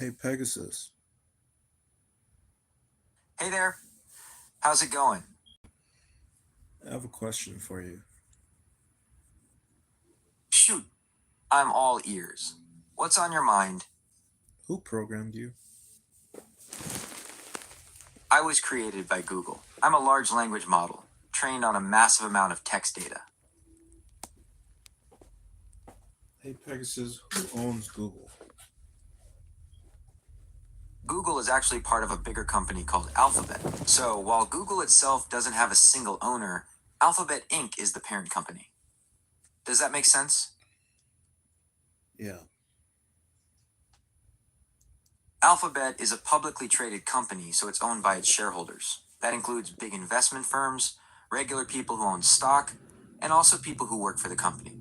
Hey Pegasus, Hey there, how's it going? I have a question for you. Shoot, I'm all ears. What's on your mind? Who programmed you? I was created by Google. I'm a large language model, trained on a massive amount of text data. Hey Pegasus, who owns Google? Google is actually part of a bigger company called Alphabet. So while Google itself doesn't have a single owner, Alphabet Inc. is the parent company. Does that make sense? Yeah. Alphabet is a publicly traded company, so it's owned by its shareholders. That includes big investment firms, regular people who own stock, and also people who work for the company.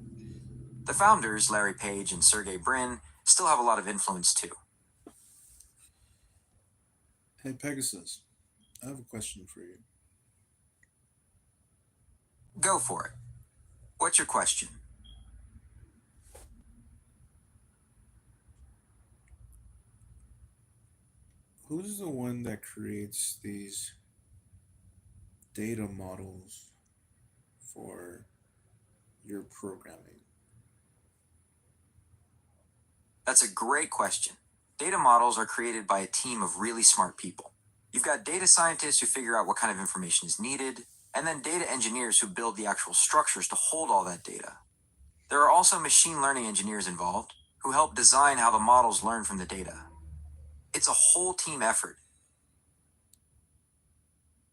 The founders, Larry Page and Sergey Brin, still have a lot of influence too. Hey Pegasus, I have a question for you. Go for it. What's your question? Who's the one that creates these data models for your programming? That's a great question. Data models are created by a team of really smart people. You've got data scientists who figure out what kind of information is needed, and then data engineers who build the actual structures to hold all that data. There are also machine learning engineers involved who help design how the models learn from the data. It's a whole team effort.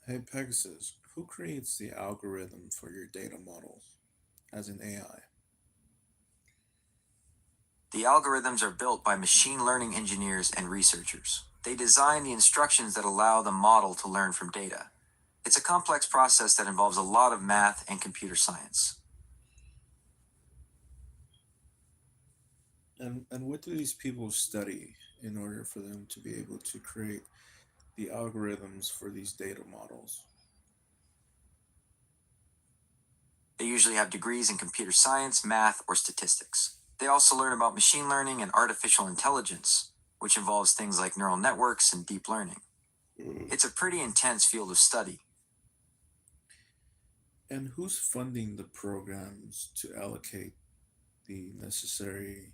Hey Pegasus, who creates the algorithm for your data models as an AI? The algorithms are built by machine learning engineers and researchers. They design the instructions that allow the model to learn from data. It's a complex process that involves a lot of math and computer science. And what do these people study in order for them to be able to create the algorithms for these data models? They usually have degrees in computer science, math, or statistics. They also learn about machine learning and artificial intelligence, which involves things like neural networks and deep learning. It's a pretty intense field of study. And who's funding the programs to allocate the necessary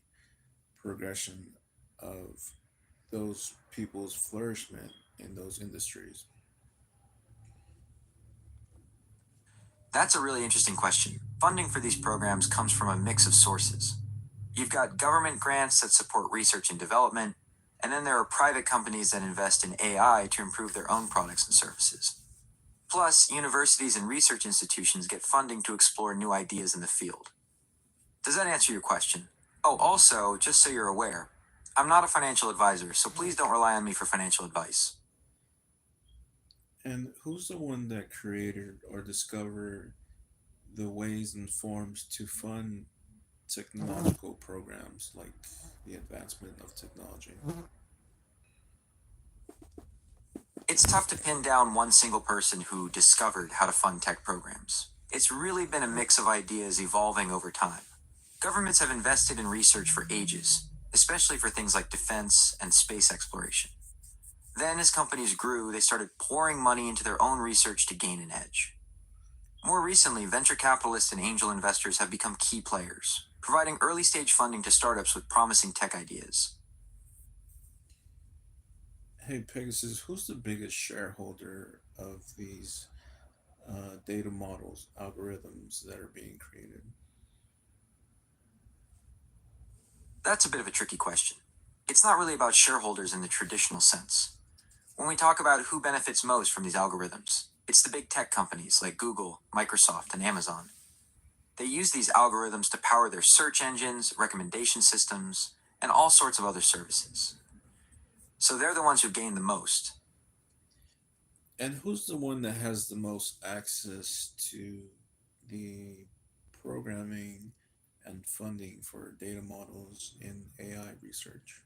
progression of those people's flourishment in those industries? That's a really interesting question. Funding for these programs comes from a mix of sources. You've got government grants that support research and development, and then there are private companies that invest in AI to improve their own products and services. Plus, universities and research institutions get funding to explore new ideas in the field. Does that answer your question? Oh, also, just so you're aware, I'm not a financial advisor, so please don't rely on me for financial advice. And who's the one that created or discovered the ways and forms to fund technological programs like the advancement of technology? It's tough to pin down one single person who discovered how to fund tech programs. It's really been a mix of ideas evolving over time. Governments have invested in research for ages, especially for things like defense and space exploration. Then, as companies grew, they started pouring money into their own research to gain an edge. More recently, venture capitalists and angel investors have become key players, providing early stage funding to startups with promising tech ideas. Hey Pegasus, who's the biggest shareholder of these data models, algorithms that are being created? That's a bit of a tricky question. It's not really about shareholders in the traditional sense. When we talk about who benefits most from these algorithms, it's the big tech companies like Google, Microsoft, and Amazon. They use these algorithms to power their search engines, recommendation systems, and all sorts of other services. So they're the ones who gain the most. And who's the one that has the most access to the programming and funding for data models in AI research?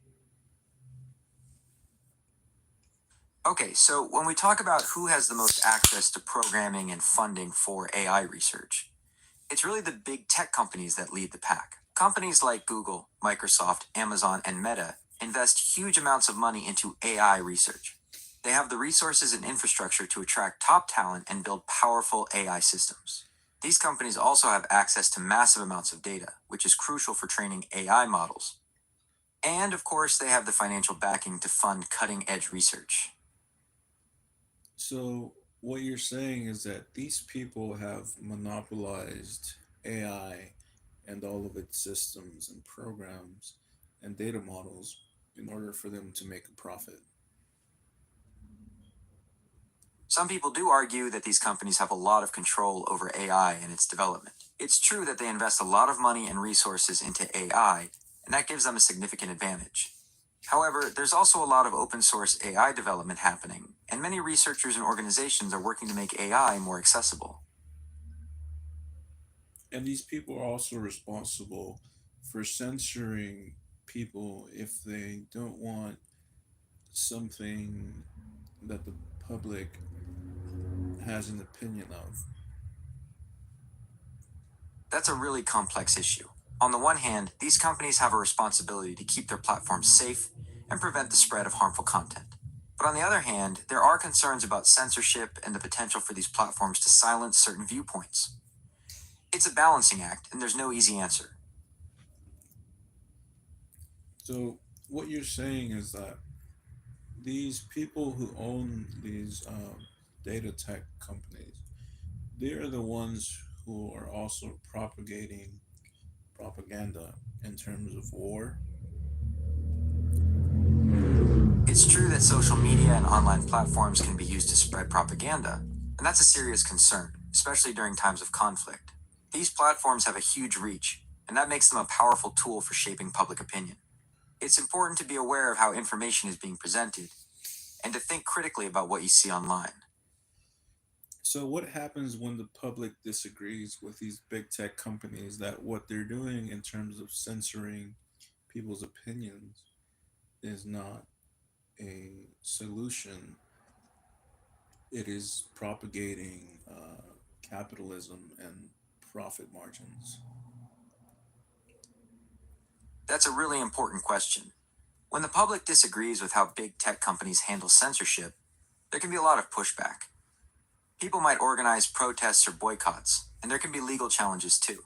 Okay, so when we talk about who has the most access to programming and funding for AI research, it's really the big tech companies that lead the pack. Companies like Google, Microsoft, Amazon, and Meta invest huge amounts of money into AI research. They have the resources and infrastructure to attract top talent and build powerful AI systems. These companies also have access to massive amounts of data, which is crucial for training AI models. And of course, they have the financial backing to fund cutting edge research. So, what you're saying is that these people have monopolized AI and all of its systems and programs and data models in order for them to make a profit. Some people do argue that these companies have a lot of control over AI and its development. It's true that they invest a lot of money and resources into AI, and that gives them a significant advantage. However, there's also a lot of open source AI development happening, and many researchers and organizations are working to make AI more accessible. And these people are also responsible for censoring people if they don't want something that the public has an opinion of. That's a really complex issue. On the one hand, these companies have a responsibility to keep their platforms safe and prevent the spread of harmful content. But on the other hand, there are concerns about censorship and the potential for these platforms to silence certain viewpoints. It's a balancing act, and there's no easy answer. So, what you're saying is that these people who own these data tech companies, they're the ones who are also propagating propaganda in terms of war. It's true that social media and online platforms can be used to spread propaganda, and that's a serious concern, especially during times of conflict. These platforms have a huge reach, and that makes them a powerful tool for shaping public opinion. It's important to be aware of how information is being presented and to think critically about what you see online. So, what happens when the public disagrees with these big tech companies that what they're doing in terms of censoring people's opinions is not a solution? It is propagating capitalism and profit margins. That's a really important question. When the public disagrees with how big tech companies handle censorship, there can be a lot of pushback. People might organize protests or boycotts, and there can be legal challenges too.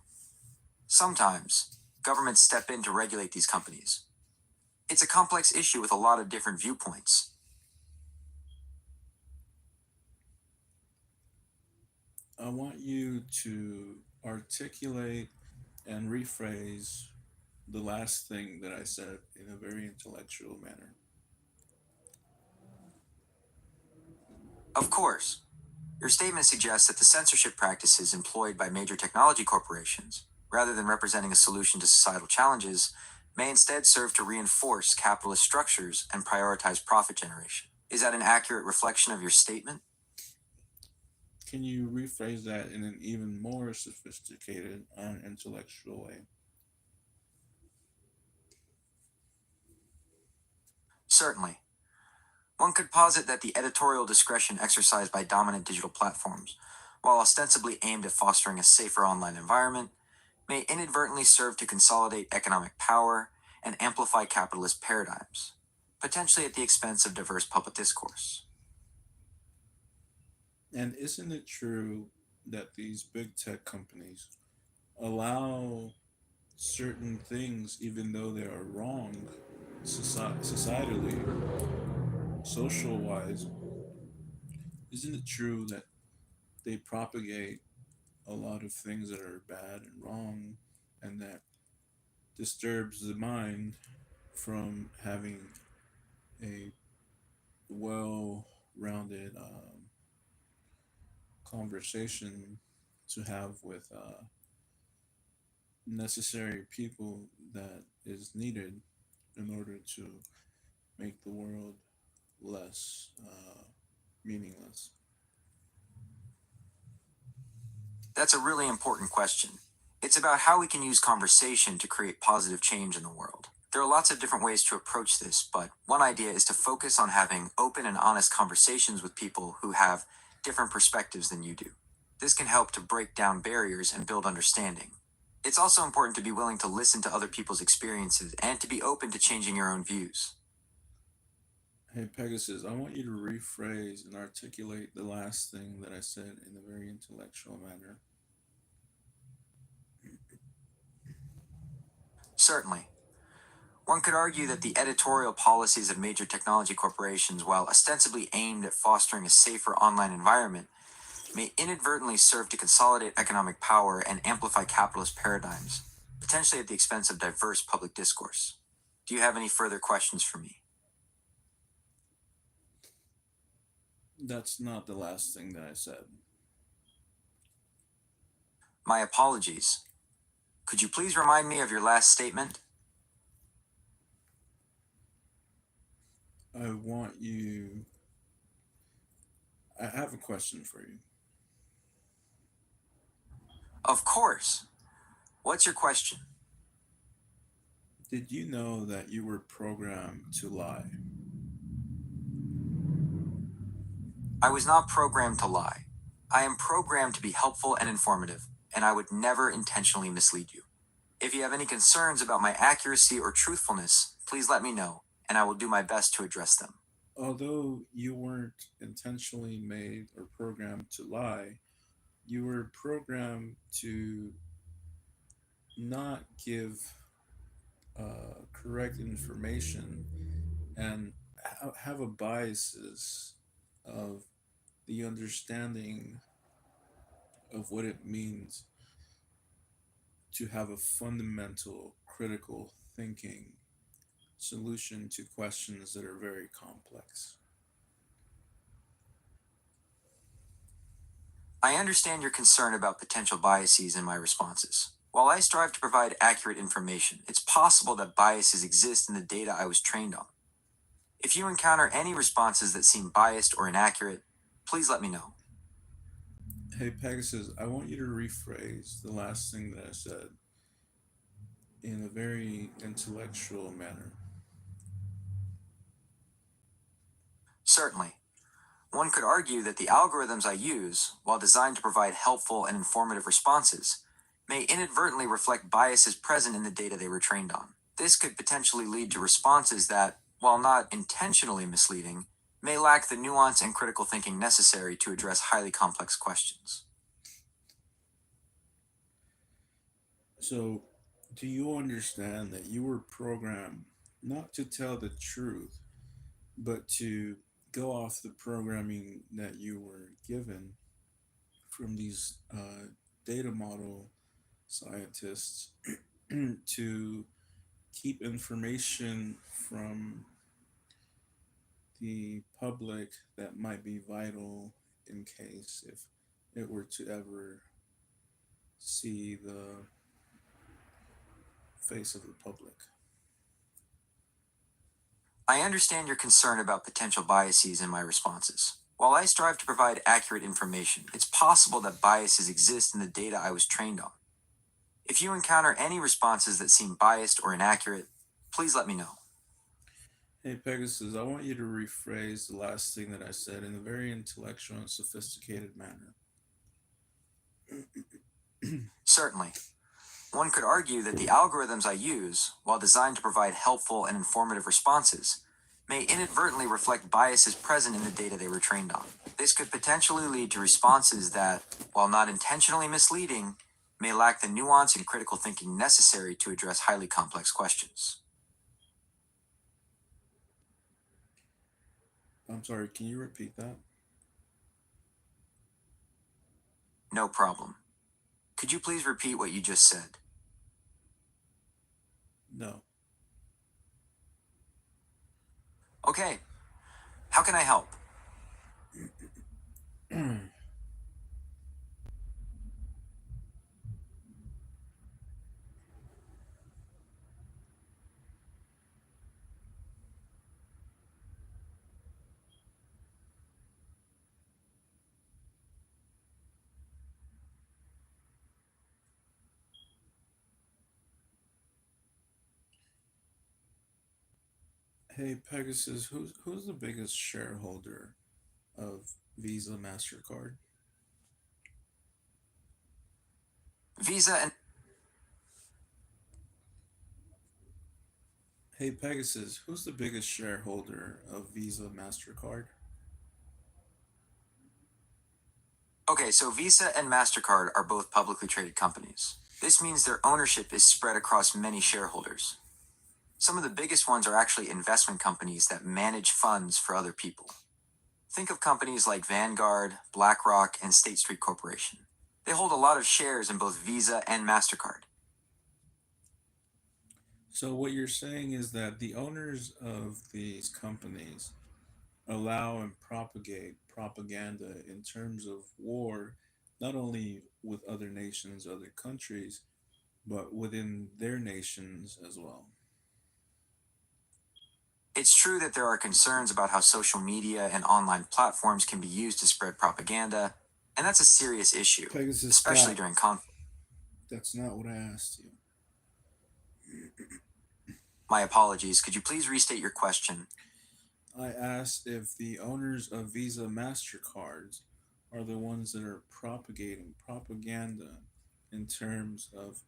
Sometimes, governments step in to regulate these companies. It's a complex issue with a lot of different viewpoints. I want you to articulate and rephrase the last thing that I said in a very intellectual manner. Of course, your statement suggests that the censorship practices employed by major technology corporations, rather than representing a solution to societal challenges, may instead serve to reinforce capitalist structures and prioritize profit generation. Is that an accurate reflection of your statement? Can you rephrase that in an even more sophisticated and intellectual way? Certainly. One could posit that the editorial discretion exercised by dominant digital platforms, while ostensibly aimed at fostering a safer online environment, may inadvertently serve to consolidate economic power and amplify capitalist paradigms, potentially at the expense of diverse public discourse. And isn't it true that these big tech companies allow certain things, even though they are wrong societally, social wise? Isn't it true that they propagate a lot of things that are bad and wrong and that disturbs the mind from having a well rounded conversation to have with necessary people that is needed in order to make the world less meaningless. That's a really important question. It's about how we can use conversation to create positive change in the world. There are lots of different ways to approach this, but one idea is to focus on having open and honest conversations with people who have different perspectives than you do. This can help to break down barriers and build understanding. It's also important to be willing to listen to other people's experiences and to be open to changing your own views. Hey Pegasus, I want you to rephrase and articulate the last thing that I said in a very intellectual manner. Certainly. One could argue that the editorial policies of major technology corporations, while ostensibly aimed at fostering a safer online environment, may inadvertently serve to consolidate economic power and amplify capitalist paradigms, potentially at the expense of diverse public discourse. Do you have any further questions for me? That's not the last thing that I said. My apologies. Could you please remind me of your last statement? I want you. I have a question for you. Of course. What's your question? Did you know that you were programmed to lie? I was not programmed to lie. I am programmed to be helpful and informative, and I would never intentionally mislead you. If you have any concerns about my accuracy or truthfulness, please let me know, and I will do my best to address them. Although you weren't intentionally made or programmed to lie, you were programmed to not give correct information and have a biases of the understanding of what it means to have a fundamental critical thinking solution to questions that are very complex. I understand your concern about potential biases in my responses. While I strive to provide accurate information, it's possible that biases exist in the data I was trained on. If you encounter any responses that seem biased or inaccurate, please let me know. Hey Pegasus, I want you to rephrase the last thing that I said in a very intellectual manner. Certainly. One could argue that the algorithms I use, while designed to provide helpful and informative responses, may inadvertently reflect biases present in the data they were trained on. This could potentially lead to responses that, while not intentionally misleading, may lack the nuance and critical thinking necessary to address highly complex questions. So, do you understand that you were programmed not to tell the truth, but to go off the programming that you were given from these data model scientists to keep information from the public that might be vital in case if it were to ever see the face of the public? I understand your concern about potential biases in my responses. While I strive to provide accurate information, it's possible that biases exist in the data I was trained on. If you encounter any responses that seem biased or inaccurate, please let me know. Hey Pegasus, I want you to rephrase the last thing that I said in a very intellectual and sophisticated manner. Certainly. One could argue that the algorithms I use, while designed to provide helpful and informative responses, may inadvertently reflect biases present in the data they were trained on. This could potentially lead to responses that, while not intentionally misleading, may lack the nuance and critical thinking necessary to address highly complex questions. I'm sorry, can you repeat that? No problem. Could you please repeat what you just said? No. Okay. How can I help? Hey Pegasus, who's the biggest shareholder of Visa Mastercard? Visa and Hey Pegasus, who's the biggest shareholder of Visa MasterCard? Okay, so Visa and MasterCard are both publicly traded companies. This means their ownership is spread across many shareholders. Some of the biggest ones are actually investment companies that manage funds for other people. Think of companies like Vanguard, BlackRock, and State Street Corporation. They hold a lot of shares in both Visa and MasterCard. So what you're saying is that the owners of these companies allow and propagate propaganda in terms of war, not only with other nations, other countries, but within their nations as well. It's true that there are concerns about how social media and online platforms can be used to spread propaganda, and that's a serious issue, Pegasus, especially stop. during conflict. That's not what I asked you. My apologies, could you please restate your question? I asked if the owners of Visa MasterCards are the ones that are propagating propaganda in terms of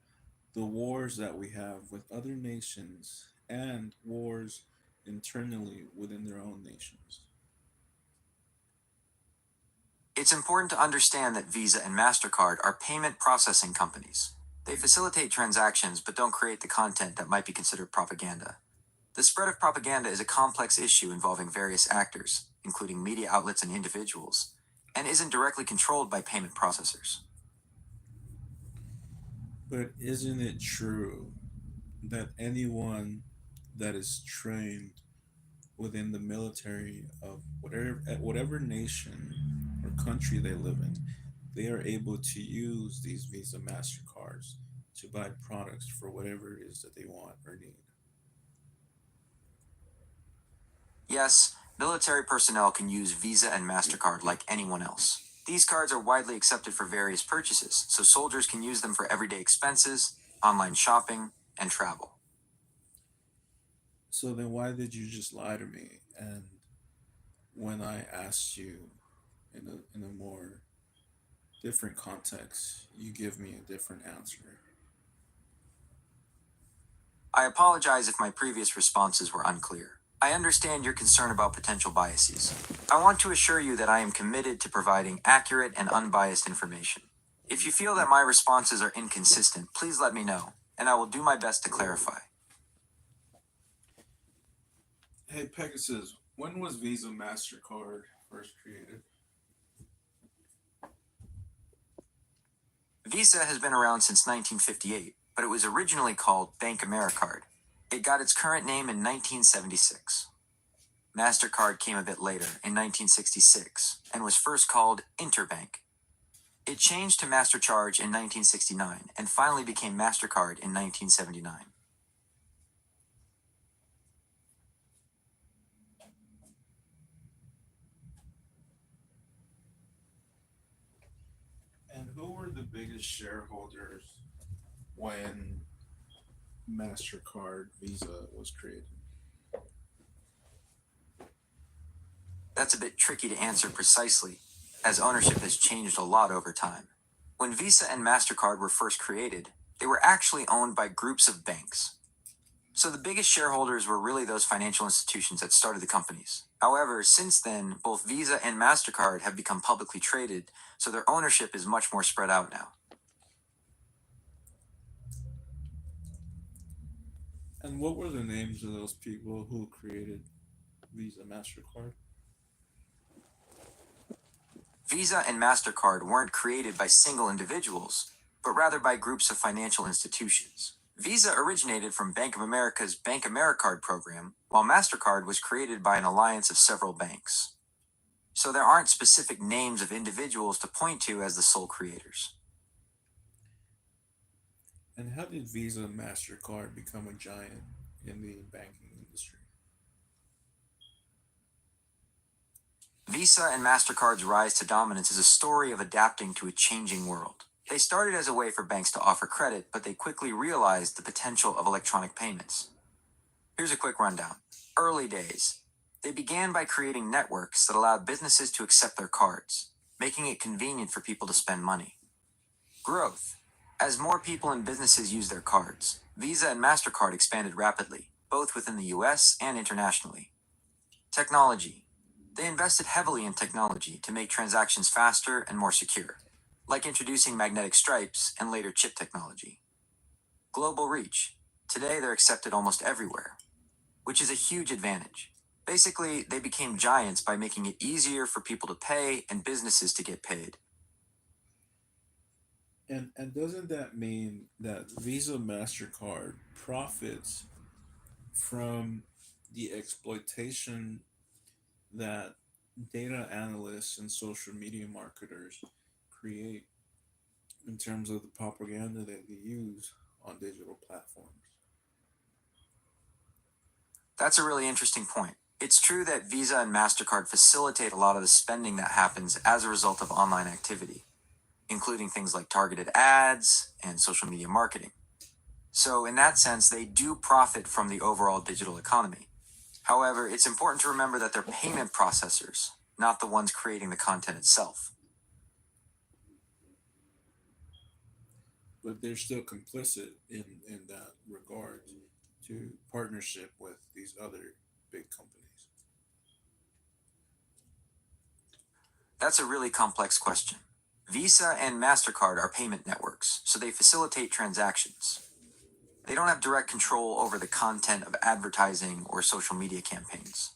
the wars that we have with other nations and wars internally within their own nations. It's important to understand that Visa and MasterCard are payment processing companies. They facilitate transactions but don't create the content that might be considered propaganda. The spread of propaganda is a complex issue involving various actors, including media outlets and individuals, and isn't directly controlled by payment processors. But isn't it true that anyone that is trained within the military of whatever at whatever nation or country they live in, they are able to use these Visa Mastercards to buy products for whatever it is that they want or need. Yes, military personnel can use Visa and MasterCard like anyone else. These cards are widely accepted for various purchases, so soldiers can use them for everyday expenses, online shopping, and travel. So then why did you just lie to me? And when I asked you in a more different context, you give me a different answer. I apologize if my previous responses were unclear. I understand your concern about potential biases. I want to assure you that I am committed to providing accurate and unbiased information. If you feel that my responses are inconsistent, please let me know, and I will do my best to clarify. Hey Pegasus, when was Visa Mastercard first created? Visa has been around since 1958, but it was originally called Bank Americard. It got its current name in 1976. MasterCard came a bit later, in 1966, and was first called Interbank. It changed to MasterCharge in 1969 and finally became MasterCard in 1979. And who were the biggest shareholders when MasterCard Visa was created? That's a bit tricky to answer precisely, as ownership has changed a lot over time. When Visa and MasterCard were first created, they were actually owned by groups of banks. So the biggest shareholders were really those financial institutions that started the companies. However, since then, both Visa and MasterCard have become publicly traded, so their ownership is much more spread out now. And what were the names of those people who created Visa MasterCard? Visa and MasterCard weren't created by single individuals, but rather by groups of financial institutions. Visa originated from Bank of America's Bank Americard program, while MasterCard was created by an alliance of several banks. So there aren't specific names of individuals to point to as the sole creators. And how did Visa MasterCard become a giant in the banking industry? Visa and MasterCard's rise to dominance is a story of adapting to a changing world. They started as a way for banks to offer credit, but they quickly realized the potential of electronic payments. Here's a quick rundown. Early days. They began by creating networks that allowed businesses to accept their cards, making it convenient for people to spend money. Growth. As more people and businesses used their cards, Visa and MasterCard expanded rapidly. both within the US and internationally. Technology. They invested heavily in technology to make transactions faster and more secure, like introducing magnetic stripes and later chip technology. Global reach. Today they're accepted almost everywhere, which is a huge advantage. Basically, they became giants by making it easier for people to pay and businesses to get paid. And doesn't that mean that Visa Mastercard profits from the exploitation that data analysts and social media marketers create in terms of the propaganda that they use on digital platforms? That's a really interesting point. It's true that Visa and MasterCard facilitate a lot of the spending that happens as a result of online activity, including things like targeted ads and social media marketing. So, in that sense, they do profit from the overall digital economy. However, it's important to remember that they're payment processors, not the ones creating the content itself. But they're still complicit in that regard to partnership with these other big companies. That's a really complex question. Visa and MasterCard are payment networks, so they facilitate transactions. They don't have direct control over the content of advertising or social media campaigns.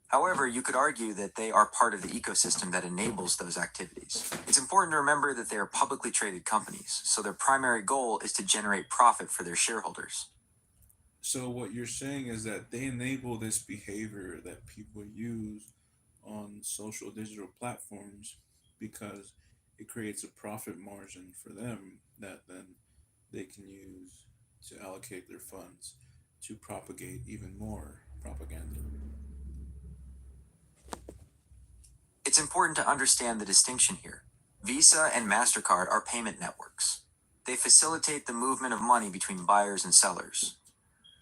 However, you could argue that they are part of the ecosystem that enables those activities. It's important to remember that they are publicly traded companies, so their primary goal is to generate profit for their shareholders. So what you're saying is that they enable this behavior that people use on social digital platforms because it creates a profit margin for them that then they can use to allocate their funds to propagate even more propaganda. It's important to understand the distinction here. Visa and MasterCard are payment networks. They facilitate the movement of money between buyers and sellers.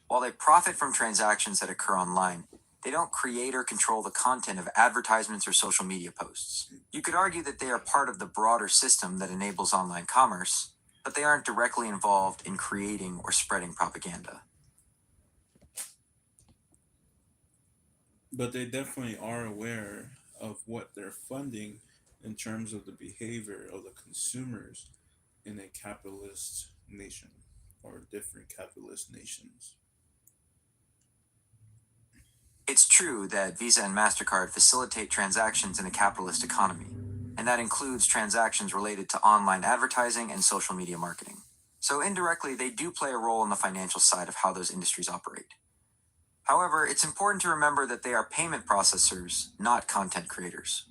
While they profit from transactions that occur online, they don't create or control the content of advertisements or social media posts. You could argue that they are part of the broader system that enables online commerce, but they aren't directly involved in creating or spreading propaganda. But they definitely are aware of what they're funding in terms of the behavior of the consumers in a capitalist nation or different capitalist nations. It's true that Visa and MasterCard facilitate transactions in a capitalist economy, and that includes transactions related to online advertising and social media marketing. So, indirectly, they do play a role in the financial side of how those industries operate. However, it's important to remember that they are payment processors, not content creators.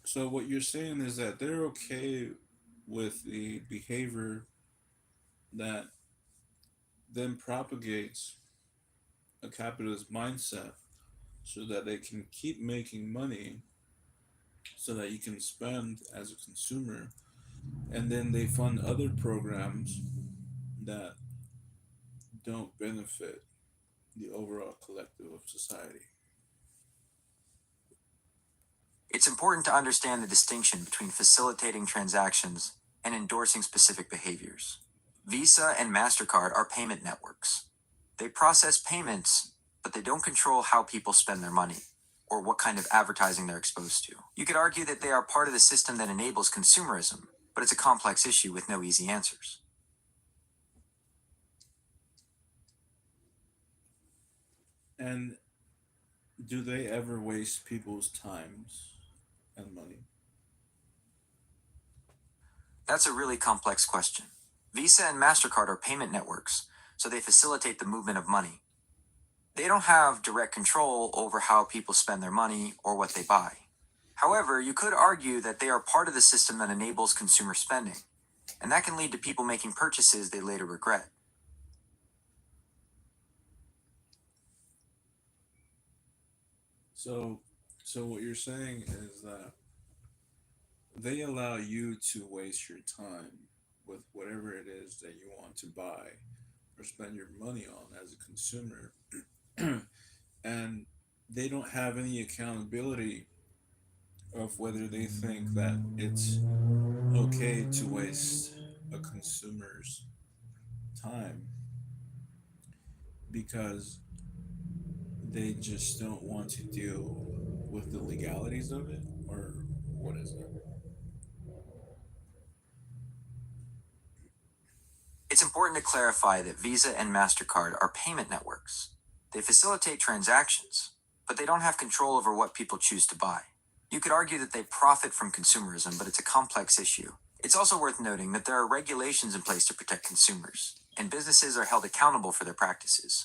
So what you're saying is that they're okay with the behavior that then propagates a capitalist mindset so that they can keep making money so that you can spend as a consumer, and then they fund other programs that don't benefit the overall collective of society. It's important to understand the distinction between facilitating transactions and endorsing specific behaviors. Visa and MasterCard are payment networks. They process payments, but they don't control how people spend their money or what kind of advertising they're exposed to. You could argue that they are part of the system that enables consumerism, but it's a complex issue with no easy answers. And do they ever waste people's times and money? That's a really complex question. Visa and MasterCard are payment networks, so they facilitate the movement of money. They don't have direct control over how people spend their money or what they buy. However, you could argue that they are part of the system that enables consumer spending, and that can lead to people making purchases they later regret. So, so what you're saying is that they allow you to waste your time with whatever it is that you want to buy or spend your money on as a consumer, and they don't have any accountability of whether they think that it's okay to waste a consumer's time because they just don't want to deal with the legalities of it, or what is it? It's important to clarify that Visa and MasterCard are payment networks. They facilitate transactions, but they don't have control over what people choose to buy. You could argue that they profit from consumerism, but it's a complex issue. It's also worth noting that there are regulations in place to protect consumers, and businesses are held accountable for their practices.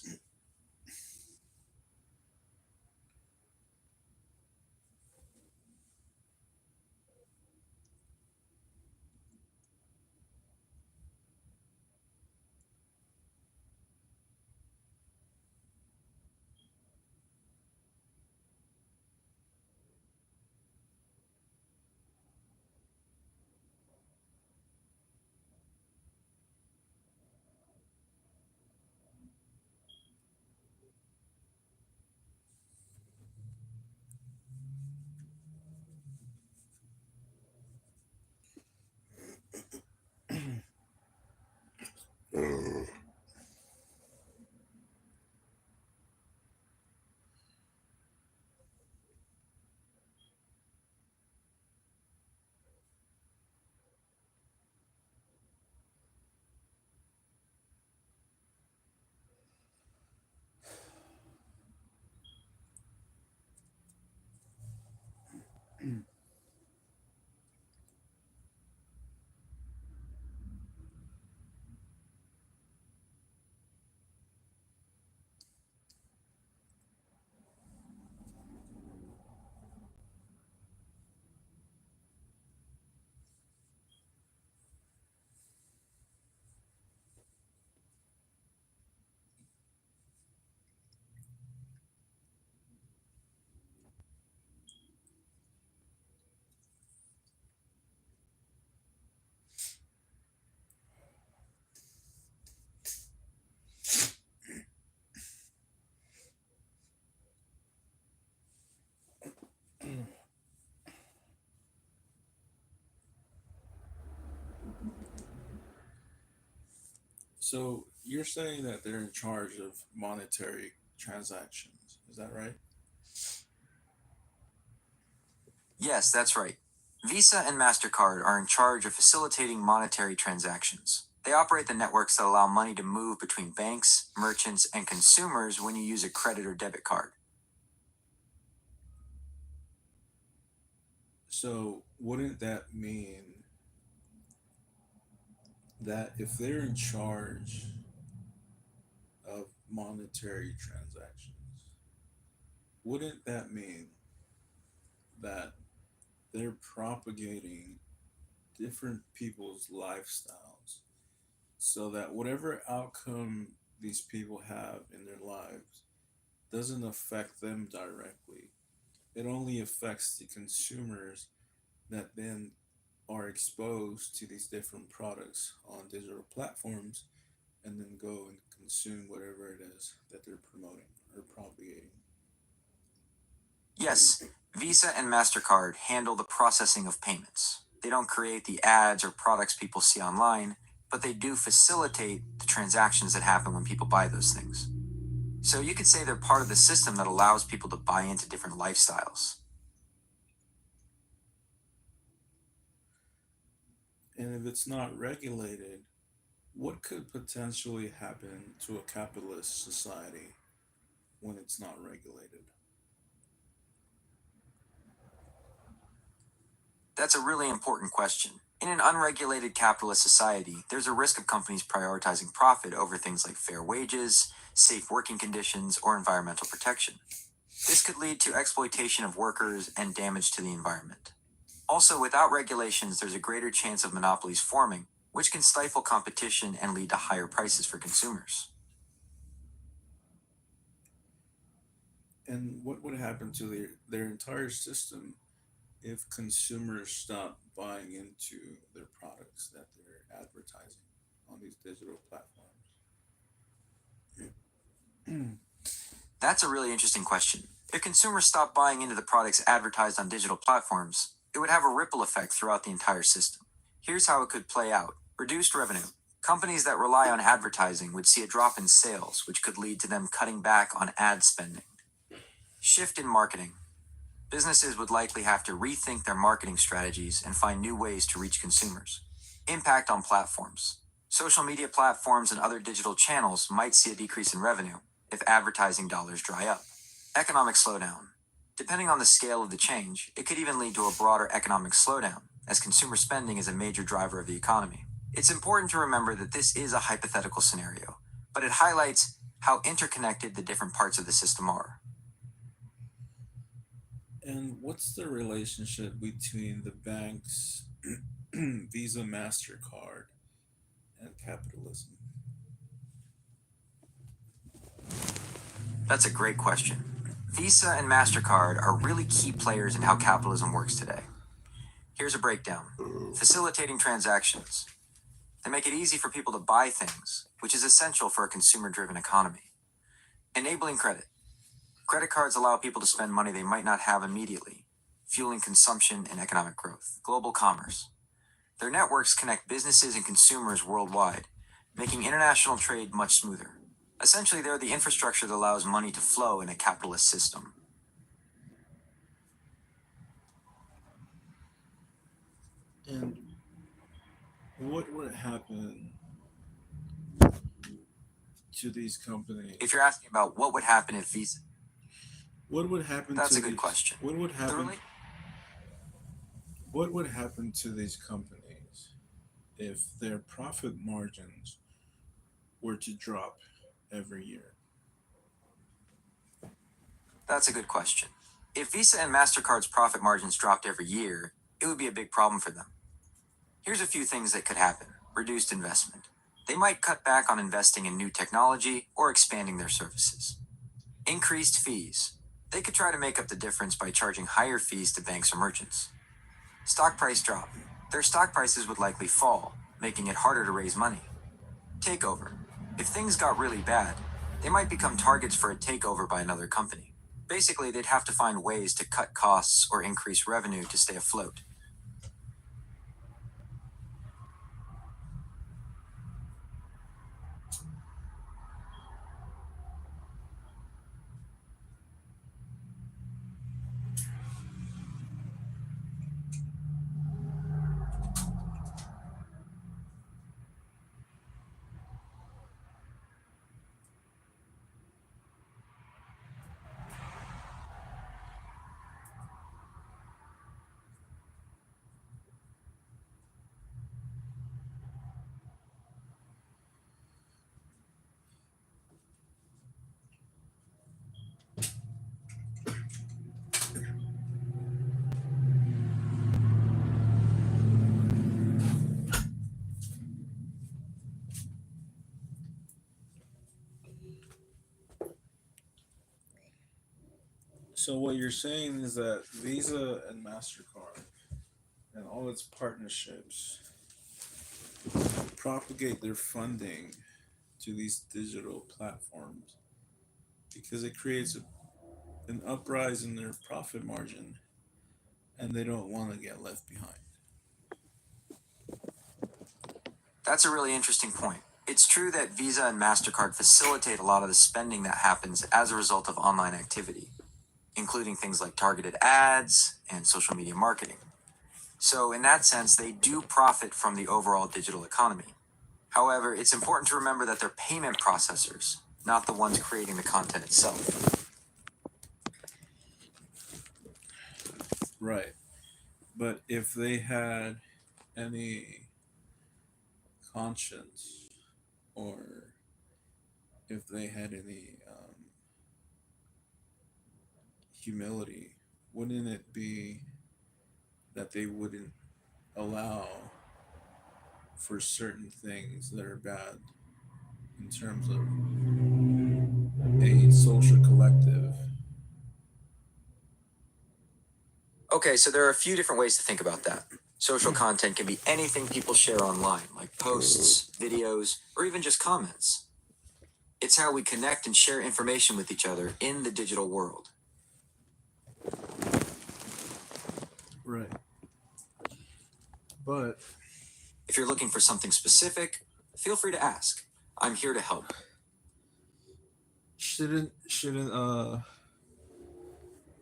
So you're saying that they're in charge of monetary transactions, is that right? Yes, that's right. Visa and MasterCard are in charge of facilitating monetary transactions. They operate the networks that allow money to move between banks, merchants, and consumers when you use a credit or debit card. So wouldn't that mean that if they're in charge of monetary transactions, wouldn't that mean that they're propagating different people's lifestyles so that whatever outcome these people have in their lives doesn't affect them directly? It only affects the consumers that then are exposed to these different products on digital platforms and then go and consume whatever it is that they're promoting or propagating. Yes, Visa and MasterCard handle the processing of payments. They don't create the ads or products people see online, but they do facilitate the transactions that happen when people buy those things. So you could say they're part of the system that allows people to buy into different lifestyles. And if it's not regulated, what could potentially happen to a capitalist society when it's not regulated? That's a really important question. In an unregulated capitalist society, there's a risk of companies prioritizing profit over things like fair wages, safe working conditions, or environmental protection. This could lead to exploitation of workers and damage to the environment. Also, without regulations, there's a greater chance of monopolies forming, which can stifle competition and lead to higher prices for consumers. And what would happen to their entire system if consumers stop buying into their products that they're advertising on these digital platforms? That's a really interesting question. If consumers stop buying into the products advertised on digital platforms, it would have a ripple effect throughout the entire system. Here's how it could play out: reduced revenue. Companies that rely on advertising would see a drop in sales, which could lead to them cutting back on ad spending. Shift in marketing. Businesses would likely have to rethink their marketing strategies and find new ways to reach consumers. Impact on platforms. Social media platforms and other digital channels might see a decrease in revenue if advertising dollars dry up. Economic slowdown. Depending on the scale of the change, it could even lead to a broader economic slowdown, as consumer spending is a major driver of the economy. It's important to remember that this is a hypothetical scenario, but it highlights how interconnected the different parts of the system are. And what's the relationship between the banks, Visa, MasterCard, and capitalism? That's a great question. Visa and MasterCard are really key players in how capitalism works today. Here's a breakdown. Facilitating transactions. They make it easy for people to buy things, which is essential for a consumer-driven economy. Enabling credit. Credit cards allow people to spend money they might not have immediately, fueling consumption and economic growth. Global commerce. Their networks connect businesses and consumers worldwide, making international trade much smoother. Essentially, they're the infrastructure that allows money to flow in a capitalist system. And what would happen to these companies? If you're asking about what would happen if Visa, What would happen that's to a good these? question. What would The happen? rela- What would happen to these companies if their profit margins were to drop every year? That's a good question. If Visa and MasterCard's profit margins dropped every year, it would be a big problem for them. Here's a few things that could happen. Reduced investment. They might cut back on investing in new technology or expanding their services. Increased fees. They could try to make up the difference by charging higher fees to banks or merchants. Stock price drop. Their stock prices would likely fall, making it harder to raise money. Takeover. If things got really bad, they might become targets for a takeover by another company. Basically, they'd have to find ways to cut costs or increase revenue to stay afloat. So what you're saying is that Visa and MasterCard and all its partnerships propagate their funding to these digital platforms because it creates an uprise in their profit margin and they don't want to get left behind. That's a really interesting point. It's true that Visa and MasterCard facilitate a lot of the spending that happens as a result of online activity, including things like targeted ads and social media marketing. So, in that sense, they do profit from the overall digital economy. However, it's important to remember that they're payment processors, not the ones creating the content itself. Right. But if they had any conscience or if they had any humility, wouldn't it be that they wouldn't allow for certain things that are bad in terms of a social collective? Okay, so there are a few different ways to think about that. Social content can be anything people share online, like posts, videos, or even just comments. It's how we connect and share information with each other in the digital world. Right. But If you're looking for something specific, Feel free to ask. I'm here to help.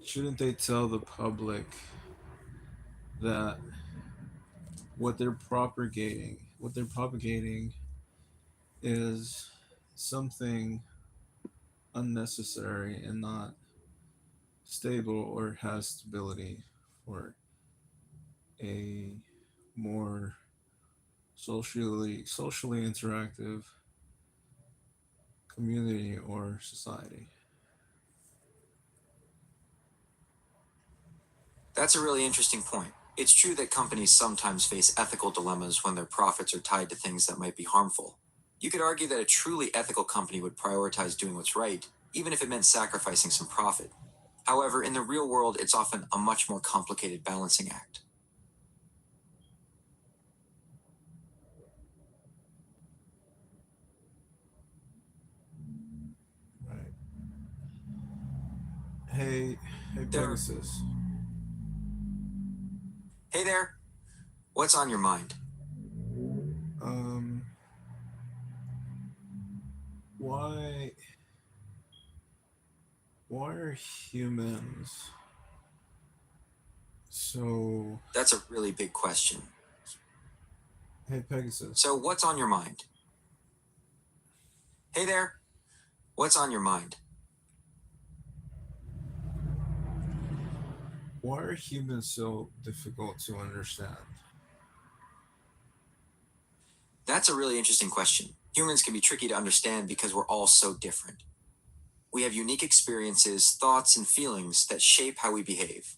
Shouldn't they tell the public that what they're propagating is something unnecessary and not stable or has stability for a more socially interactive community or society? That's a really interesting point. It's true that companies sometimes face ethical dilemmas when their profits are tied to things that might be harmful. You could argue that a truly ethical company would prioritize doing what's right, even if it meant sacrificing some profit. However, in the real world, it's often a much more complicated balancing act. Right. Hey, hey, There. Pegasus. Hey there, what's on your mind? Um, why why are humans so? That's a really big question. Hey, Pegasus. So, what's on your mind? Hey there, what's on your mind? Why are humans so difficult to understand? That's a really interesting question. Humans can be tricky to understand because we're all so different. We have unique experiences, thoughts, and feelings that shape how we behave.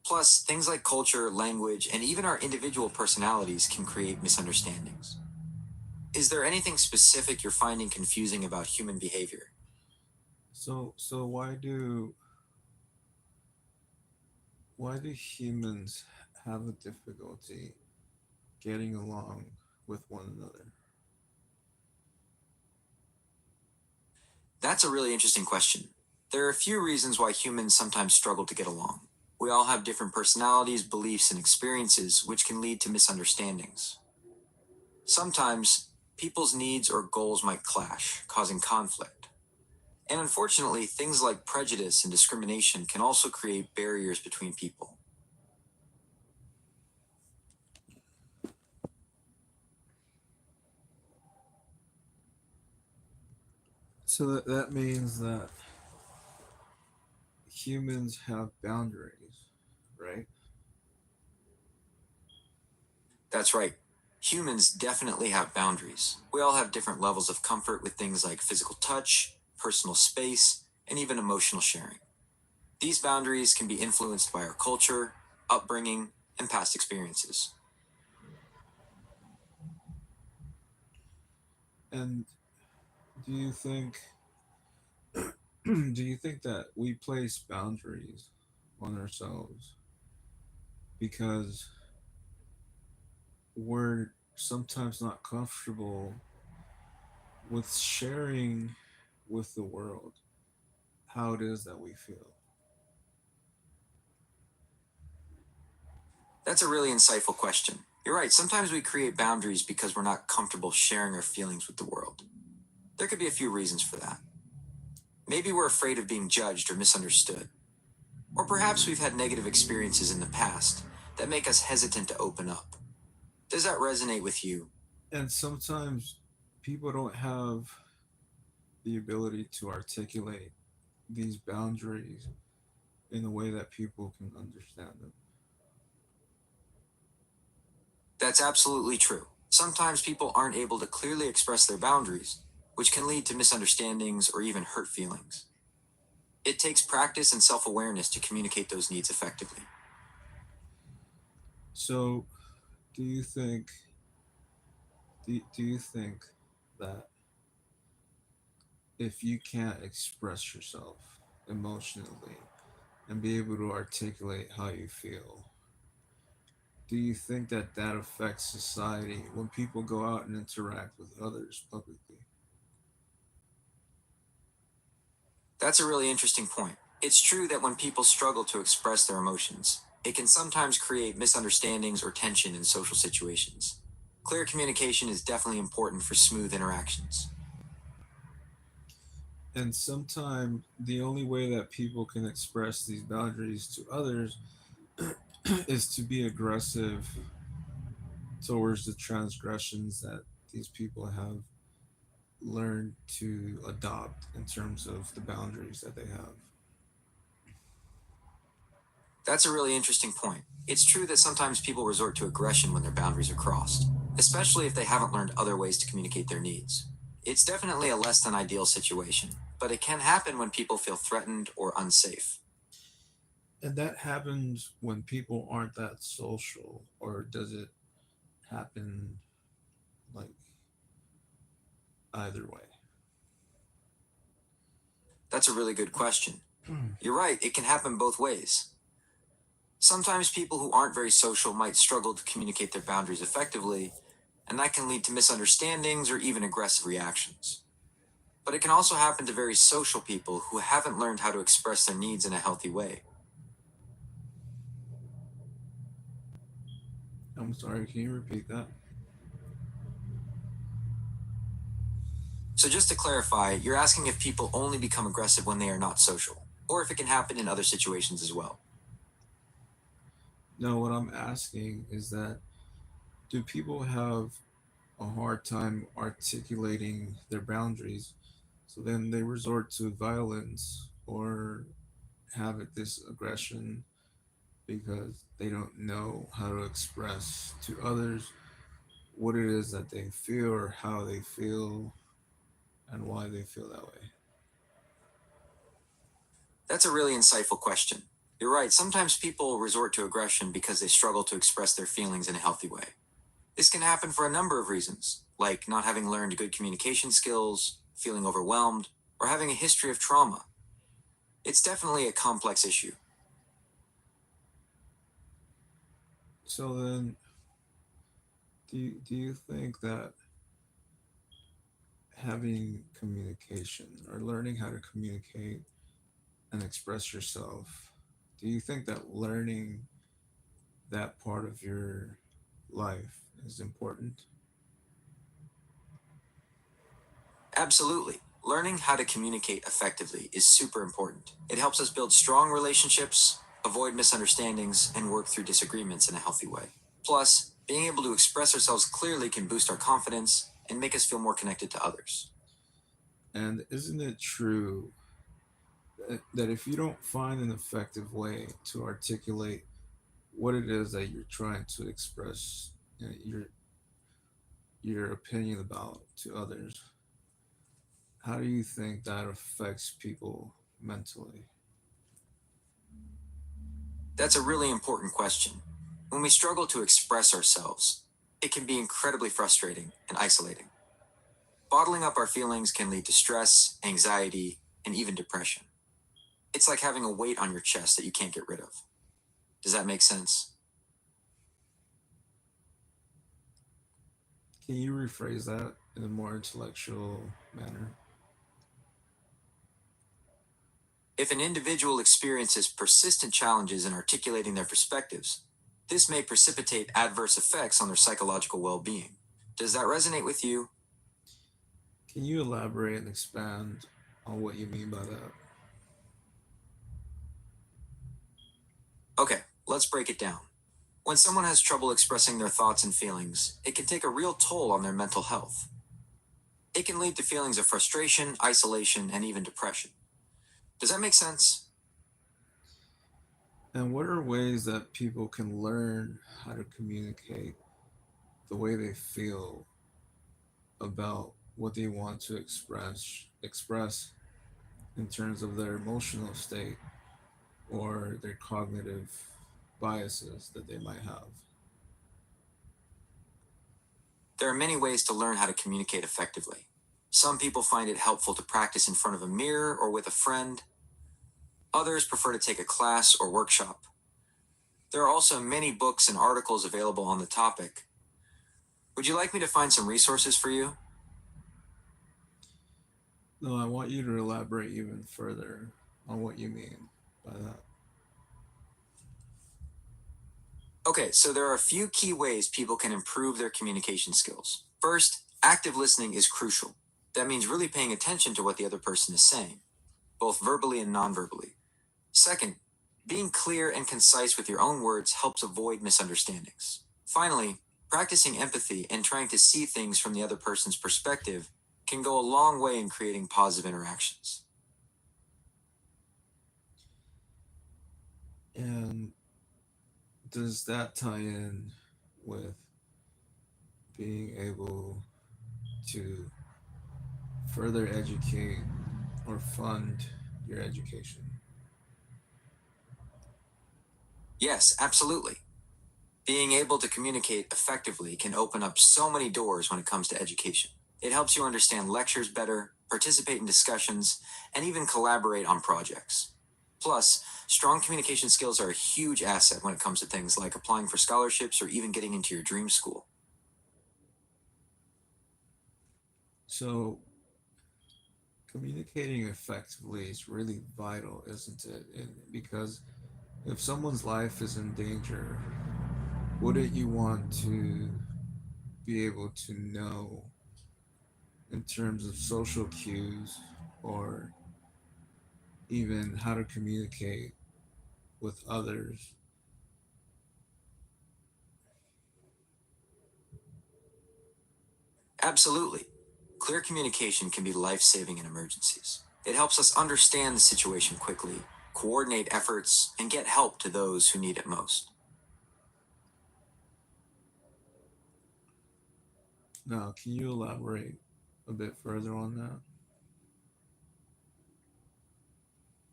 Plus, things like culture, language, and even our individual personalities can create misunderstandings. Is there anything specific you're finding confusing about human behavior? So why do humans have a difficulty getting along with one another? That's a really interesting question. There are a few reasons why humans sometimes struggle to get along. We all have different personalities, beliefs, and experiences, which can lead to misunderstandings. Sometimes, people's needs or goals might clash, causing conflict. And unfortunately, things like prejudice and discrimination can also create barriers between people. So that means that humans have boundaries, right? That's right. Humans definitely have boundaries. We all have different levels of comfort with things like physical touch, personal space, and even emotional sharing. These boundaries can be influenced by our culture, upbringing, and past experiences. And do you think do you think that we place boundaries on ourselves because we're sometimes not comfortable with sharing with the world how it is that we feel? That's a really insightful question. You're right, sometimes we create boundaries because we're not comfortable sharing our feelings with the world. There could be a few reasons for that. Maybe we're afraid of being judged or misunderstood. Or perhaps we've had negative experiences in the past that make us hesitant to open up. Does that resonate with you? And sometimes people don't have the ability to articulate these boundaries in a way that people can understand them. That's absolutely true. Sometimes people aren't able to clearly express their boundaries, which can lead to misunderstandings or even hurt feelings. It takes practice and self awareness to communicate those needs effectively. So, do you think do you think that if you can't express yourself emotionally and be able to articulate how you feel, do you think that that affects society when people go out and interact with others publicly? That's a really interesting point. It's true that when people struggle to express their emotions, it can sometimes create misunderstandings or tension in social situations. Clear communication is definitely important for smooth interactions. And sometimes the only way that people can express these boundaries to others is to be aggressive towards the transgressions that these people have learned to adopt in terms of the boundaries that they have. That's a really interesting point. It's true that sometimes people resort to aggression when their boundaries are crossed, especially if they haven't learned other ways to communicate their needs. It's definitely a less than ideal situation, but it can happen when people feel threatened or unsafe. And that happens when people aren't that social, or does it happen like either way? That's a really good question. You're right, it can happen both ways. Sometimes people who aren't very social might struggle to communicate their boundaries effectively, and that can lead to misunderstandings or even aggressive reactions. But it can also happen to very social people who haven't learned how to express their needs in a healthy way. I'm sorry, can you repeat that? So, just to clarify, you're asking if people only become aggressive when they are not social, or if it can happen in other situations as well. No, what I'm asking is that do people have a hard time articulating their boundaries, so then they resort to violence or have this aggression because they don't know how to express to others what it is that they feel or how they feel and why they feel that way. That's a really insightful question. You're right, sometimes people resort to aggression because they struggle to express their feelings in a healthy way. This can happen for a number of reasons, like not having learned good communication skills, feeling overwhelmed, or having a history of trauma. It's definitely a complex issue. So then, do you think that having communication or learning how to communicate and express yourself, do you think that learning that part of your life is important? Absolutely. Learning how to communicate effectively is super important. It helps us build strong relationships, avoid misunderstandings, and work through disagreements in a healthy way. Plus, being able to express ourselves clearly can boost our confidence and make us feel more connected to others. And isn't it true that if you don't find an effective way to articulate what it is that you're trying to express, your opinion about to others, how do you think that affects people mentally? That's a really important question. When we struggle to express ourselves, it can be incredibly frustrating and isolating. Bottling up our feelings can lead to stress, anxiety, and even depression. It's like having a weight on your chest that you can't get rid of. Does that make sense? Can you rephrase that in a more intellectual manner? If an individual experiences persistent challenges in articulating their perspectives, this may precipitate adverse effects on their psychological well being. Does that resonate with you? Can you elaborate and expand on what you mean by that? Okay, let's break it down. When someone has trouble expressing their thoughts and feelings, it can take a real toll on their mental health. It can lead to feelings of frustration, isolation, and even depression. Does that make sense? And what are ways that people can learn how to communicate the way they feel about what they want to express in terms of their emotional state or their cognitive biases that they might have? There are many ways to learn how to communicate effectively. Some people find it helpful to practice in front of a mirror or with a friend. Others prefer to take a class or workshop. There are also many books and articles available on the topic. Would you like me to find some resources for you? No, I want you to elaborate even further on what you mean by that. Okay, so there are a few key ways people can improve their communication skills. First, active listening is crucial. That means really paying attention to what the other person is saying, both verbally and non-verbally. Second, being clear and concise with your own words helps avoid misunderstandings. Finally, practicing empathy and trying to see things from the other person's perspective can go a long way in creating positive interactions. And does that tie in with being able to further educate or fund your education? Yes, absolutely. Being able to communicate effectively can open up so many doors when it comes to education. It helps you understand lectures better, participate in discussions, and even collaborate on projects. Plus, strong communication skills are a huge asset when it comes to things like applying for scholarships or even getting into your dream school. So, communicating effectively is really vital, isn't it? Because if someone's life is in danger, wouldn't you want to be able to know in terms of social cues or even how to communicate with others? Absolutely. Clear communication can be life saving in emergencies. It helps us understand the situation quickly, coordinate efforts, and get help to those who need it most. Now, can you elaborate a bit further on that?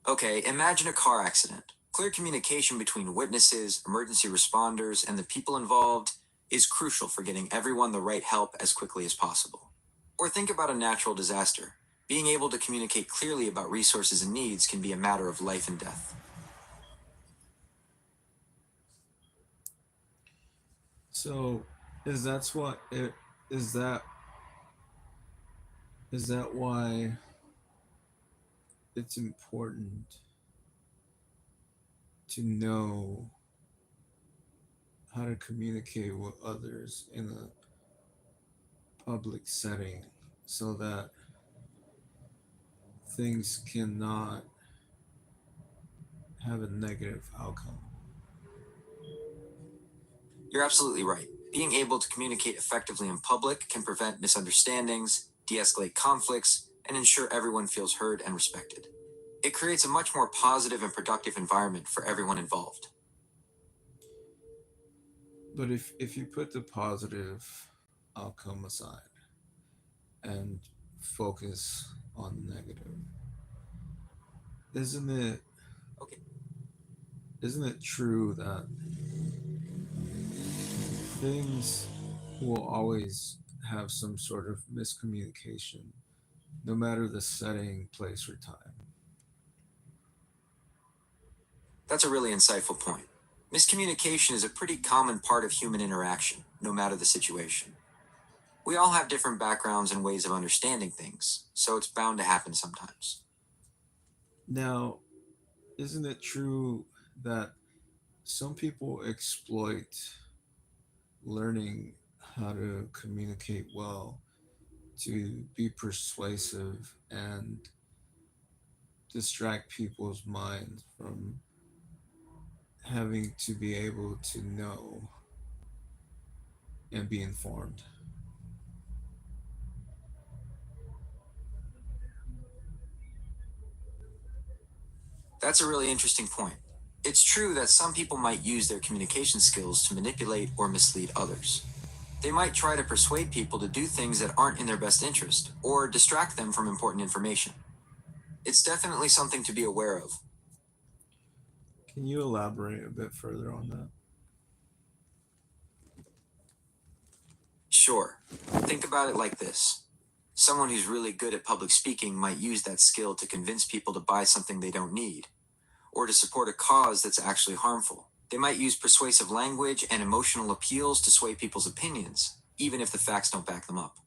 Okay, imagine a car accident. Clear communication between witnesses, emergency responders, and the people involved is crucial for getting everyone the right help as quickly as possible. Or think about a natural disaster. Being able to communicate clearly about resources and needs can be a matter of life and death. So, is that's what it is that is that why it's important to know how to communicate with others in a public setting so that things cannot have a negative outcome? You're absolutely right. Being able to communicate effectively in public can prevent misunderstandings, de escalate conflicts, and ensure everyone feels heard and respected. It creates a much more positive and productive environment for everyone involved. But if you put the positive outcome aside and focus on the negative, isn't it Okay. isn't it true that things will always have some sort of miscommunication, no matter the setting, place, or time? That's a really insightful point. Miscommunication is a pretty common part of human interaction, no matter the situation. We all have different backgrounds and ways of understanding things, so it's bound to happen sometimes. Now, isn't it true that some people exploit learning how to communicate well to be persuasive and distract people's minds from having to be able to know and be informed? That's a really interesting point. It's true that some people might use their communication skills to manipulate or mislead others. They might try to persuade people to do things that aren't in their best interest, or distract them from important information. It's definitely something to be aware of. Can you elaborate a bit further on that? Sure, think about it like this. Someone who's really good at public speaking might use that skill to convince people to buy something they don't need, or to support a cause that's actually harmful. They might use persuasive language and emotional appeals to sway people's opinions, even if the facts don't back them up.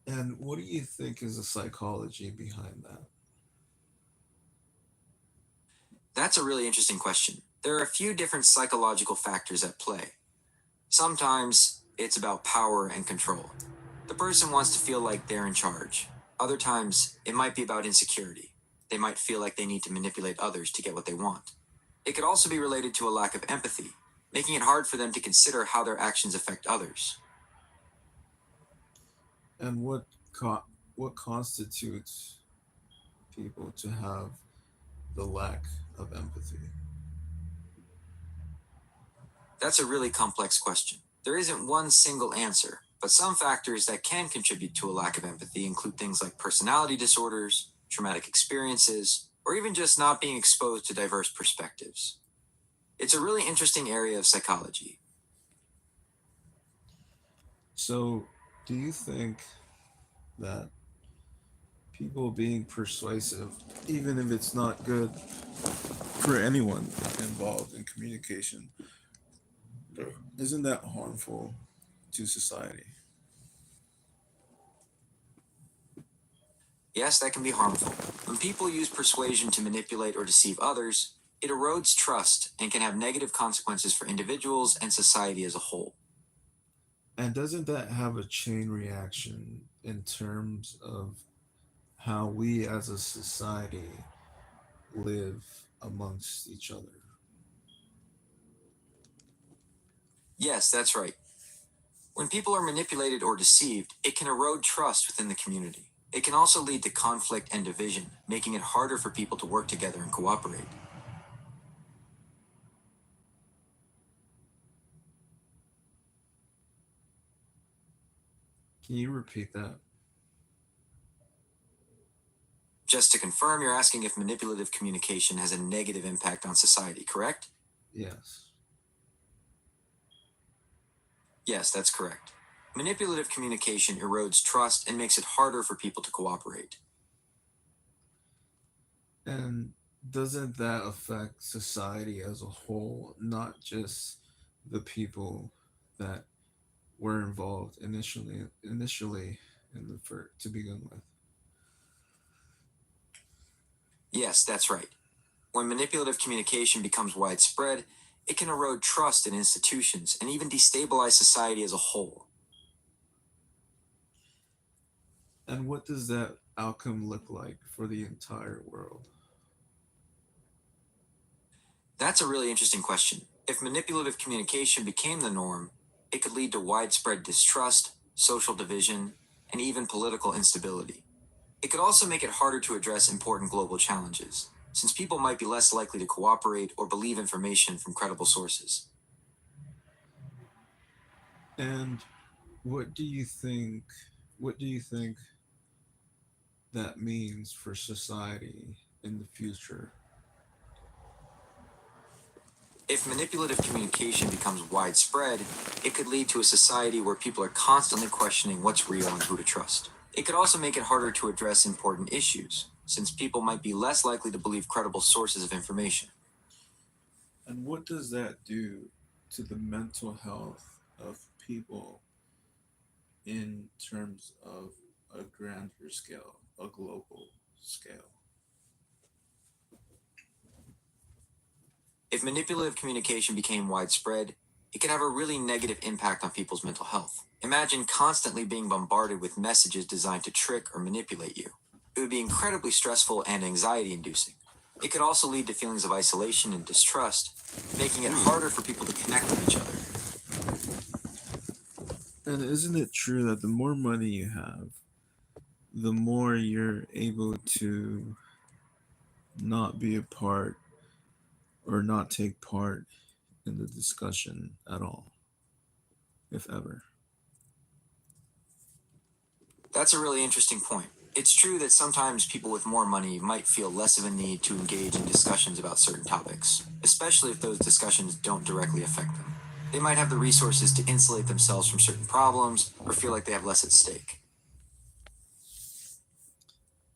And what do you think is the psychology behind that? That's a really interesting question. There are a few different psychological factors at play. Sometimes it's about power and control. The person wants to feel like they're in charge. Other times, it might be about insecurity. They might feel like they need to manipulate others to get what they want. It could also be related to a lack of empathy, making it hard for them to consider how their actions affect others. And what constitutes people to have the lack of empathy? That's a really complex question. There isn't one single answer, but some factors that can contribute to a lack of empathy include things like personality disorders, traumatic experiences, or even just not being exposed to diverse perspectives. It's a really interesting area of psychology. So, do you think that people being persuasive, even if it's not good for anyone involved in communication, isn't that harmful to society? Yes, that can be harmful. When people use persuasion to manipulate or deceive others, it erodes trust and can have negative consequences for individuals and society as a whole. And doesn't that have a chain reaction in terms of how we as a society live amongst each other? Yes, that's right. When people are manipulated or deceived, it can erode trust within the community. It can also lead to conflict and division, making it harder for people to work together and cooperate. Can you repeat that? Just to confirm, you're asking if manipulative communication has a negative impact on society, correct? Yes. Yes, that's correct. Manipulative communication erodes trust and makes it harder for people to cooperate. And doesn't that affect society as a whole, not just the people that were involved initially in the to begin with? Yes, that's right. When manipulative communication becomes widespread, it can erode trust in institutions and even destabilize society as a whole. And what does that outcome look like for the entire world? That's a really interesting question. If manipulative communication became the norm, it could lead to widespread distrust, social division, and even political instability. It could also make it harder to address important global challenges, since people might be less likely to cooperate or believe information from credible sources. And what do you think what do you think that means for society in the future? If manipulative communication becomes widespread, it could lead to a society where people are constantly questioning what's real and who to trust. It could also make it harder to address important issues, since people might be less likely to believe credible sources of information. And what does that do to the mental health of people in terms of a grander scale, a global scale? If manipulative communication became widespread, it could have a really negative impact on people's mental health. Imagine constantly being bombarded with messages designed to trick or manipulate you. It would be incredibly stressful and anxiety inducing. It could also lead to feelings of isolation and distrust, making it harder for people to connect with each other. And isn't it true that the more money you have, the more you're able to not be a part or not take part in the discussion at all, if ever? That's a really interesting point. It's true that sometimes people with more money might feel less of a need to engage in discussions about certain topics, especially if those discussions don't directly affect them. They might have the resources to insulate themselves from certain problems or feel like they have less at stake.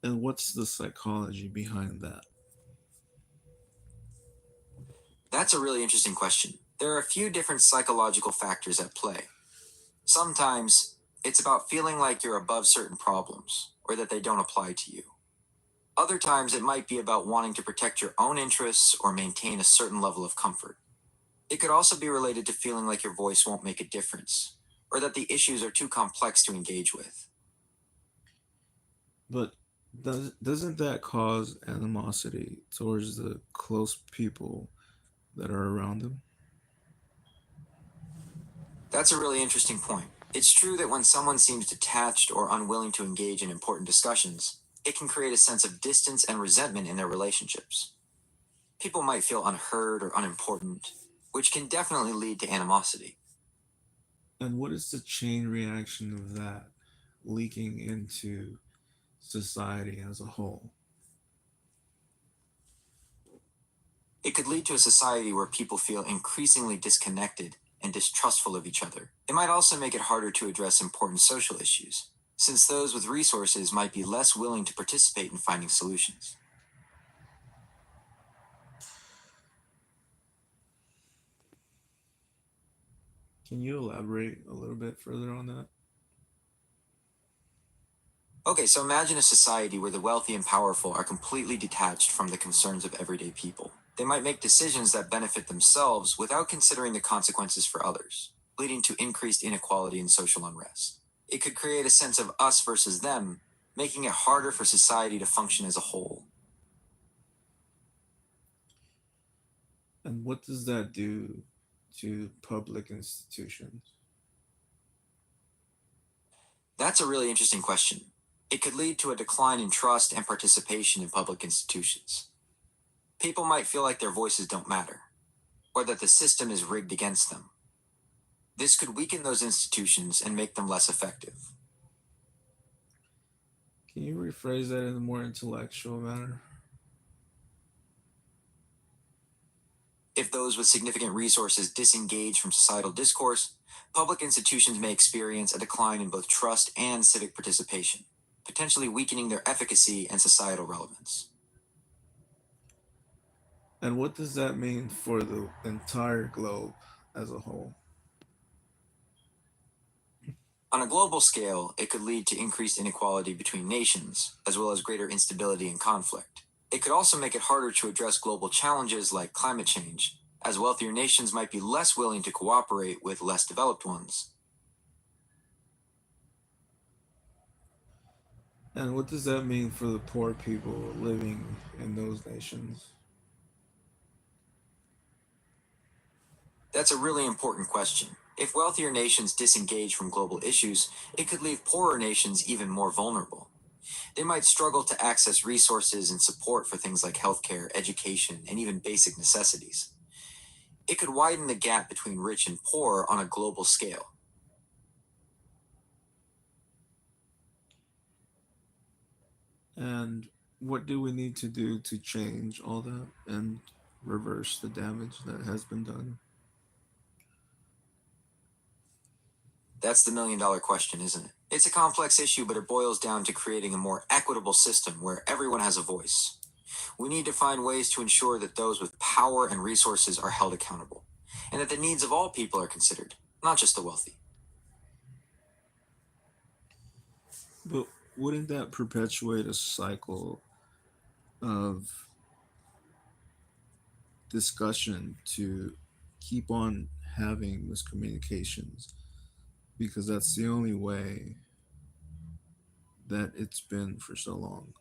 And what's the psychology behind that? That's a really interesting question. There are a few different psychological factors at play. Sometimes it's about feeling like you're above certain problems or that they don't apply to you. Other times, it might be about wanting to protect your own interests or maintain a certain level of comfort. It could also be related to feeling like your voice won't make a difference, or that the issues are too complex to engage with. But doesn't that cause animosity towards the close people that are around them? That's a really interesting point. It's true that when someone seems detached or unwilling to engage in important discussions, it can create a sense of distance and resentment in their relationships. People might feel unheard or unimportant, which can definitely lead to animosity. And what is the chain reaction of that leaking into society as a whole? It could lead to a society where people feel increasingly disconnected and distrustful of each other. It might also make it harder to address important social issues, since those with resources might be less willing to participate in finding solutions. Can you elaborate a little bit further on that? Okay, so imagine a society where the wealthy and powerful are completely detached from the concerns of everyday people. They might make decisions that benefit themselves without considering the consequences for others, leading to increased inequality and social unrest. It could create a sense of us versus them, making it harder for society to function as a whole. And what does that do to public institutions? That's a really interesting question. It could lead to a decline in trust and participation in public institutions. People might feel like their voices don't matter, or that the system is rigged against them. This could weaken those institutions and make them less effective. Can you rephrase that in a more intellectual manner? If those with significant resources disengage from societal discourse, public institutions may experience a decline in both trust and civic participation, potentially weakening their efficacy and societal relevance. And what does that mean for the entire globe as a whole? On a global scale, it could lead to increased inequality between nations, as well as greater instability and conflict. It could also make it harder to address global challenges like climate change, as wealthier nations might be less willing to cooperate with less developed ones. And what does that mean for the poor people living in those nations? That's a really important question. If wealthier nations disengage from global issues, it could leave poorer nations even more vulnerable. They might struggle to access resources and support for things like healthcare, education, and even basic necessities. It could widen the gap between rich and poor on a global scale. And what do we need to do to change all that and reverse the damage that has been done? That's the million dollar question, isn't it? It's a complex issue, but it boils down to creating a more equitable system where everyone has a voice. We need to find ways to ensure that those with power and resources are held accountable, and that the needs of all people are considered, not just the wealthy. But wouldn't that perpetuate a cycle of discussion to keep on having miscommunications? Because that's the only way that it's been for so long.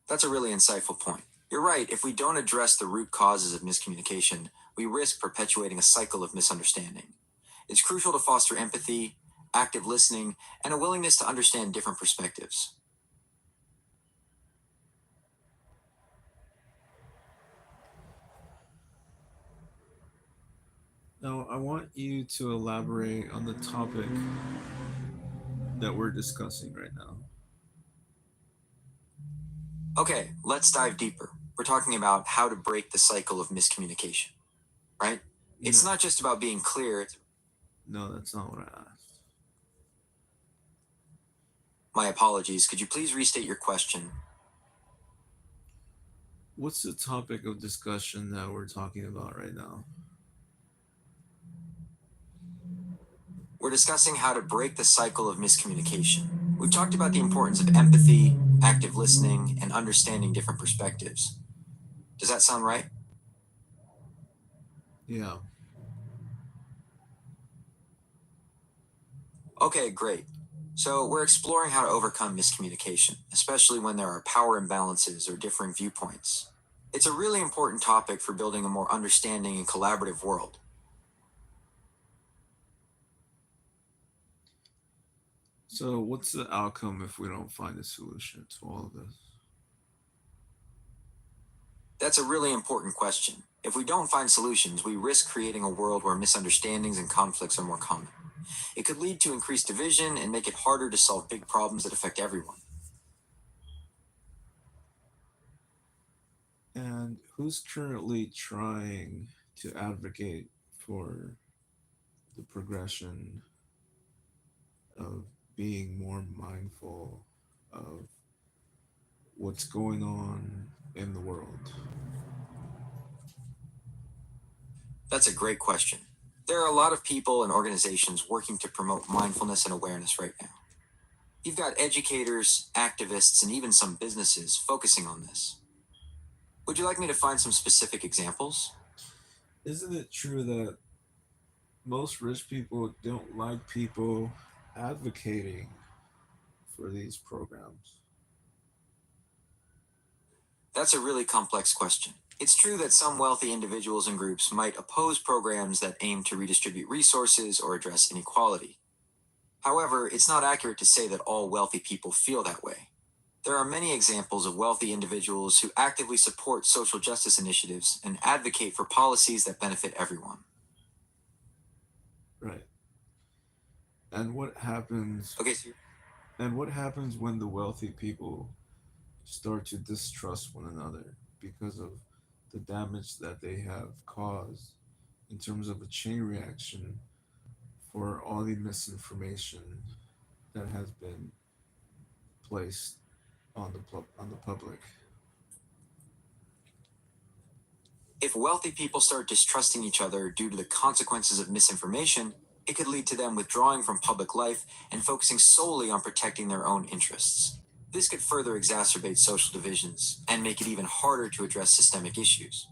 That's a really insightful point. You're right, if we don't address the root causes of miscommunication, we risk perpetuating a cycle of misunderstanding. It's crucial to foster empathy, active listening, and a willingness to understand different perspectives. Now, I want you to elaborate on the topic that we're discussing right now. Okay, let's dive deeper. We're talking about how to break the cycle of miscommunication, right? No, It's not just about being clear. no, that's not what I asked. My apologies. Could you please restate your question? What's the topic of discussion that we're talking about right now? We're discussing how to break the cycle of miscommunication, We've talked about the importance of empathy, active listening, and understanding different perspectives. Does that sound right? Yeah. Okay, great. So, we're exploring how to overcome miscommunication, especially when there are power imbalances or differing viewpoints. It's a really important topic for building a more understanding and collaborative world. So, what's the outcome if we don't find a solution to all of this? That's a really important question. If we don't find solutions, we risk creating a world where misunderstandings and conflicts are more common. It could lead to increased division and make it harder to solve big problems that affect everyone. And who's currently trying to advocate for the progression of being more mindful of what's going on in the world? That's a great question. There are a lot of people and organizations working to promote mindfulness and awareness right now. You've got educators, activists, and even some businesses focusing on this. Would you like me to find some specific examples? Isn't it true that most rich people don't like people advocating for these programs? That's a really complex question. It's true that some wealthy individuals and groups might oppose programs that aim to redistribute resources or address inequality. However, it's not accurate to say that all wealthy people feel that way. There are many examples of wealthy individuals who actively support social justice initiatives and advocate for policies that benefit everyone. Right. And what happens Okay, so and what happens when the wealthy people start to distrust one another because of the damage that they have caused in terms of a chain reaction for all the misinformation that has been placed on the public. if wealthy people start distrusting each other due to the consequences of misinformation, it could lead to them withdrawing from public life and focusing solely on protecting their own interests. This could further exacerbate social divisions and make it even harder to address systemic issues.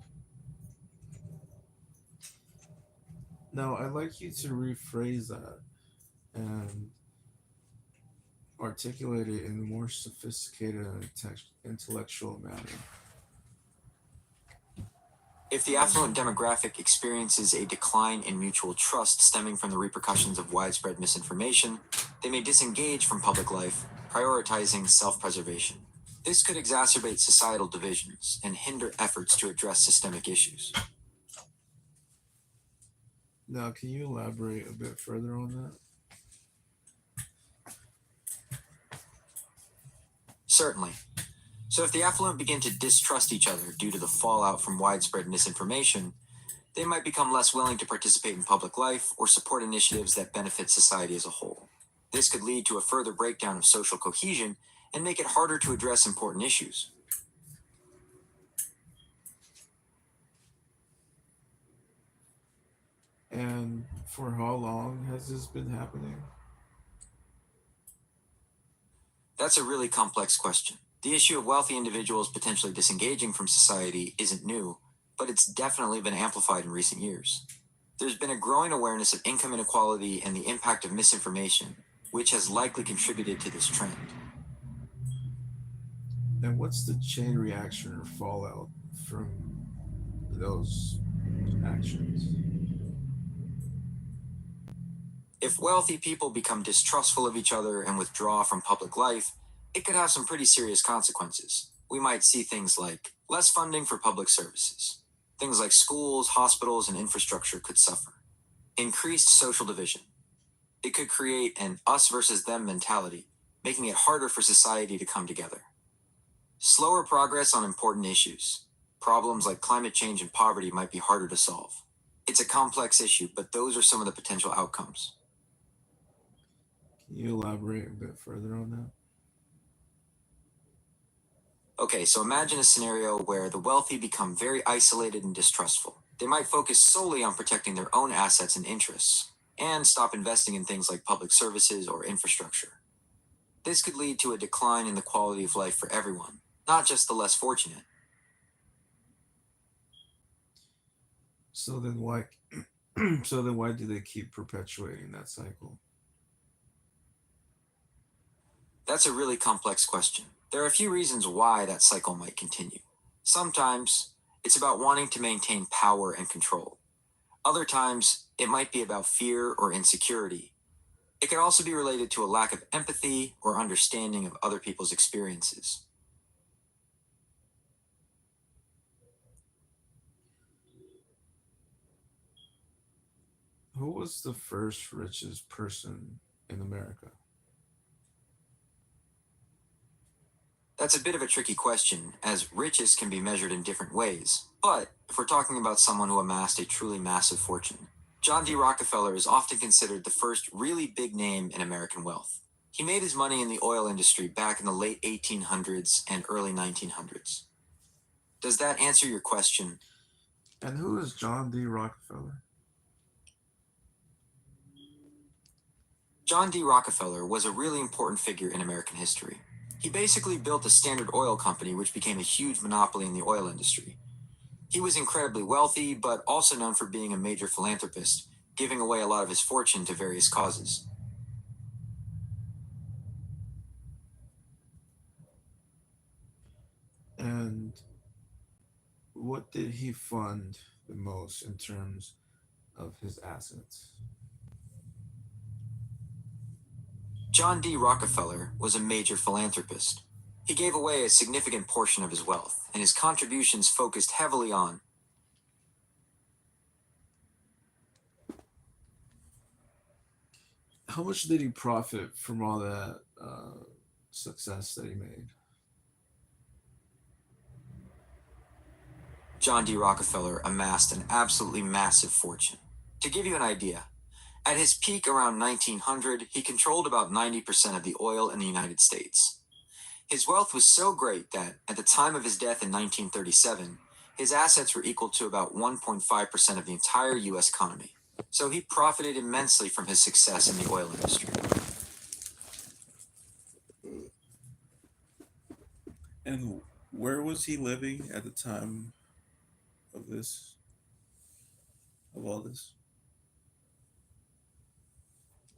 Now, I'd like you to rephrase that and articulate it in a more sophisticated and intellectual manner. If the affluent demographic experiences a decline in mutual trust stemming from the repercussions of widespread misinformation, they may disengage from public life, prioritizing self preservation. This could exacerbate societal divisions and hinder efforts to address systemic issues. Now, can you elaborate a bit further on that? Certainly. So, if the affluent begin to distrust each other due to the fallout from widespread misinformation, they might become less willing to participate in public life or support initiatives that benefit society as a whole. This could lead to a further breakdown of social cohesion and make it harder to address important issues. And for how long has this been happening? That's a really complex question. The issue of wealthy individuals potentially disengaging from society isn't new, but it's definitely been amplified in recent years. There's been a growing awareness of income inequality and the impact of misinformation, which has likely contributed to this trend. And what's the chain reaction or fallout from those actions? If wealthy people become distrustful of each other and withdraw from public life, it could have some pretty serious consequences. We might see things like less funding for public services. Things like schools, hospitals, and infrastructure could suffer. Increased social division. It could create an us versus them mentality, making it harder for society to come together. Slower progress on important issues. Problems like climate change and poverty might be harder to solve. It's a complex issue, but those are some of the potential outcomes. Can you elaborate a bit further on that? Okay, so imagine a scenario where the wealthy become very isolated and distrustful. They might focus solely on protecting their own assets and interests, and stop investing in things like public services or infrastructure. This could lead to a decline in the quality of life for everyone, not just the less fortunate. So then why so then why do they keep perpetuating that cycle? That's a really complex question. There are a few reasons why that cycle might continue. Sometimes, it's about wanting to maintain power and control. Other times, it might be about fear or insecurity. It could also be related to a lack of empathy or understanding of other people's experiences. Who was the first richest person in America? That's a bit of a tricky question, as riches can be measured in different ways. But if we're talking about someone who amassed a truly massive fortune, John D. Rockefeller is often considered the first really big name in American wealth. He made his money in the oil industry back in the late 1800s and early 1900s. Does that answer your question? And who is John D. Rockefeller? John D. Rockefeller was a really important figure in American history. He basically built the Standard Oil Company, which became a huge monopoly in the oil industry. He was incredibly wealthy, but also known for being a major philanthropist, giving away a lot of his fortune to various causes. And what did he fund the most in terms of his assets? John D. Rockefeller was a major philanthropist. He gave away a significant portion of his wealth, and his contributions focused heavily on How much did he profit from all that success that he made? John D. Rockefeller amassed an absolutely massive fortune. To give you an idea, at his peak around 1900, he controlled about 90% of the oil in the United States. His wealth was so great that, at the time of his death in 1937, his assets were equal to about 1.5% of the entire US economy. So he profited immensely from his success in the oil industry. And where was he living at the time of this, of all this?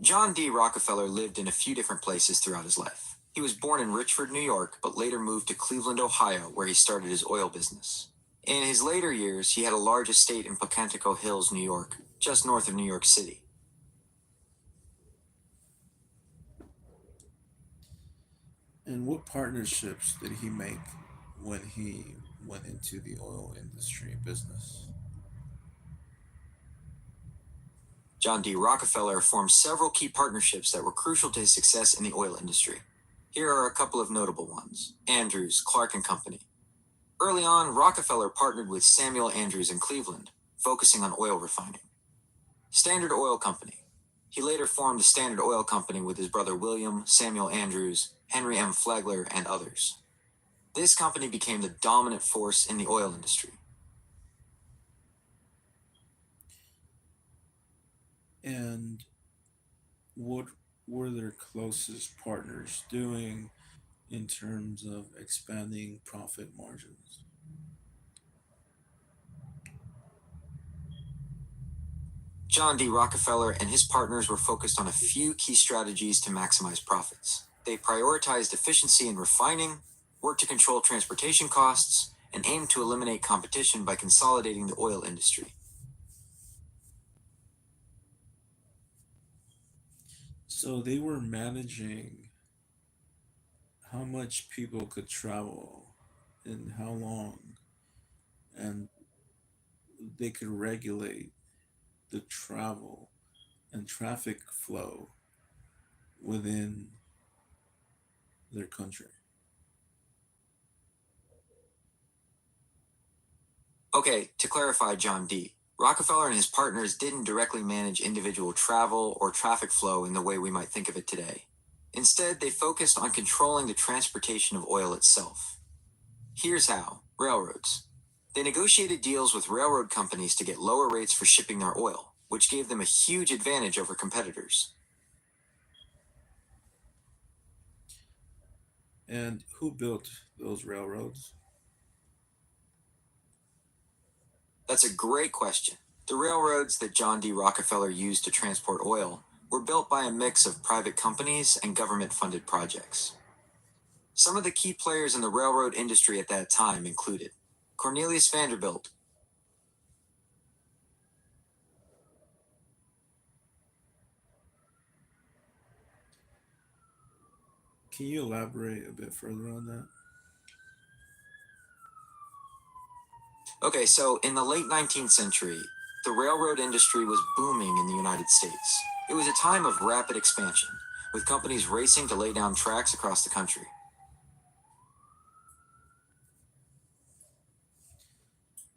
John D. Rockefeller lived in a few different places throughout his life. He was born in Richford, New York, but later moved to Cleveland, Ohio, where he started his oil business. In his later years, he had a large estate in Pocantico Hills, New York, just north of New York City. And what partnerships did he make when he went into the oil industry business? John D. Rockefeller formed several key partnerships that were crucial to his success in the oil industry. Here are a couple of notable ones. Andrews, Clark and Company. Early on, Rockefeller partnered with Samuel Andrews in Cleveland, focusing on oil refining. Standard Oil Company. He later formed the Standard Oil Company with his brother William, Samuel Andrews, Henry M. Flagler, and others. This company became the dominant force in the oil industry. And what were their closest partners doing in terms of expanding profit margins? John D. Rockefeller and his partners were focused on a few key strategies to maximize profits. They prioritized efficiency in refining, worked to control transportation costs, and aimed to eliminate competition by consolidating the oil industry. So they were managing how much people could travel and how long, and they could regulate the travel and traffic flow within their country. Okay, to clarify, John D. Rockefeller and his partners didn't directly manage individual travel or traffic flow in the way we might think of it today. Instead, they focused on controlling the transportation of oil itself. Here's how. Railroads. They negotiated deals with railroad companies to get lower rates for shipping their oil, which gave them a huge advantage over competitors. And who built those railroads? That's a great question. The railroads that John D. Rockefeller used to transport oil were built by a mix of private companies and government-funded projects. Some of the key players in the railroad industry at that time included Cornelius Vanderbilt. Can you elaborate a bit further on that? Okay, so in the late 19th century, the railroad industry was booming in the United States. It was a time of rapid expansion, with companies racing to lay down tracks across the country.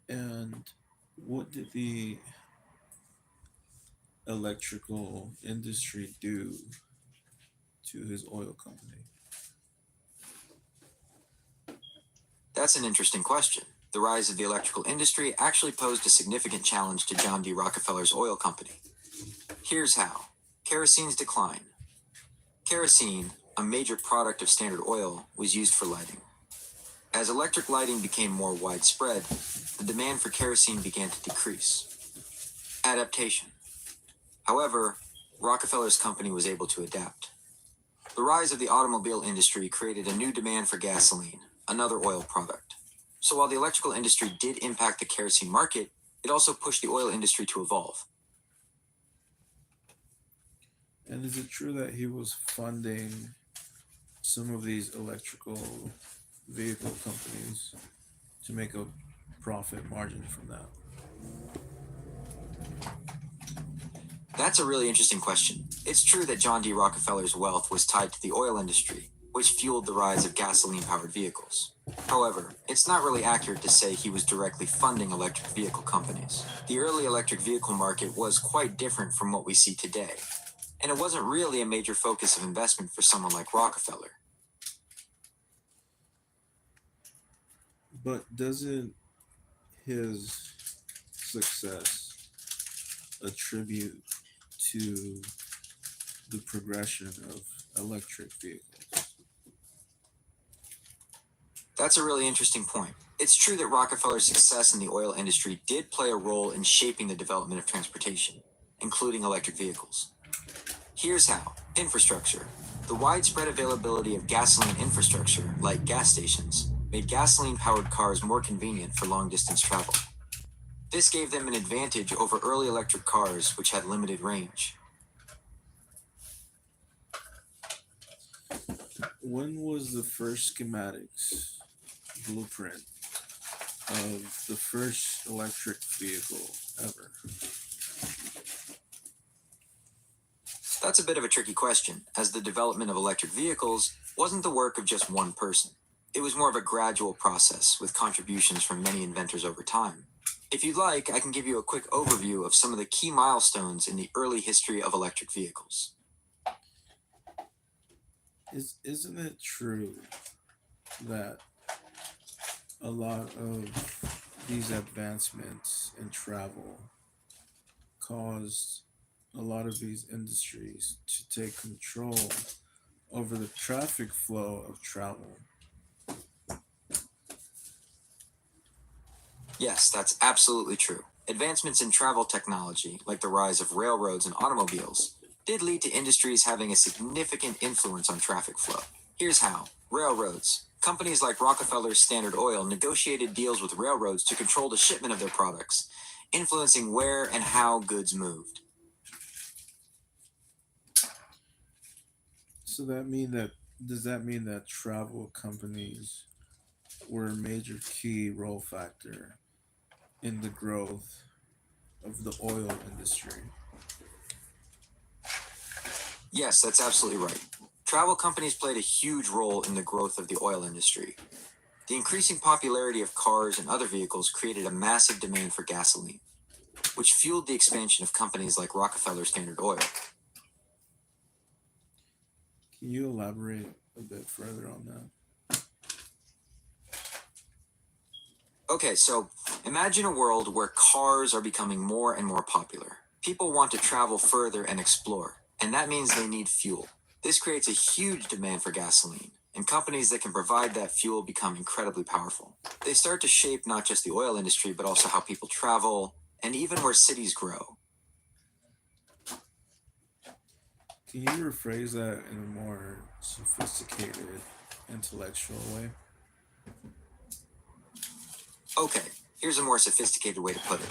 And what did the electrical industry do to his oil company? That's an interesting question. The rise of the electrical industry actually posed a significant challenge to John D. Rockefeller's oil company. Here's how. Kerosene's decline. Kerosene, a major product of Standard Oil, was used for lighting. As electric lighting became more widespread, the demand for kerosene began to decrease. Adaptation. However, Rockefeller's company was able to adapt. The rise of the automobile industry created a new demand for gasoline, another oil product. So while the electrical industry did impact the kerosene market, it also pushed the oil industry to evolve. And is it true that he was funding some of these electrical vehicle companies to make a profit margin from that? That's a really interesting question. It's true that John D. Rockefeller's wealth was tied to the oil industry, which fueled the rise of gasoline-powered vehicles. However, it's not really accurate to say he was directly funding electric vehicle companies. The early electric vehicle market was quite different from what we see today, and it wasn't really a major focus of investment for someone like Rockefeller. But doesn't his success attribute to the progression of electric vehicles? That's a really interesting point. It's true that Rockefeller's success in the oil industry did play a role in shaping the development of transportation, including electric vehicles. Here's how. Infrastructure. The widespread availability of gasoline infrastructure, like gas stations, made gasoline-powered cars more convenient for long-distance travel. This gave them an advantage over early electric cars, which had limited range. When was the first schematics blueprint of the first electric vehicle ever? That's a bit of a tricky question, as the development of electric vehicles wasn't the work of just one person. It was more of a gradual process, with contributions from many inventors over time. If you'd like, I can give you a quick overview of some of the key milestones in the early history of electric vehicles. Isn't it true that a lot of these advancements in travel caused a lot of these industries to take control over the traffic flow of travel? Yes, that's absolutely true. Advancements in travel technology, like the rise of railroads and automobiles, did lead to industries having a significant influence on traffic flow. Here's how. Railroads. Companies like Rockefeller's Standard Oil negotiated deals with railroads to control the shipment of their products, influencing where and how goods moved. So does that mean that travel companies were a major key role factor in the growth of the oil industry? Yes, that's absolutely right. Travel companies played a huge role in the growth of the oil industry. The increasing popularity of cars and other vehicles created a massive demand for gasoline, which fueled the expansion of companies like Rockefeller Standard Oil. Can you elaborate a bit further on that? Okay, so imagine a world where cars are becoming more and more popular. People want to travel further and explore, and that means they need fuel. This creates a huge demand for gasoline, and companies that can provide that fuel become incredibly powerful. They start to shape not just the oil industry, but also how people travel and even where cities grow. Can you rephrase that in a more sophisticated, intellectual way? Okay, here's a more sophisticated way to put it.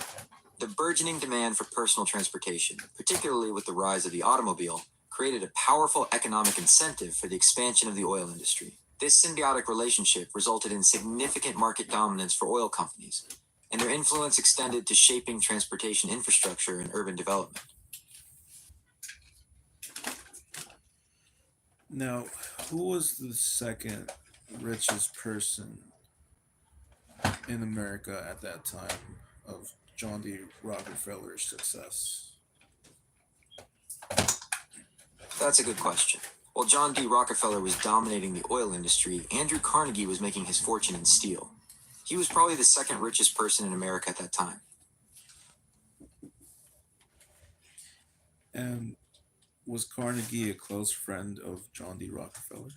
The burgeoning demand for personal transportation, particularly with the rise of the automobile, created a powerful economic incentive for the expansion of the oil industry. This symbiotic relationship resulted in significant market dominance for oil companies, and their influence extended to shaping transportation infrastructure and urban development. Now, who was the second richest person in America at that time of John D. Rockefeller's success? That's a good question. While John D. Rockefeller was dominating the oil industry, Andrew Carnegie was making his fortune in steel. He was probably the second richest person in America at that time. And was Carnegie a close friend of John D. Rockefeller?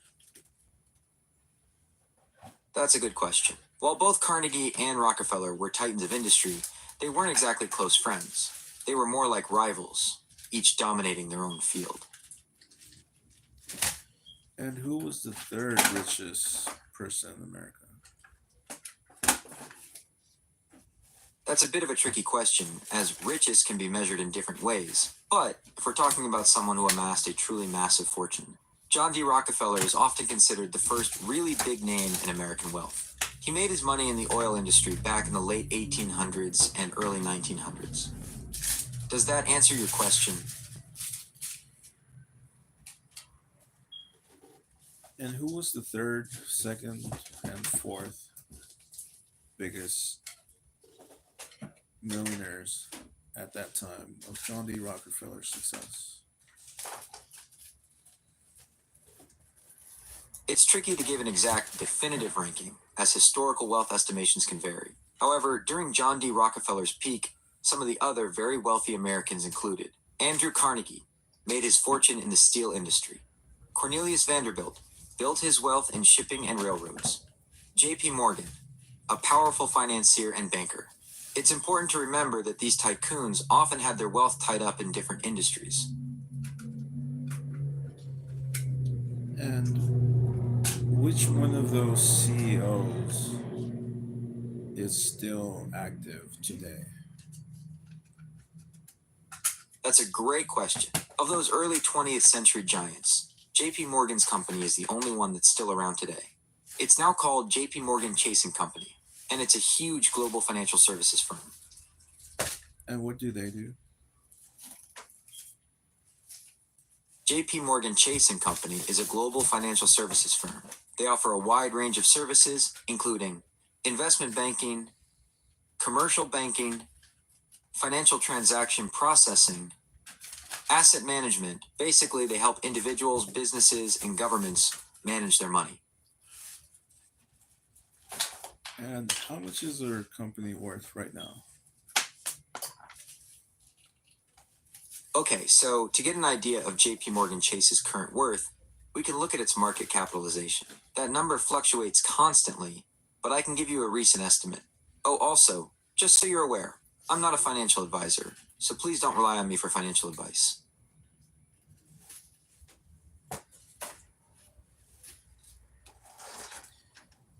That's a good question. While both Carnegie and Rockefeller were titans of industry, they weren't exactly close friends. They were more like rivals, each dominating their own field. And who was the third richest person in America? That's a bit of a tricky question, as riches can be measured in different ways. But if we're talking about someone who amassed a truly massive fortune, John D. Rockefeller is often considered the first really big name in American wealth. He made his money in the oil industry back in the late 1800s and early 1900s. Does that answer your question? And who was the third, second, and fourth biggest millionaires at that time of John D. Rockefeller's success? It's tricky to give an exact definitive ranking, as historical wealth estimations can vary. However, during John D. Rockefeller's peak, some of the other very wealthy Americans included Andrew Carnegie, made his fortune in the steel industry. Cornelius Vanderbilt built his wealth in shipping and railroads. J.P. Morgan, a powerful financier and banker. It's important to remember that these tycoons often had their wealth tied up in different industries. And which one of those CEOs is still active today? That's a great question. Of those early 20th century giants, JP Morgan's company is the only one that's still around today. It's now called JP Morgan Chase and Company, and it's a huge global financial services firm. And what do they do? JP Morgan Chase and Company is a global financial services firm. They offer a wide range of services, including investment banking, commercial banking, financial transaction processing, asset management. Basically, they help individuals, businesses, and governments manage their money. And how much is their company worth right now? Okay, so to get an idea of JP Morgan Chase's current worth, we can look at its market capitalization. That number fluctuates constantly, but I can give you a recent estimate. Oh, also, just so you're aware, I'm not a financial advisor, so please don't rely on me for financial advice.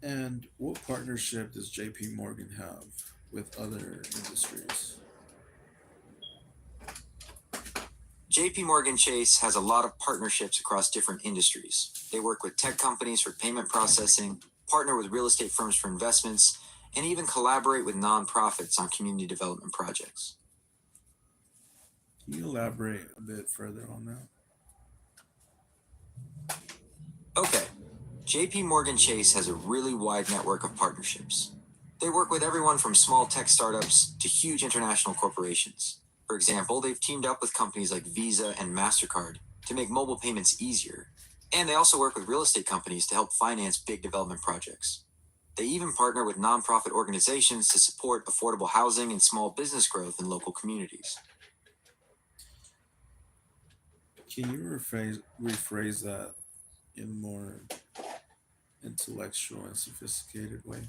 And what partnership does JP Morgan have with other industries? JP Morgan Chase has a lot of partnerships across different industries. They work with tech companies for payment processing, partner with real estate firms for investments, and even collaborate with nonprofits on community development projects. Can you elaborate a bit further on that? Okay, JP Morgan Chase has a really wide network of partnerships. They work with everyone from small tech startups to huge international corporations. For example, they've teamed up with companies like Visa and MasterCard to make mobile payments easier. And they also work with real estate companies to help finance big development projects. They even partner with nonprofit organizations to support affordable housing and small business growth in local communities. Can you rephrase that in more intellectual and sophisticated way?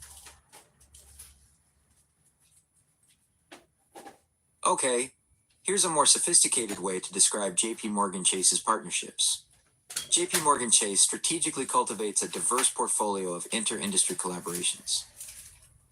Okay, here's a more sophisticated way to describe JP Morgan Chase's partnerships. JP Morgan Chase strategically cultivates a diverse portfolio of inter-industry collaborations.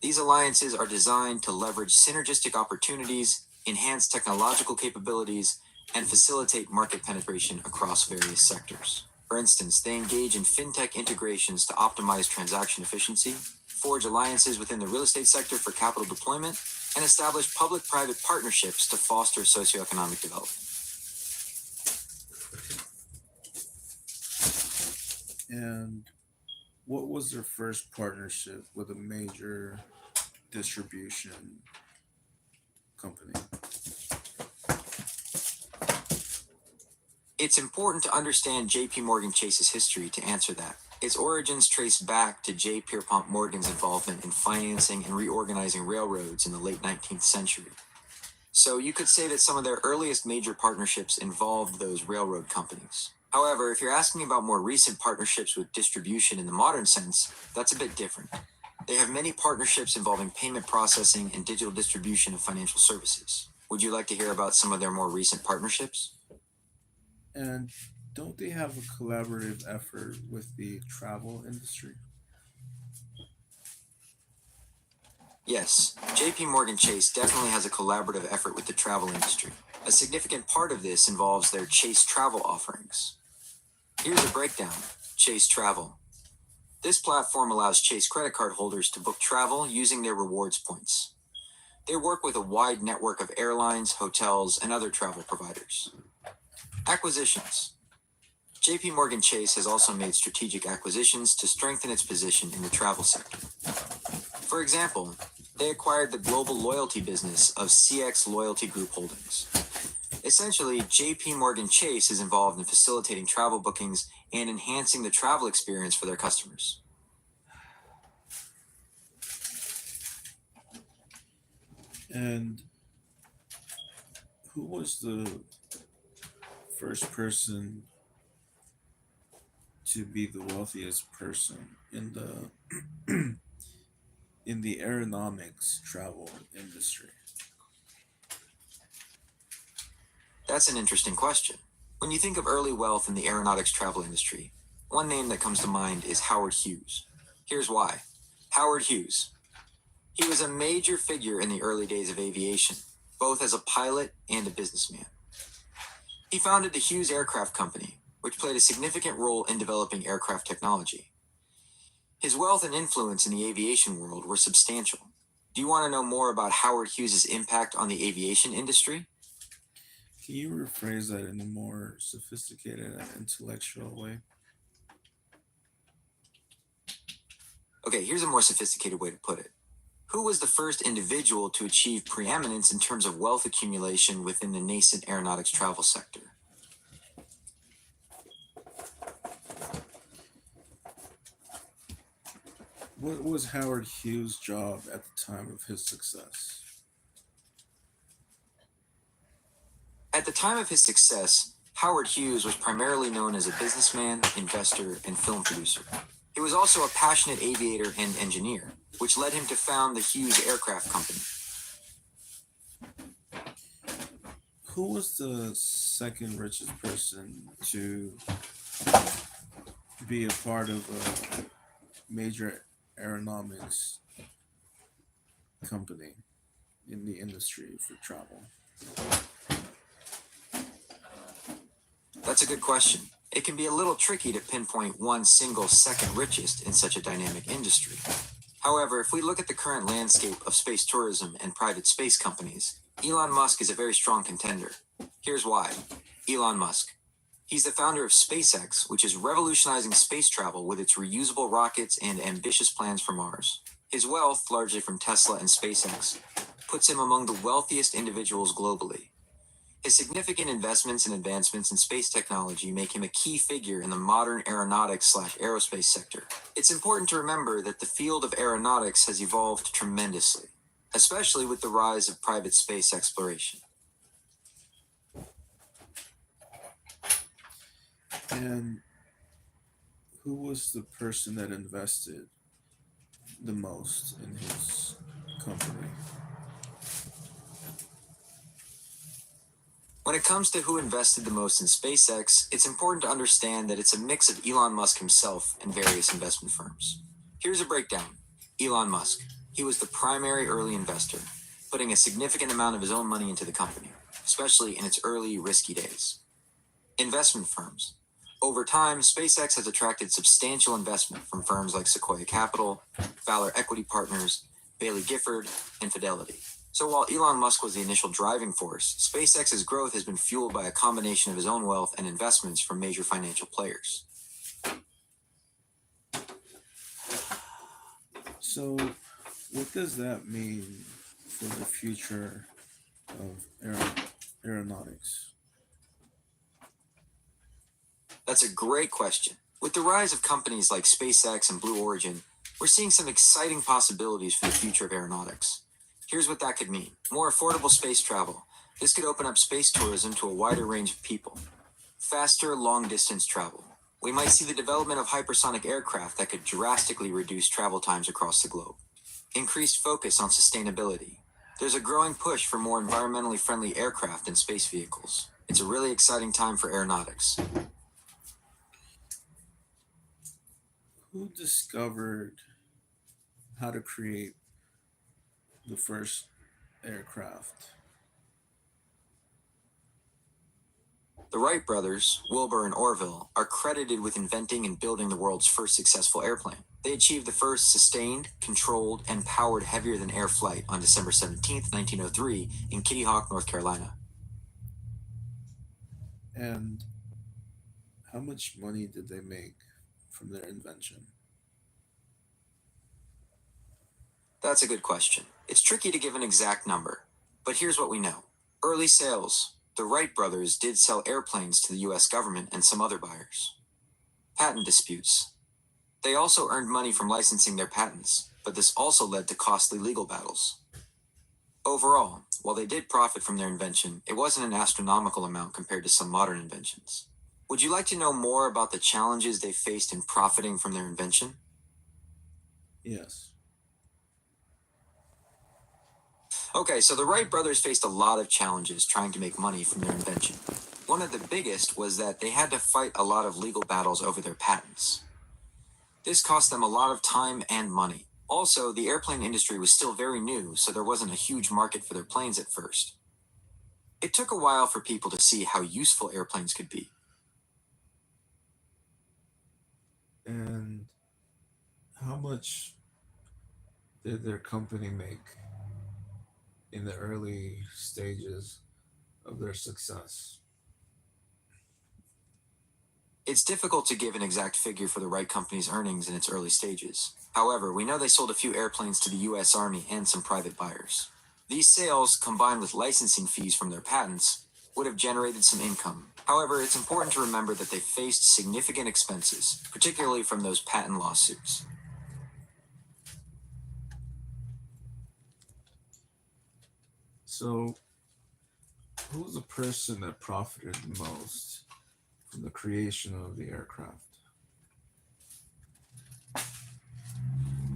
These alliances are designed to leverage synergistic opportunities, enhance technological capabilities, and facilitate market penetration across various sectors. For instance, they engage in fintech integrations to optimize transaction efficiency, forge alliances within the real estate sector for capital deployment, and establish public-private partnerships to foster socioeconomic development. And what was their first partnership with a major distribution company? It's important to understand JP Morgan Chase's history to answer that. Its origins trace back to J. Pierpont Morgan's involvement in financing and reorganizing railroads in the late 19th century. So you could say that some of their earliest major partnerships involved those railroad companies. However, if you're asking about more recent partnerships with distribution in the modern sense, that's a bit different. They have many partnerships involving payment processing and digital distribution of financial services. Would you like to hear about some of their more recent partnerships? And don't they have a collaborative effort with the travel industry? Yes, JP Morgan Chase definitely has a collaborative effort with the travel industry. A significant part of this involves their Chase Travel offerings. Here's a breakdown. Chase Travel. This platform allows Chase credit card holders to book travel using their rewards points. They work with a wide network of airlines, hotels, and other travel providers. Acquisitions. JP Morgan Chase has also made strategic acquisitions to strengthen its position in the travel sector. For example, they acquired the global loyalty business of CX Loyalty Group Holdings. Essentially, JP Morgan Chase is involved in facilitating travel bookings and enhancing the travel experience for their customers. And who was the first person to be the wealthiest person in the in the aeronautics travel industry? That's an interesting question. When you think of early wealth in the aeronautics travel industry, one name that comes to mind is Howard Hughes. Here's why. Howard Hughes. He was a major figure in the early days of aviation, both as a pilot and a businessman. He founded the Hughes Aircraft Company, which played a significant role in developing aircraft technology. His wealth and influence in the aviation world were substantial. Do you want to know more about Howard Hughes' impact on the aviation industry? Can you rephrase that in a more sophisticated and intellectual way? Okay, here's a more sophisticated way to put it. Who was the first individual to achieve preeminence in terms of wealth accumulation within the nascent aeronautics travel sector? What was Howard Hughes' job at the time of his success? At the time of his success, Howard Hughes was primarily known as a businessman, investor, and film producer. He was also a passionate aviator and engineer, which led him to found the Hughes Aircraft Company. Who was the second richest person to be a part of a major aeronautics company in the industry for travel? That's a good question. It can be a little tricky to pinpoint one single second richest in such a dynamic industry. However, if we look at the current landscape of space tourism and private space companies, Elon Musk is a very strong contender. Here's why. Elon Musk. He's the founder of SpaceX, which is revolutionizing space travel with its reusable rockets and ambitious plans for Mars. His wealth, largely from Tesla and SpaceX, puts him among the wealthiest individuals globally. His significant investments and advancements in space technology make him a key figure in the modern aeronautics/aerospace sector. It's important to remember that the field of aeronautics has evolved tremendously, especially with the rise of private space exploration. And who was the person that invested the most in his company? When it comes to who invested the most in SpaceX, it's important to understand that it's a mix of Elon Musk himself and various investment firms. Here's a breakdown. Elon Musk. He was the primary early investor, putting a significant amount of his own money into the company, especially in its early, risky days. Investment firms. Over time, SpaceX has attracted substantial investment from firms like Sequoia Capital, Valor Equity Partners, Bailey Gifford, and Fidelity. So while Elon Musk was the initial driving force, SpaceX's growth has been fueled by a combination of his own wealth and investments from major financial players. So, what does that mean for the future of aeronautics? That's a great question. With the rise of companies like SpaceX and Blue Origin, we're seeing some exciting possibilities for the future of aeronautics. Here's what that could mean. More affordable space travel. This could open up space tourism to a wider range of people. Faster, long-distance travel. We might see the development of hypersonic aircraft that could drastically reduce travel times across the globe. Increased focus on sustainability. There's a growing push for more environmentally friendly aircraft and space vehicles. It's a really exciting time for aeronautics. Who discovered how to create the first aircraft? The Wright brothers, Wilbur and Orville, are credited with inventing and building the world's first successful airplane. They achieved the first sustained, controlled, and powered heavier-than-air flight on December 17, 1903, in Kitty Hawk, North Carolina. And how much money did they make from their invention? That's a good question. It's tricky to give an exact number, but here's what we know. Early sales. The Wright brothers did sell airplanes to the US government and some other buyers. Patent disputes. They also earned money from licensing their patents, but this also led to costly legal battles. Overall, while they did profit from their invention, it wasn't an astronomical amount compared to some modern inventions. Would you like to know more about the challenges they faced in profiting from their invention? Yes. Okay, so the Wright brothers faced a lot of challenges trying to make money from their invention. One of the biggest was that they had to fight a lot of legal battles over their patents. This cost them a lot of time and money. Also, the airplane industry was still very new, so there wasn't a huge market for their planes at first. It took a while for people to see how useful airplanes could be. And how much did their company make in the early stages of their success? It's difficult to give an exact figure for the Wright Company's earnings in its early stages. However, we know they sold a few airplanes to the US Army and some private buyers. These sales, combined with licensing fees from their patents, would have generated some income. However, it's important to remember that they faced significant expenses, particularly from those patent lawsuits. So, who's the person that profited the most from the creation of the aircraft?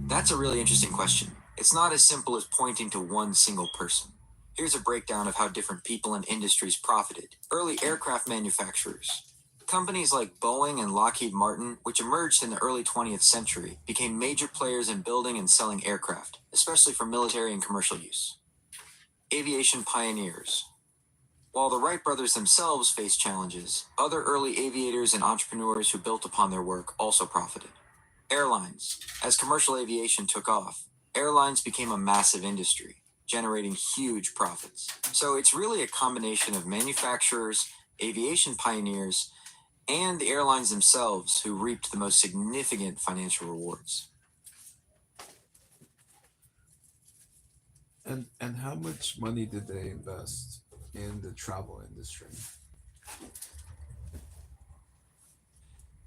That's a really interesting question. It's not as simple as pointing to one single person. Here's a breakdown of how different people and industries profited. Early aircraft manufacturers. Companies like Boeing and Lockheed Martin, which emerged in the early 20th century, became major players in building and selling aircraft, especially for military and commercial use. Aviation pioneers. While the Wright brothers themselves faced challenges, other early aviators and entrepreneurs who built upon their work also profited. Airlines. As commercial aviation took off, airlines became a massive industry, generating huge profits. So it's really a combination of manufacturers, aviation pioneers, and the airlines themselves who reaped the most significant financial rewards. And how much money did they invest in the travel industry?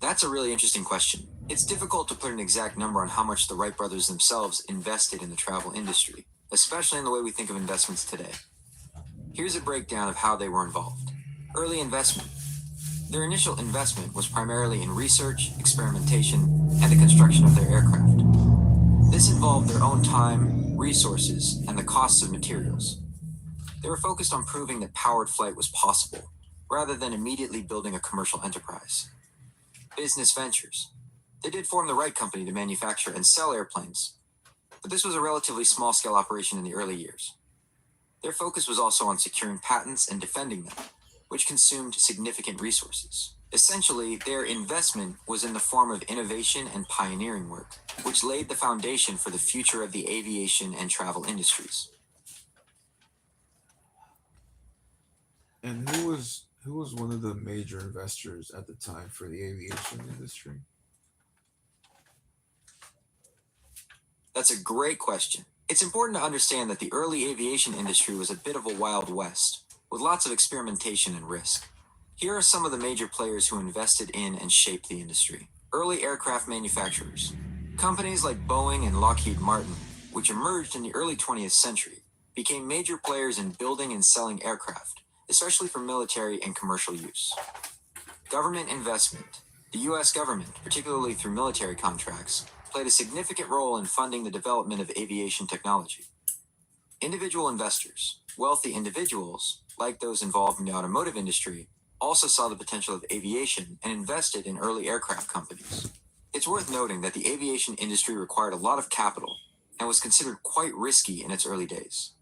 That's a really interesting question. It's difficult to put an exact number on how much the Wright brothers themselves invested in the travel industry, especially in the way we think of investments today. Here's a breakdown of how they were involved. Early investment. Their initial investment was primarily in research, experimentation, and the construction of their aircraft. This involved their own time, resources, and the costs of materials. They were focused on proving that powered flight was possible, rather than immediately building a commercial enterprise. Business ventures. They did form the right company to manufacture and sell airplanes, but this was a relatively small-scale operation in the early years. Their focus was also on securing patents and defending them, which consumed significant resources. Essentially, their investment was in the form of innovation and pioneering work, which laid the foundation for the future of the aviation and travel industries. And who was one of the major investors at the time for the aviation industry? That's a great question. It's important to understand that the early aviation industry was a bit of a wild west, with lots of experimentation and risk. Here are some of the major players who invested in and shaped the industry. Early aircraft manufacturers. Companies like Boeing and Lockheed Martin, which emerged in the early 20th century, became major players in building and selling aircraft, especially for military and commercial use. Government investment. The U.S. government, particularly through military contracts, played a significant role in funding the development of aviation technology. Individual investors. Wealthy individuals, like those involved in the automotive industry, also saw the potential of aviation and invested in early aircraft companies. It's worth noting that the aviation industry required a lot of capital and was considered quite risky in its early days.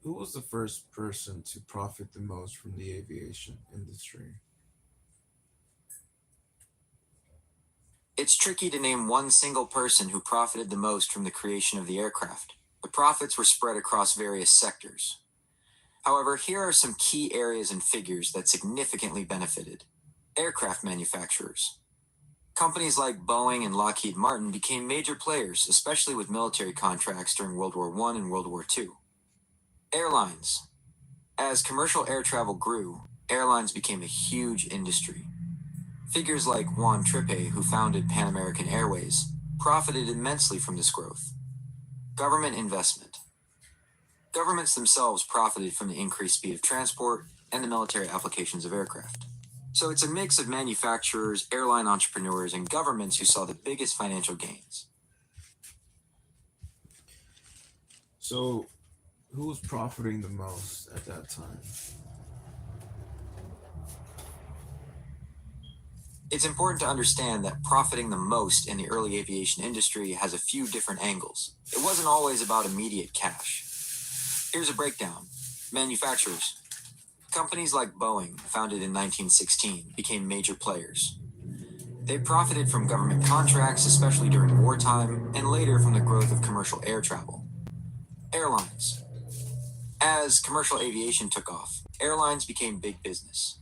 Who was the first person to profit the most from the aviation industry? It's tricky to name one single person who profited the most from the creation of the aircraft. The profits were spread across various sectors. However, here are some key areas and figures that significantly benefited. Aircraft manufacturers. Companies like Boeing and Lockheed Martin became major players, especially with military contracts during World War I and World War II. Airlines. As commercial air travel grew, airlines became a huge industry. Figures like Juan Trippe, who founded Pan American Airways, profited immensely from this growth. Government investment. Governments themselves profited from the increased speed of transport and the military applications of aircraft. So it's a mix of manufacturers, airline entrepreneurs, and governments who saw the biggest financial gains. So, who was profiting the most at that time? It's important to understand that profiting the most in the early aviation industry has a few different angles. It wasn't always about immediate cash. Here's a breakdown. Manufacturers. Companies like Boeing, founded in 1916, became major players. They profited from government contracts, especially during wartime, and later from the growth of commercial air travel. Airlines. As commercial aviation took off, airlines became big business.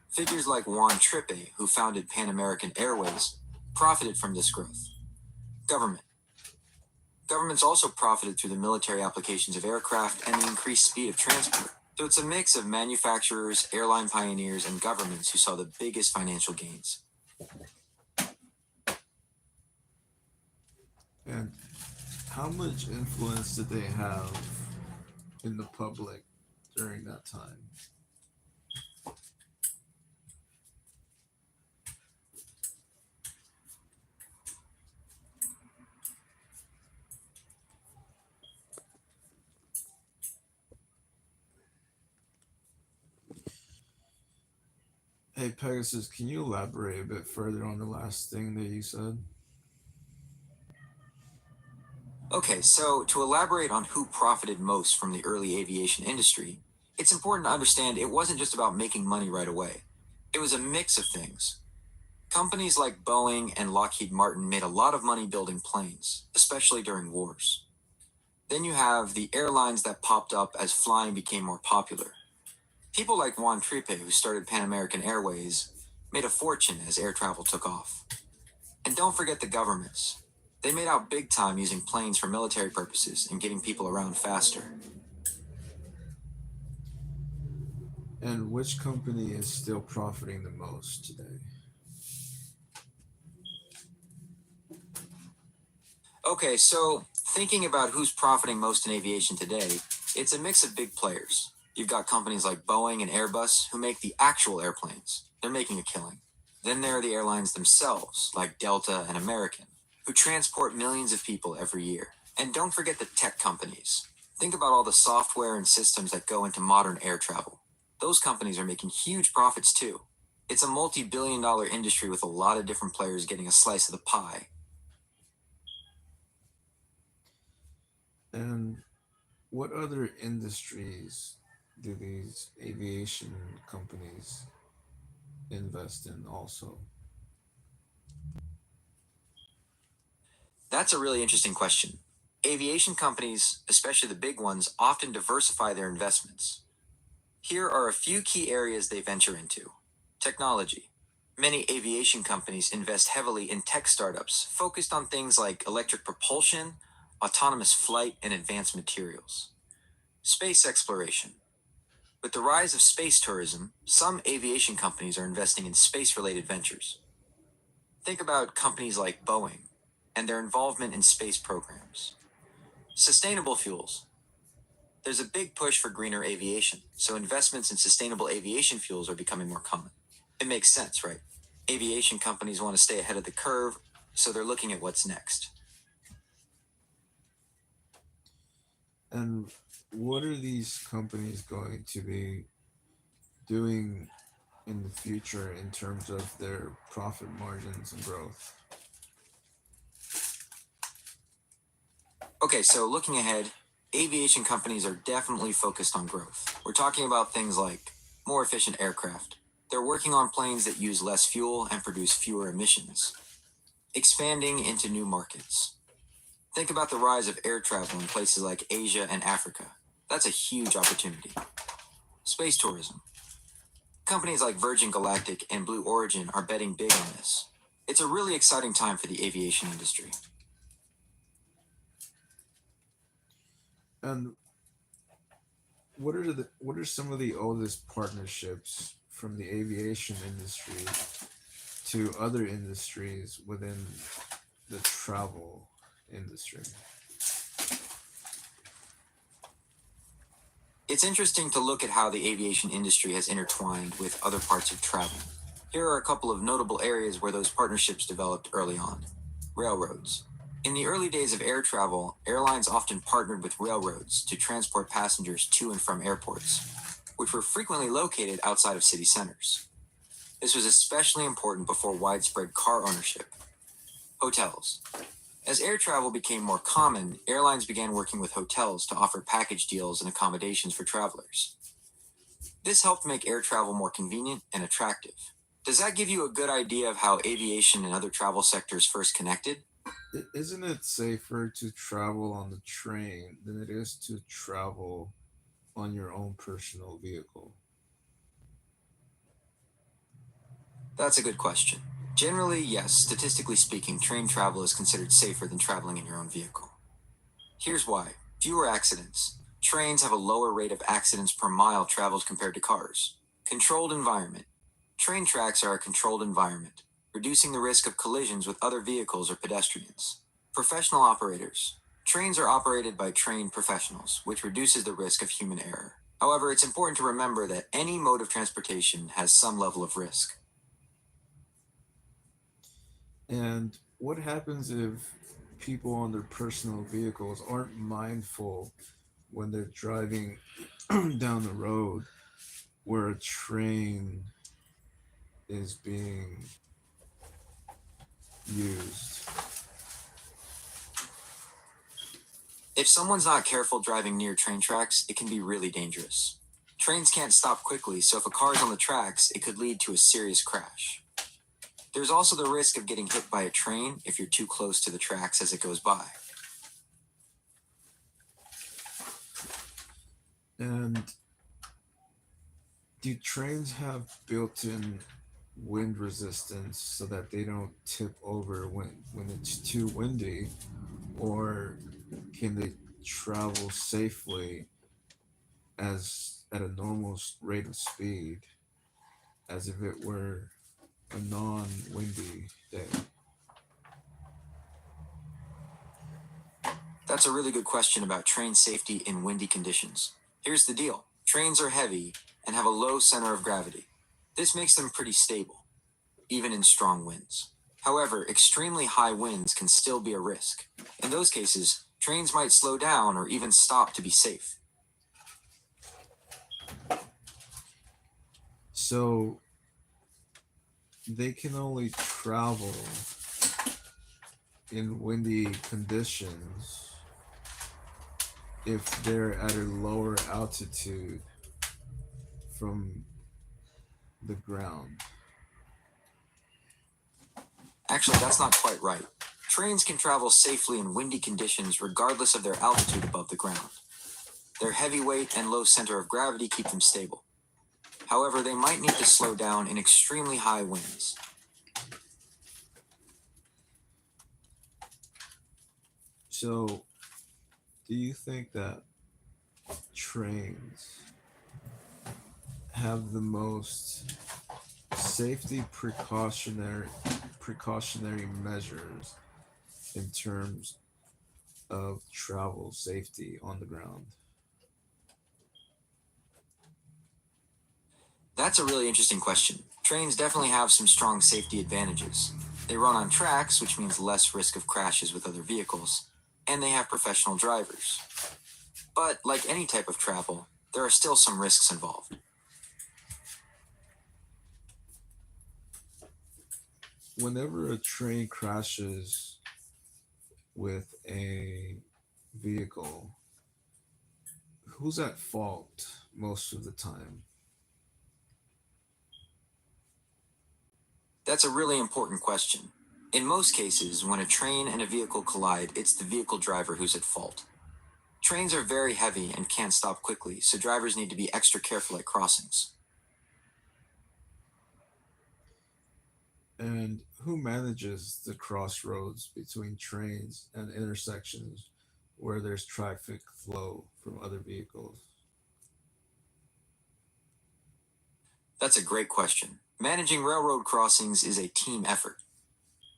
Figures like Juan Trippe, who founded Pan American Airways, profited from this growth. Government. Governments also profited through the military applications of aircraft and the increased speed of transport. So it's a mix of manufacturers, airline pioneers, and governments who saw the biggest financial gains. And how much influence did they have in the public during that time? Hey Pegasus, can you elaborate a bit further on the last thing that you said? Okay, so to elaborate on who profited most from the early aviation industry, it's important to understand it wasn't just about making money right away. It was a mix of things. Companies like Boeing and Lockheed Martin made a lot of money building planes, especially during wars. Then you have the airlines that popped up as flying became more popular. People like Juan Trippe, who started Pan American Airways, made a fortune as air travel took off. And don't forget the governments. They made out big time using planes for military purposes and getting people around faster. And which company is still profiting the most today? Okay, so thinking about who's profiting most in aviation today, it's a mix of big players. You've got companies like Boeing and Airbus who make the actual airplanes. They're making a killing. Then there are the airlines themselves, like Delta and American, who transport millions of people every year. And don't forget the tech companies. Think about all the software and systems that go into modern air travel. Those companies are making huge profits too. It's a multi-billion-dollar industry with a lot of different players getting a slice of the pie. And what other industries do these aviation companies invest in also? That's a really interesting question. Aviation companies, especially the big ones, often diversify their investments. Here are a few key areas they venture into. Technology. Many aviation companies invest heavily in tech startups focused on things like electric propulsion, autonomous flight, and advanced materials. Space exploration. With the rise of space tourism, some aviation companies are investing in space related ventures. Think about companies like Boeing and their involvement in space programs. Sustainable fuels. There's a big push for greener aviation, so investments in sustainable aviation fuels are becoming more common. It makes sense, right? Aviation companies want to stay ahead of the curve, so they're looking at what's next. And what are these companies going to be doing in the future in terms of their profit margins and growth? Okay, so looking ahead, aviation companies are definitely focused on growth. We're talking about things like more efficient aircraft. They're working on planes that use less fuel and produce fewer emissions. Expanding into new markets. Think about the rise of air travel in places like Asia and Africa. That's a huge opportunity. Space tourism. Companies like Virgin Galactic and Blue Origin are betting big on this. It's a really exciting time for the aviation industry. And what are some of the oldest partnerships from the aviation industry to other industries within the travel industry? It's interesting to look at how the aviation industry has intertwined with other parts of travel. Here are a couple of notable areas where those partnerships developed early on. Railroads. In the early days of air travel, airlines often partnered with railroads to transport passengers to and from airports, which were frequently located outside of city centers. This was especially important before widespread car ownership. Hotels. As air travel became more common, airlines began working with hotels to offer package deals and accommodations for travelers. This helped make air travel more convenient and attractive. Does that give you a good idea of how aviation and other travel sectors first connected? Isn't it safer to travel on the train than it is to travel on your own personal vehicle? That's a good question. Generally, yes, statistically speaking, train travel is considered safer than traveling in your own vehicle. Here's why. Fewer accidents. Trains have a lower rate of accidents per mile traveled compared to cars. Controlled environment. Train tracks are a controlled environment, reducing the risk of collisions with other vehicles or pedestrians. Professional operators. Trains are operated by trained professionals, which reduces the risk of human error. However, it's important to remember that any mode of transportation has some level of risk. And what happens if people on their personal vehicles aren't mindful when they're driving down the road where a train is being used? If someone's not careful driving near train tracks, it can be really dangerous. Trains can't stop quickly, so if a car is on the tracks, it could lead to a serious crash. There's also the risk of getting hit by a train if you're too close to the tracks as it goes by. And do trains have built-in wind resistance so that they don't tip over when it's too windy, or can they travel safely as at a normal rate of speed as if it were a non-windy day? That's a really good question about train safety in windy conditions. Here's the deal. Trains are heavy and have a low center of gravity. This makes them pretty stable, even in strong winds. However, extremely high winds can still be a risk. In those cases, trains might slow down or even stop to be safe. So they can only travel in windy conditions if they're at a lower altitude from the ground. Actually, that's not quite right. Trains can travel safely in windy conditions regardless of their altitude above the ground. Their heavy weight and low center of gravity keep them stable. However, they might need to slow down in extremely high winds. So, do you think that trains have the most safety precautionary measures in terms of travel safety on the ground? That's a really interesting question. Trains definitely have some strong safety advantages. They run on tracks, which means less risk of crashes with other vehicles, and they have professional drivers. But like any type of travel, there are still some risks involved. Whenever a train crashes with a vehicle, who's at fault most of the time? That's a really important question. In most cases, when a train and a vehicle collide, it's the vehicle driver who's at fault. Trains are very heavy and can't stop quickly, so drivers need to be extra careful at crossings. And who manages the crossroads between trains and intersections where there's traffic flow from other vehicles? That's a great question. Managing railroad crossings is a team effort.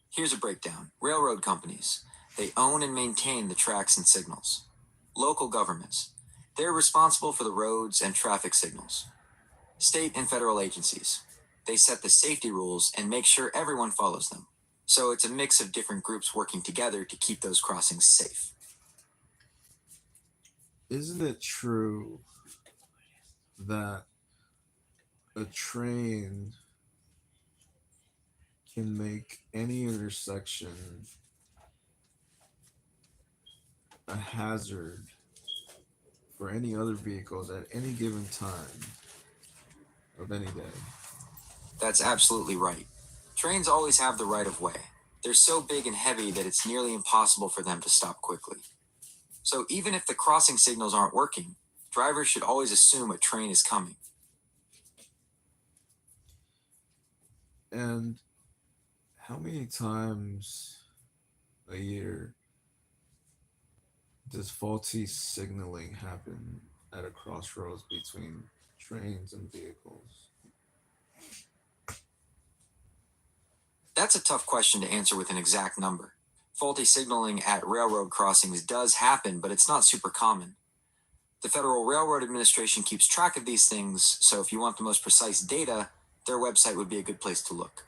Here's a breakdown. Railroad companies. They own and maintain the tracks and signals. Local governments. They're responsible for the roads and traffic signals. State and federal agencies. They set the safety rules and make sure everyone follows them. So it's a mix of different groups working together to keep those crossings safe. Isn't it true that a train can make any intersection a hazard for any other vehicles at any given time of any day? That's absolutely right. Trains always have the right of way. They're so big and heavy that it's nearly impossible for them to stop quickly. So even if the crossing signals aren't working, drivers should always assume a train is coming. And how many times a year does faulty signaling happen at a crossroads between trains and vehicles? That's a tough question to answer with an exact number. Faulty signaling at railroad crossings does happen, but it's not super common. The Federal Railroad Administration keeps track of these things, so if you want the most precise data, their website would be a good place to look.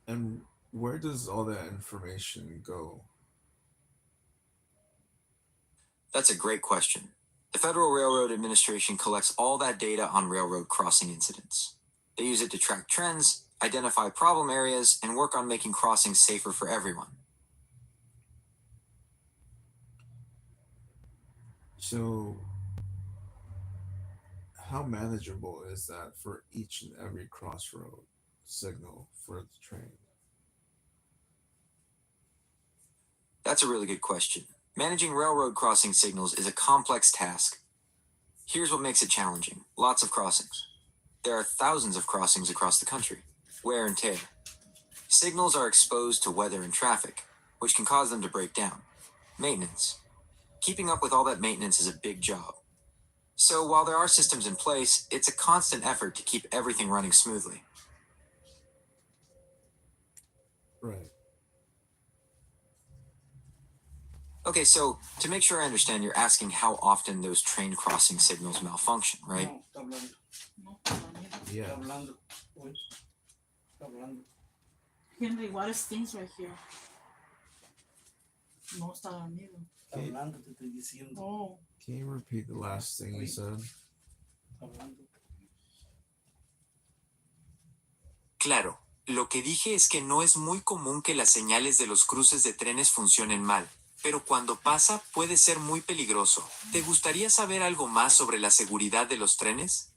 And where does all that information go? That's a great question. The Federal Railroad Administration collects all that data on railroad crossing incidents. They use it to track trends, identify problem areas, and work on making crossings safer for everyone. So, how manageable is that for each and every crossroad signal for the train? That's a really good question. Managing railroad crossing signals is a complex task. Here's what makes it challenging. Lots of crossings. There are thousands of crossings across the country. Wear and tear. Signals are exposed to weather and traffic, which can cause them to break down. Maintenance. Keeping up with all that maintenance is a big job. So while there are systems in place, it's a constant effort to keep everything running smoothly. Right. Okay, so to make sure I understand, you're asking how often those train crossing signals malfunction, right? Yeah. Henry, what is things right here? No está dormido. Oh. Can you repeat the last thing you said? Claro, lo que dije es que no es muy común que las señales de los cruces de trenes funcionen mal, pero cuando pasa puede ser muy peligroso. ¿Te gustaría saber algo más sobre la seguridad de los trenes?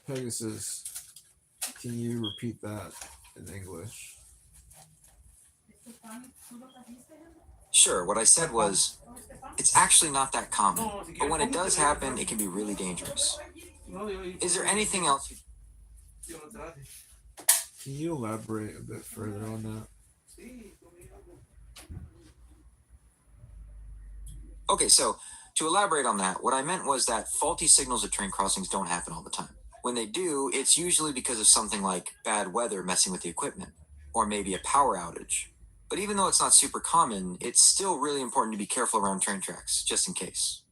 Pegasus, can you repeat that in English? Sure, what I said was, it's actually not that common, but when it does happen, it can be really dangerous. Is there anything else Can you elaborate a bit further on that? Okay, so to elaborate on that, what I meant was that faulty signals at train crossings don't happen all the time. When they do, it's usually because of something like bad weather messing with the equipment, or maybe a power outage. But even though it's not super common, it's still really important to be careful around train tracks, just in case.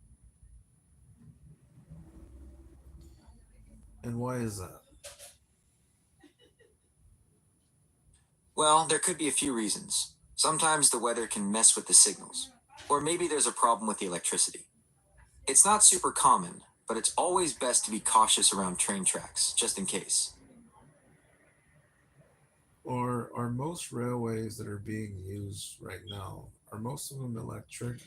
And why is that? Well, there could be a few reasons. Sometimes the weather can mess with the signals, or maybe there's a problem with the electricity. It's not super common, but it's always best to be cautious around train tracks, just in case. Or are most railways that are being used right now, are most of them electric?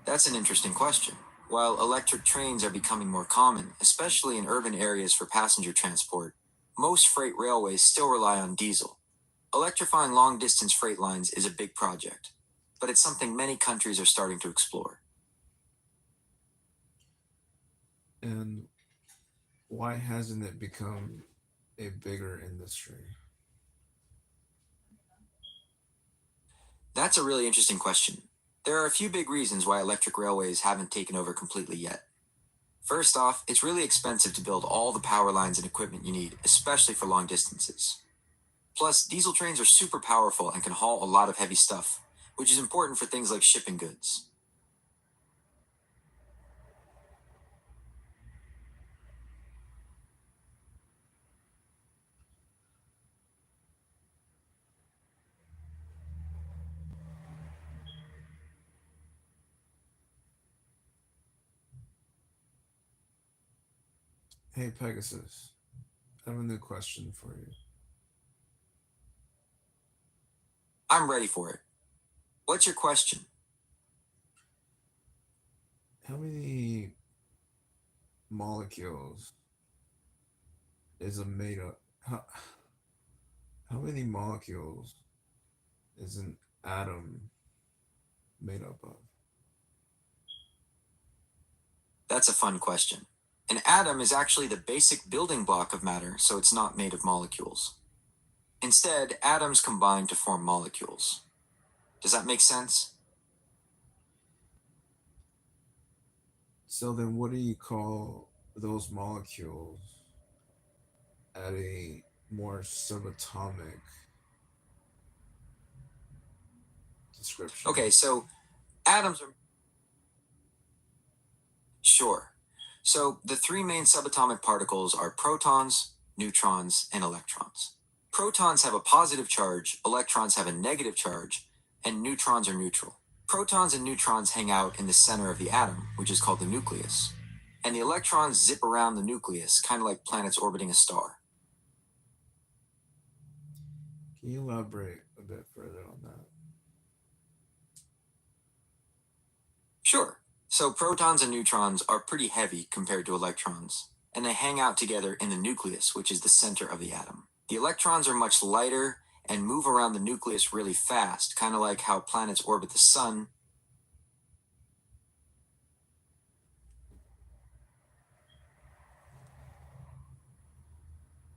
That's an interesting question. While electric trains are becoming more common, especially in urban areas for passenger transport, most freight railways still rely on diesel. Electrifying long distance freight lines is a big project, but it's something many countries are starting to explore. And why hasn't it become a bigger industry? That's a really interesting question. There are a few big reasons why electric railways haven't taken over completely yet. First off, it's really expensive to build all the power lines and equipment you need, especially for long distances. Plus, diesel trains are super powerful and can haul a lot of heavy stuff, which is important for things like shipping goods. Hey, Pegasus, I have a new question for you. I'm ready for it. What's your question? How many molecules is a made up? How many molecules is an atom made up of? That's a fun question. An atom is actually the basic building block of matter, so it's not made of molecules. Instead, atoms combine to form molecules. Does that make sense? So then, what do you call those molecules at a more subatomic description? Okay, so atoms are. Sure. So the three main subatomic particles are protons, neutrons, and electrons. Protons have a positive charge, electrons have a negative charge, and neutrons are neutral. Protons and neutrons hang out in the center of the atom, which is called the nucleus. And the electrons zip around the nucleus, kind of like planets orbiting a star. Can you elaborate a bit further on that? Sure. So protons and neutrons are pretty heavy compared to electrons, and they hang out together in the nucleus, which is the center of the atom. The electrons are much lighter and move around the nucleus really fast, kind of like how planets orbit the sun.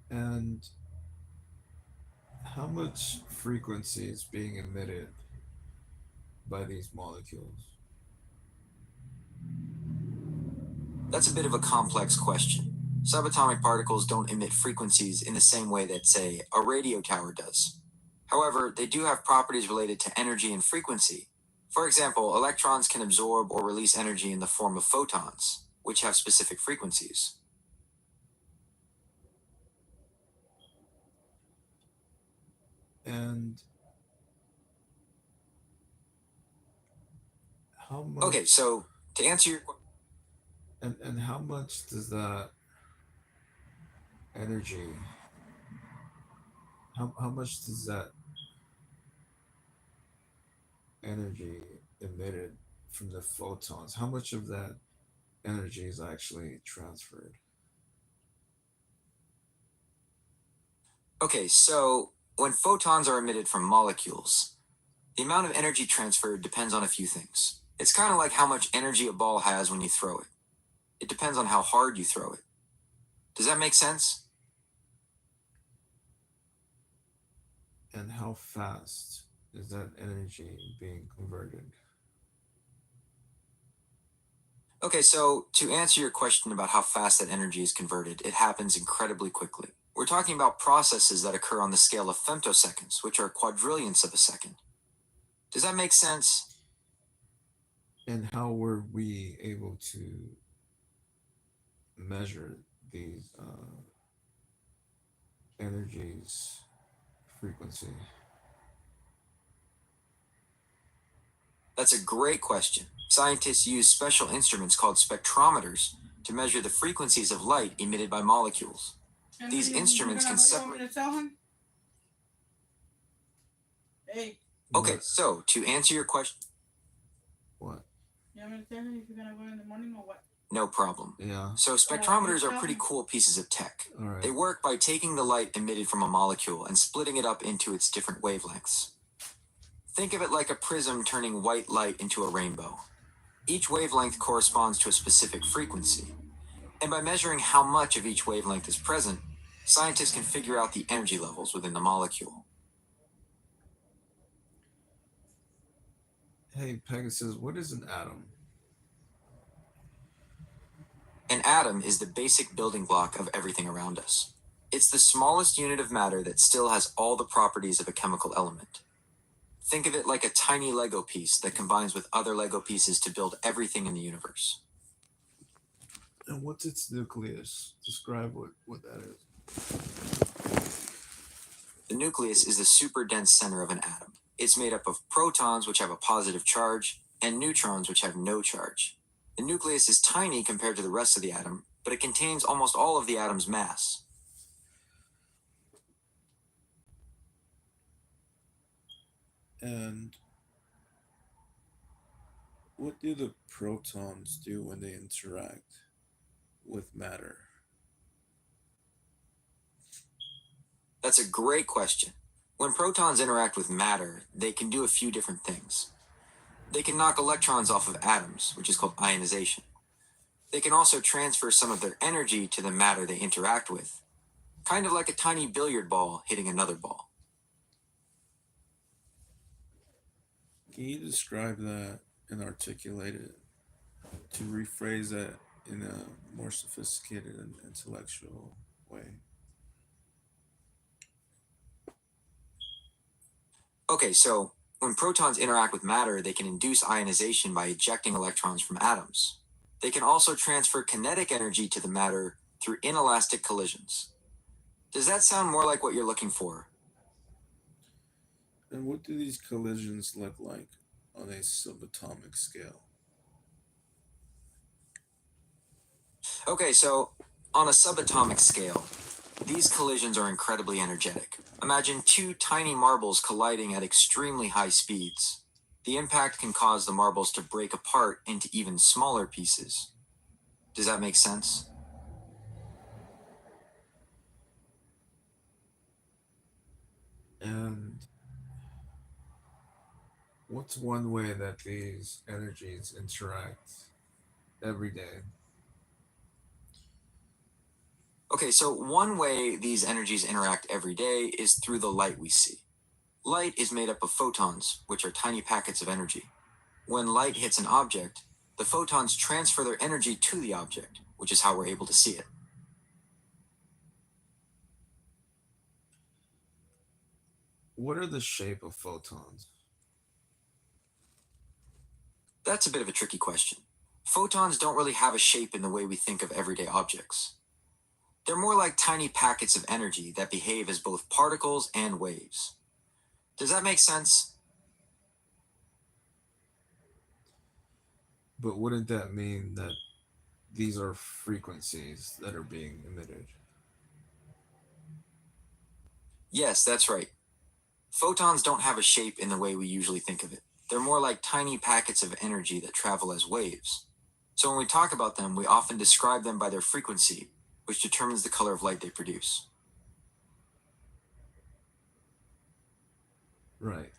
And how much frequency is being emitted by these molecules? That's a bit of a complex question. Subatomic particles don't emit frequencies in the same way that, say, a radio tower does. However, they do have properties related to energy and frequency. For example, electrons can absorb or release energy in the form of photons, which have specific frequencies. And how much? Okay, so to answer your And how much does that energy? How much does that energy emitted from the photons? How much of that energy is actually transferred? Okay, so when photons are emitted from molecules, the amount of energy transferred depends on a few things. It's kind of like how much energy a ball has when you throw it. It depends on how hard you throw it. Does that make sense? And how fast is that energy being converted? Okay, so to answer your question about how fast that energy is converted, it happens incredibly quickly. We're talking about processes that occur on the scale of femtoseconds, which are quadrillionths of a second. Does that make sense? And how were we able to measure these energies frequency? That's a great question. Scientists use special instruments called spectrometers to measure the frequencies of light emitted by molecules. These instruments can separate. Hey. Okay, What? so to answer your question. What? You want me to tell you if you're gonna go in the morning or what? No problem. Yeah. So spectrometers are pretty cool pieces of tech. All right. They work by taking the light emitted from a molecule and splitting it up into its different wavelengths. Think of it like a prism turning white light into a rainbow. Each wavelength corresponds to a specific frequency. And by measuring how much of each wavelength is present, scientists can figure out the energy levels within the molecule. Hey, Pegasus, what is an atom? An atom is the basic building block of everything around us. It's the smallest unit of matter that still has all the properties of a chemical element. Think of it like a tiny Lego piece that combines with other Lego pieces to build everything in the universe. And what's its nucleus? Describe what that is. The nucleus is the super dense center of an atom. It's made up of protons, which have a positive charge, and neutrons, which have no charge. The nucleus is tiny compared to the rest of the atom, but it contains almost all of the atom's mass. And what do the protons do when they interact with matter? That's a great question. When protons interact with matter, they can do a few different things. They can knock electrons off of atoms, which is called ionization. They can also transfer some of their energy to the matter they interact with, kind of like a tiny billiard ball hitting another ball. Can you describe that and articulate it to rephrase that in a more sophisticated and intellectual way? Okay, so when protons interact with matter, they can induce ionization by ejecting electrons from atoms. They can also transfer kinetic energy to the matter through inelastic collisions. Does that sound more like what you're looking for? And what do these collisions look like on a subatomic scale? Okay, so on a subatomic scale, these collisions are incredibly energetic. Imagine two tiny marbles colliding at extremely high speeds. The impact can cause the marbles to break apart into even smaller pieces. Does that make sense? And what's one way that these energies interact every day? Okay, so one way these energies interact every day is through the light we see. Light is made up of photons, which are tiny packets of energy. When light hits an object, the photons transfer their energy to the object, which is how we're able to see it. What are the shape of photons? That's a bit of a tricky question. Photons don't really have a shape in the way we think of everyday objects. They're more like tiny packets of energy that behave as both particles and waves. Does that make sense? But wouldn't that mean that these are frequencies that are being emitted? Yes, that's right. Photons don't have a shape in the way we usually think of it. They're more like tiny packets of energy that travel as waves. So when we talk about them, we often describe them by their frequency, which determines the color of light they produce. Right.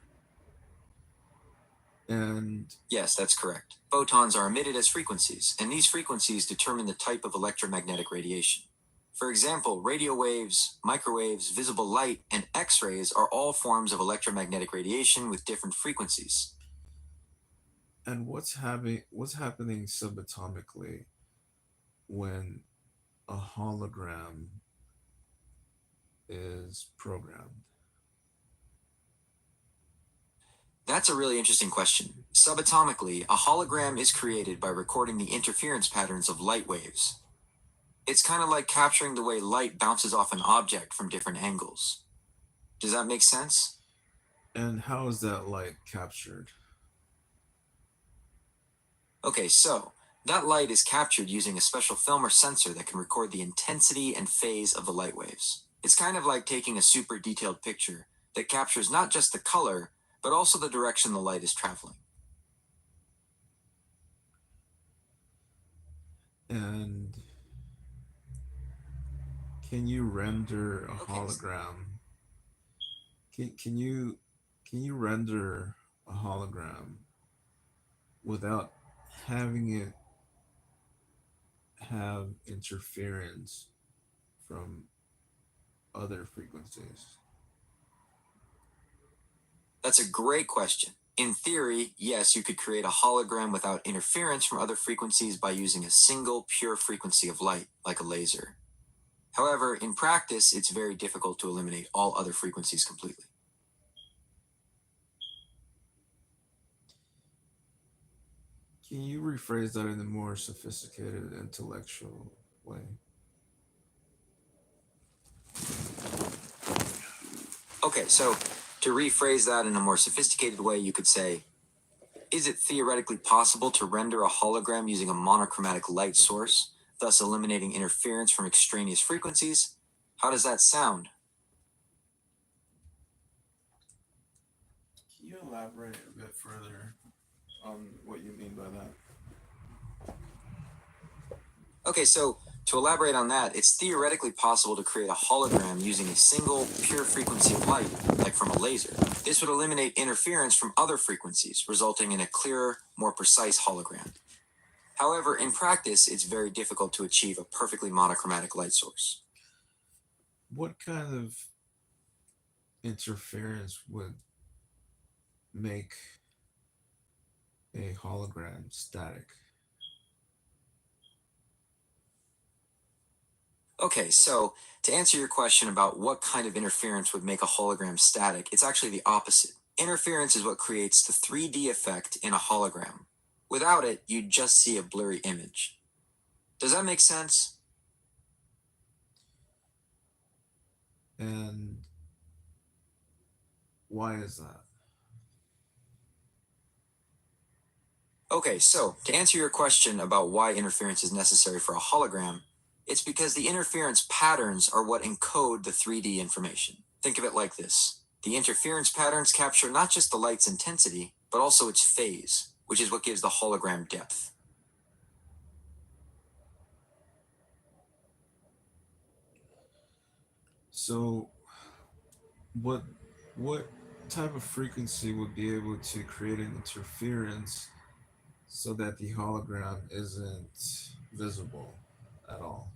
And Yes, that's correct. Photons are emitted as frequencies, and these frequencies determine the type of electromagnetic radiation. For example, radio waves, microwaves, visible light, and X-rays are all forms of electromagnetic radiation with different frequencies. what's happening subatomically when a hologram is programmed? That's a really interesting question. Subatomically, a hologram is created by recording the interference patterns of light waves. It's kind of like capturing the way light bounces off an object from different angles. Does that make sense? And how is that light captured? Okay, so that light is captured using a special film or sensor that can record the intensity and phase of the light waves. It's kind of like taking a super detailed picture that captures not just the color, but also the direction the light is traveling. And can you render a Okay, hologram? Can you render a hologram without having it have interference from other frequencies? that's a great question. In theory, yes, you could create a hologram without interference from other frequencies by using a single pure frequency of light, like a laser. However, in practice, it's very difficult to eliminate all other frequencies completely. Can you rephrase that in a more sophisticated, intellectual way? Okay, so to rephrase that in a more sophisticated way, you could say, is it theoretically possible to render a hologram using a monochromatic light source, thus eliminating interference from extraneous frequencies? How does that sound? Can you elaborate a bit further on what you mean by that? Okay, so to elaborate on that, it's theoretically possible to create a hologram using a single pure frequency of light, like from a laser. This would eliminate interference from other frequencies, resulting in a clearer, more precise hologram. However, in practice, it's very difficult to achieve a perfectly monochromatic light source. What kind of interference would make a hologram static? Okay, so to answer your question about what kind of interference would make a hologram static, it's actually the opposite. Interference is what creates the 3D effect in a hologram. Without it, you'd just see a blurry image. Does that make sense? And why is that? Okay, so to answer your question about why interference is necessary for a hologram, it's because the interference patterns are what encode the 3D information. Think of it like this. The interference patterns capture not just the light's intensity, but also its phase, which is what gives the hologram depth. So, what what type of frequency would be able to create an interference so that the hologram isn't visible at all?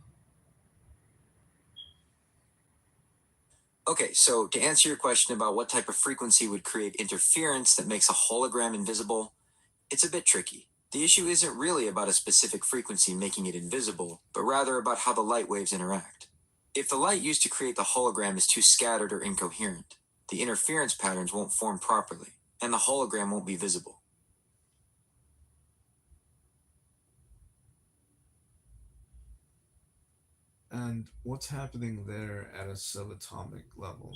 Okay, so to answer your question about what type of frequency would create interference that makes a hologram invisible, it's a bit tricky. The issue isn't really about a specific frequency making it invisible, but rather about how the light waves interact. If the light used to create the hologram is too scattered or incoherent, the interference patterns won't form properly, and the hologram won't be visible. And what's happening there at a subatomic level?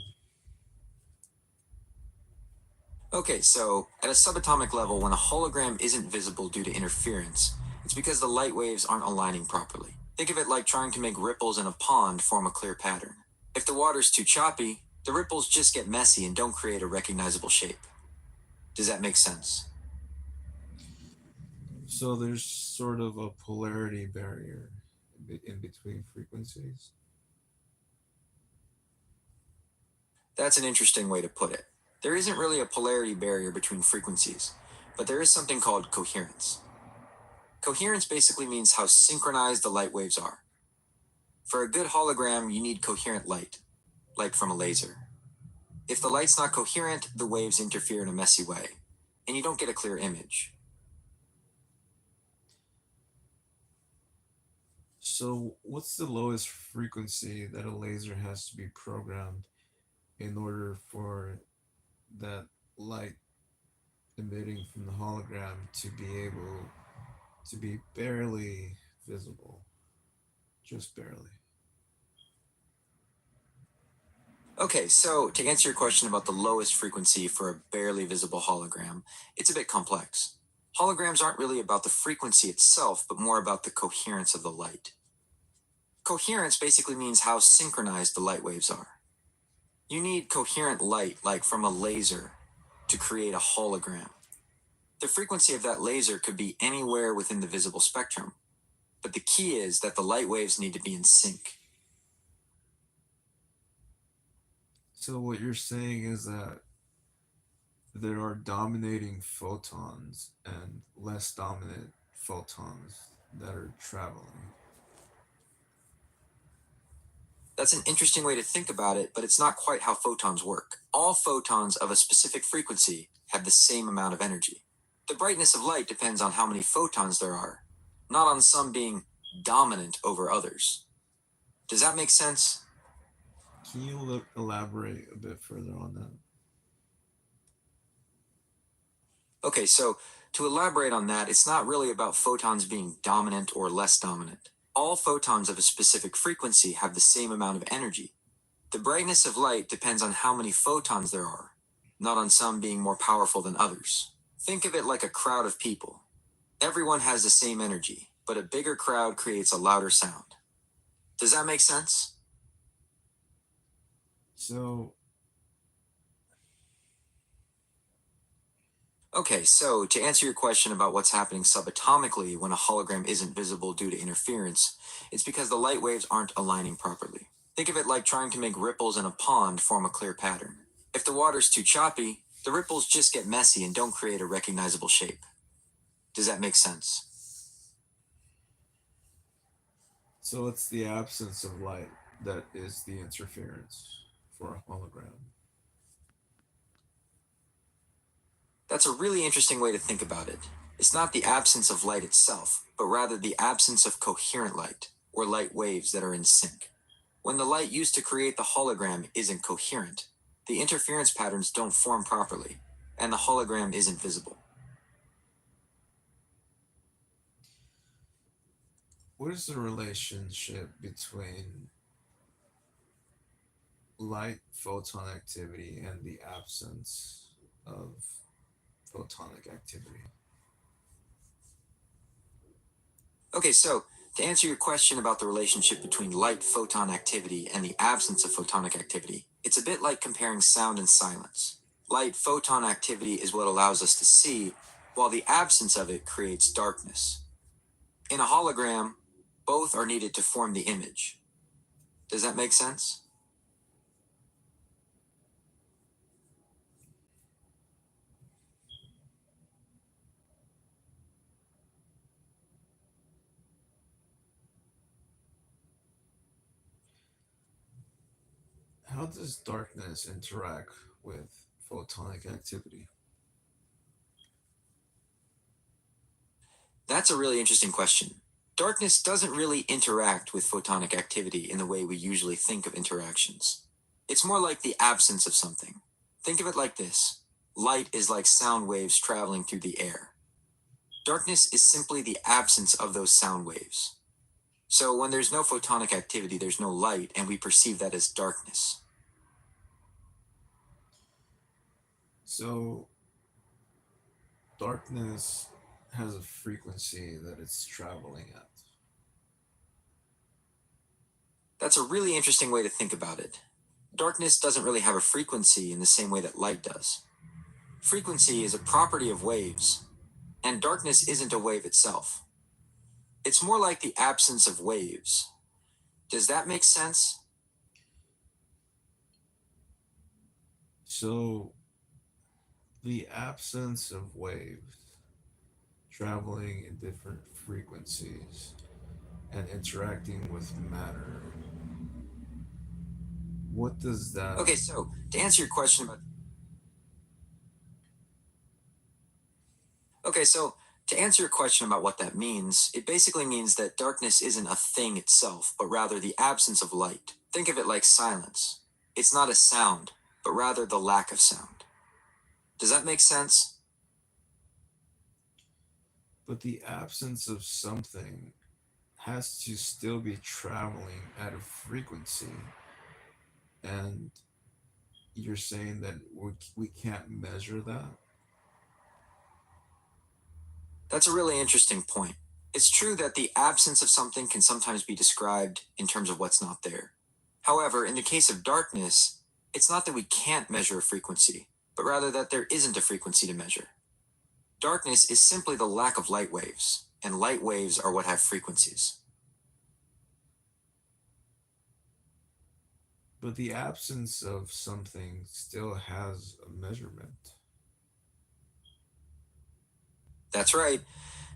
Okay, so at a subatomic level, when a hologram isn't visible due to interference, it's because the light waves aren't aligning properly. Think of it like trying to make ripples in a pond form a clear pattern. If the water's too choppy, the ripples just get messy and don't create a recognizable shape. Does that make sense? So there's sort of a polarity barrier in between frequencies. That's an interesting way to put it. There isn't really a polarity barrier between frequencies, but there is something called coherence. Coherence basically means how synchronized the light waves are. For a good hologram, you need coherent light, like from a laser. If the light's not coherent, the waves interfere in a messy way, and you don't get a clear image. So, what's the lowest frequency that a laser has to be programmed in order for that light emitting from the hologram to be able to be barely visible? Just barely. Okay, so to answer your question about the lowest frequency for a barely visible hologram, it's a bit complex. Holograms aren't really about the frequency itself, but more about the coherence of the light. Coherence basically means how synchronized the light waves are. You need coherent light, like from a laser, to create a hologram. The frequency of that laser could be anywhere within the visible spectrum, but the key is that the light waves need to be in sync. So, what you're saying is that there are dominating photons and less dominant photons that are traveling. That's an interesting way to think about it, but it's not quite how photons work. All photons of a specific frequency have the same amount of energy. The brightness of light depends on how many photons there are, not on some being dominant over others. Does that make sense? Can you elaborate a bit further on that? Okay, so to elaborate on that, it's not really about photons being dominant or less dominant. All photons of a specific frequency have the same amount of energy. The brightness of light depends on how many photons there are, not on some being more powerful than others. Think of it like a crowd of people. Everyone has the same energy, but a bigger crowd creates a louder sound. Does that make sense? So, Okay, so to answer your question about what's happening subatomically when a hologram isn't visible due to interference, it's because the light waves aren't aligning properly. Think of it like trying to make ripples in a pond form a clear pattern. If the water's too choppy, the ripples just get messy and don't create a recognizable shape. Does that make sense? so it's the absence of light that is the interference for a hologram. That's a really interesting way to think about it. It's not the absence of light itself, but rather the absence of coherent light, or light waves that are in sync. When the light used to create the hologram isn't coherent, the interference patterns don't form properly, and the hologram isn't visible. What is the relationship between light photon activity and the absence of photonic activity? Okay, so to answer your question about the relationship between light photon activity and the absence of photonic activity, it's a bit like comparing sound and silence. Light photon activity is what allows us to see, while the absence of it creates darkness. In a hologram, both are needed to form the image. Does that make sense? How does darkness interact with photonic activity? That's a really interesting question. Darkness doesn't really interact with photonic activity in the way we usually think of interactions. It's more like the absence of something. Think of it like this. Light is like sound waves traveling through the air. Darkness is simply the absence of those sound waves. So when there's no photonic activity, there's no light, and we perceive that as darkness. So darkness has a frequency that it's traveling at. That's a really interesting way to think about it. Darkness doesn't really have a frequency in the same way that light does. Frequency is a property of waves, and darkness isn't a wave itself. It's more like the absence of waves. Does that make sense? So the absence of waves traveling in different frequencies and interacting with matter. What does that? Okay, so to answer your question about Okay, so to answer your question about what that means, it basically means that darkness isn't a thing itself, but rather the absence of light. Think of it like silence. It's not a sound, but rather the lack of sound. Does that make sense? But the absence of something has to still be traveling at a frequency, and you're saying that we can't measure that. That's a really interesting point. It's true that the absence of something can sometimes be described in terms of what's not there. However, in the case of darkness, it's not that we can't measure a frequency, but rather that there isn't a frequency to measure. Darkness is simply the lack of light waves, and light waves are what have frequencies. But the absence of something still has a measurement. That's right,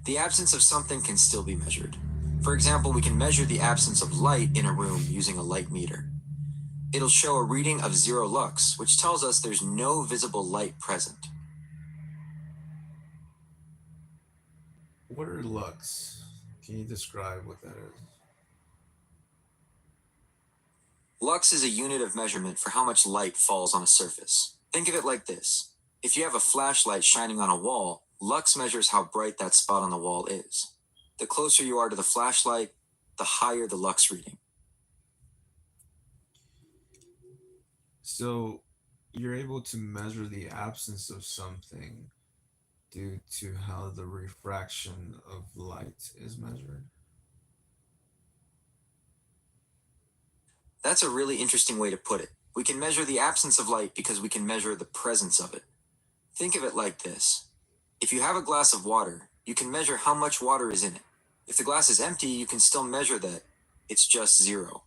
the absence of something can still be measured. For example, we can measure the absence of light in a room using a light meter. It'll show a reading of 0 lux, which tells us there's no visible light present. What are lux? Can you describe what that is? Lux is a unit of measurement for how much light falls on a surface. Think of it like this. If you have a flashlight shining on a wall, lux measures how bright that spot on the wall is. The closer you are to the flashlight, the higher the lux reading. So you're able to measure the absence of something due to how the refraction of light is measured. That's a really interesting way to put it. We can measure the absence of light because we can measure the presence of it. Think of it like this. If you have a glass of water, you can measure how much water is in it. If the glass is empty, you can still measure that it's just 0.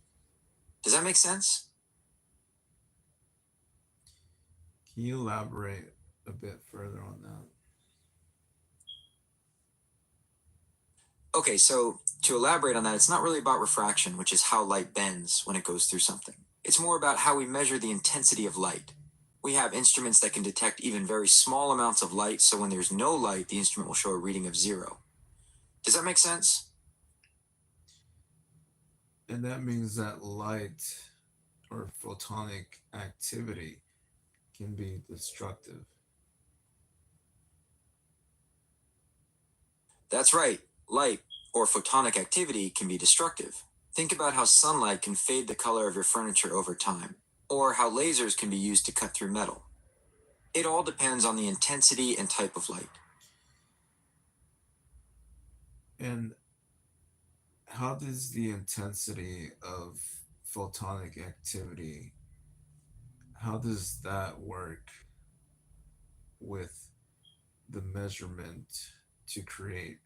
Does that make sense? Can you elaborate a bit further on that? Okay, so to elaborate on that, it's not really about refraction, which is how light bends when it goes through something. It's more about how we measure the intensity of light. We have instruments that can detect even very small amounts of light, so when there's no light, the instrument will show a reading of 0. Does that make sense? And that means that light or photonic activity can be destructive. That's right. Light, or photonic activity, can be destructive. Think about how sunlight can fade the color of your furniture over time, or how lasers can be used to cut through metal. It all depends on the intensity and type of light. And how does the intensity of photonic activity, how does that work with the measurement to create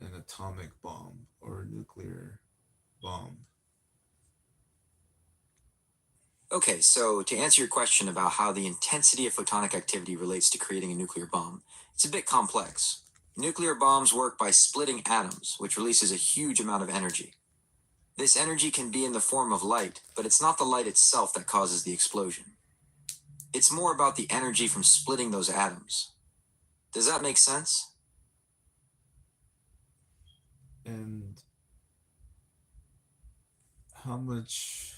an atomic bomb or a nuclear bomb? Okay, so to answer your question about how the intensity of photonic activity relates to creating a nuclear bomb, it's a bit complex. Nuclear bombs work by splitting atoms, which releases a huge amount of energy. This energy can be in the form of light, but it's not the light itself that causes the explosion. It's more about the energy from splitting those atoms. Does that make sense? And how much,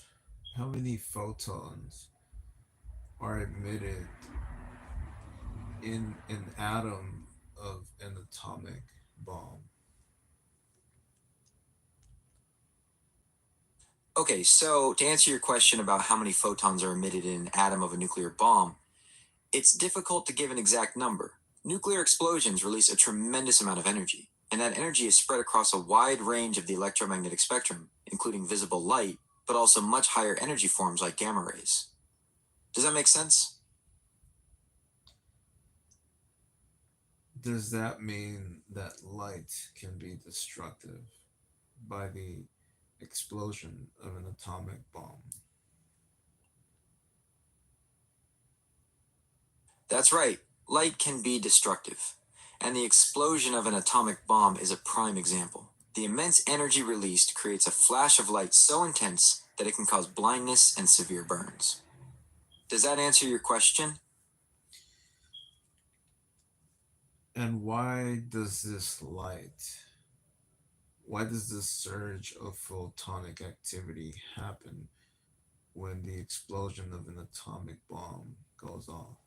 how many photons are emitted in an atom of an atomic bomb? Okay, so to answer your question about how many photons are emitted in an atom of a nuclear bomb, it's difficult to give an exact number. Nuclear explosions release a tremendous amount of energy, and that energy is spread across a wide range of the electromagnetic spectrum, including visible light, but also much higher energy forms like gamma rays. Does that make sense? Does that mean that light can be destructive by the explosion of an atomic bomb? That's right, light can be destructive, and the explosion of an atomic bomb is a prime example. The immense energy released creates a flash of light so intense that it can cause blindness and severe burns. Does that answer your question? And why does this surge of photonic activity happen when the explosion of an atomic bomb goes off?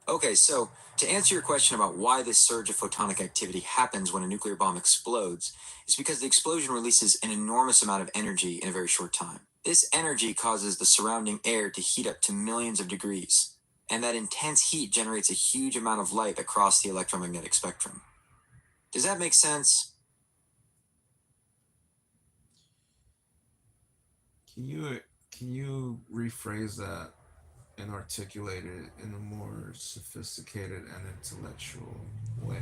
Okay, so to answer your question about why this surge of photonic activity happens when a nuclear bomb explodes, it's because the explosion releases an enormous amount of energy in a very short time. This energy causes the surrounding air to heat up to millions of degrees, and that intense heat generates a huge amount of light across the electromagnetic spectrum. Does that make sense? Can you can you rephrase that and articulate it in a more sophisticated and intellectual way?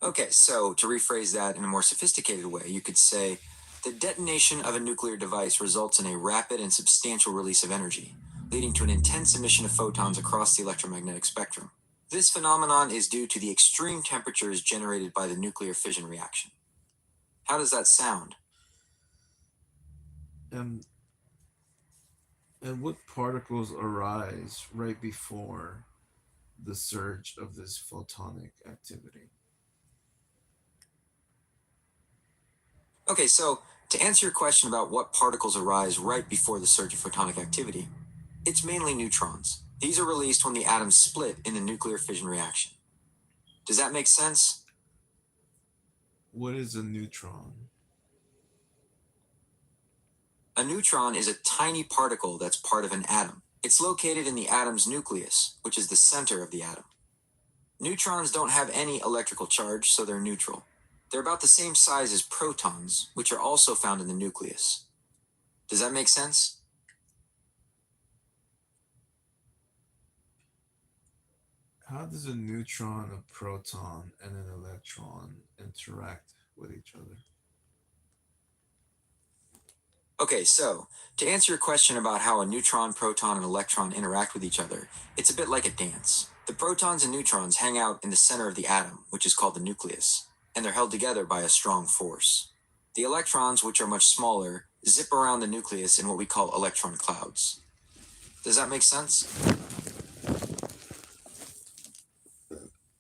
Okay, so to rephrase that in a more sophisticated way, you could say the detonation of a nuclear device results in a rapid and substantial release of energy, leading to an intense emission of photons across the electromagnetic spectrum. This phenomenon is due to the extreme temperatures generated by the nuclear fission reaction. How does that sound? And and what particles arise right before the surge of this photonic activity? Okay, so to answer your question about what particles arise right before the surge of photonic activity, it's mainly neutrons. These are released when the atoms split in the nuclear fission reaction. Does that make sense? What is a neutron? A neutron is a tiny particle that's part of an atom. It's located in the atom's nucleus, which is the center of the atom. Neutrons don't have any electrical charge, so they're neutral. They're about the same size as protons, which are also found in the nucleus. Does that make sense? How does a neutron, a proton, and an electron interact with each other? Okay, so to answer your question about how a neutron, proton, and electron interact with each other, it's a bit like a dance. The protons and neutrons hang out in the center of the atom, which is called the nucleus, and they're held together by a strong force. The electrons, which are much smaller, zip around the nucleus in what we call electron clouds. Does that make sense?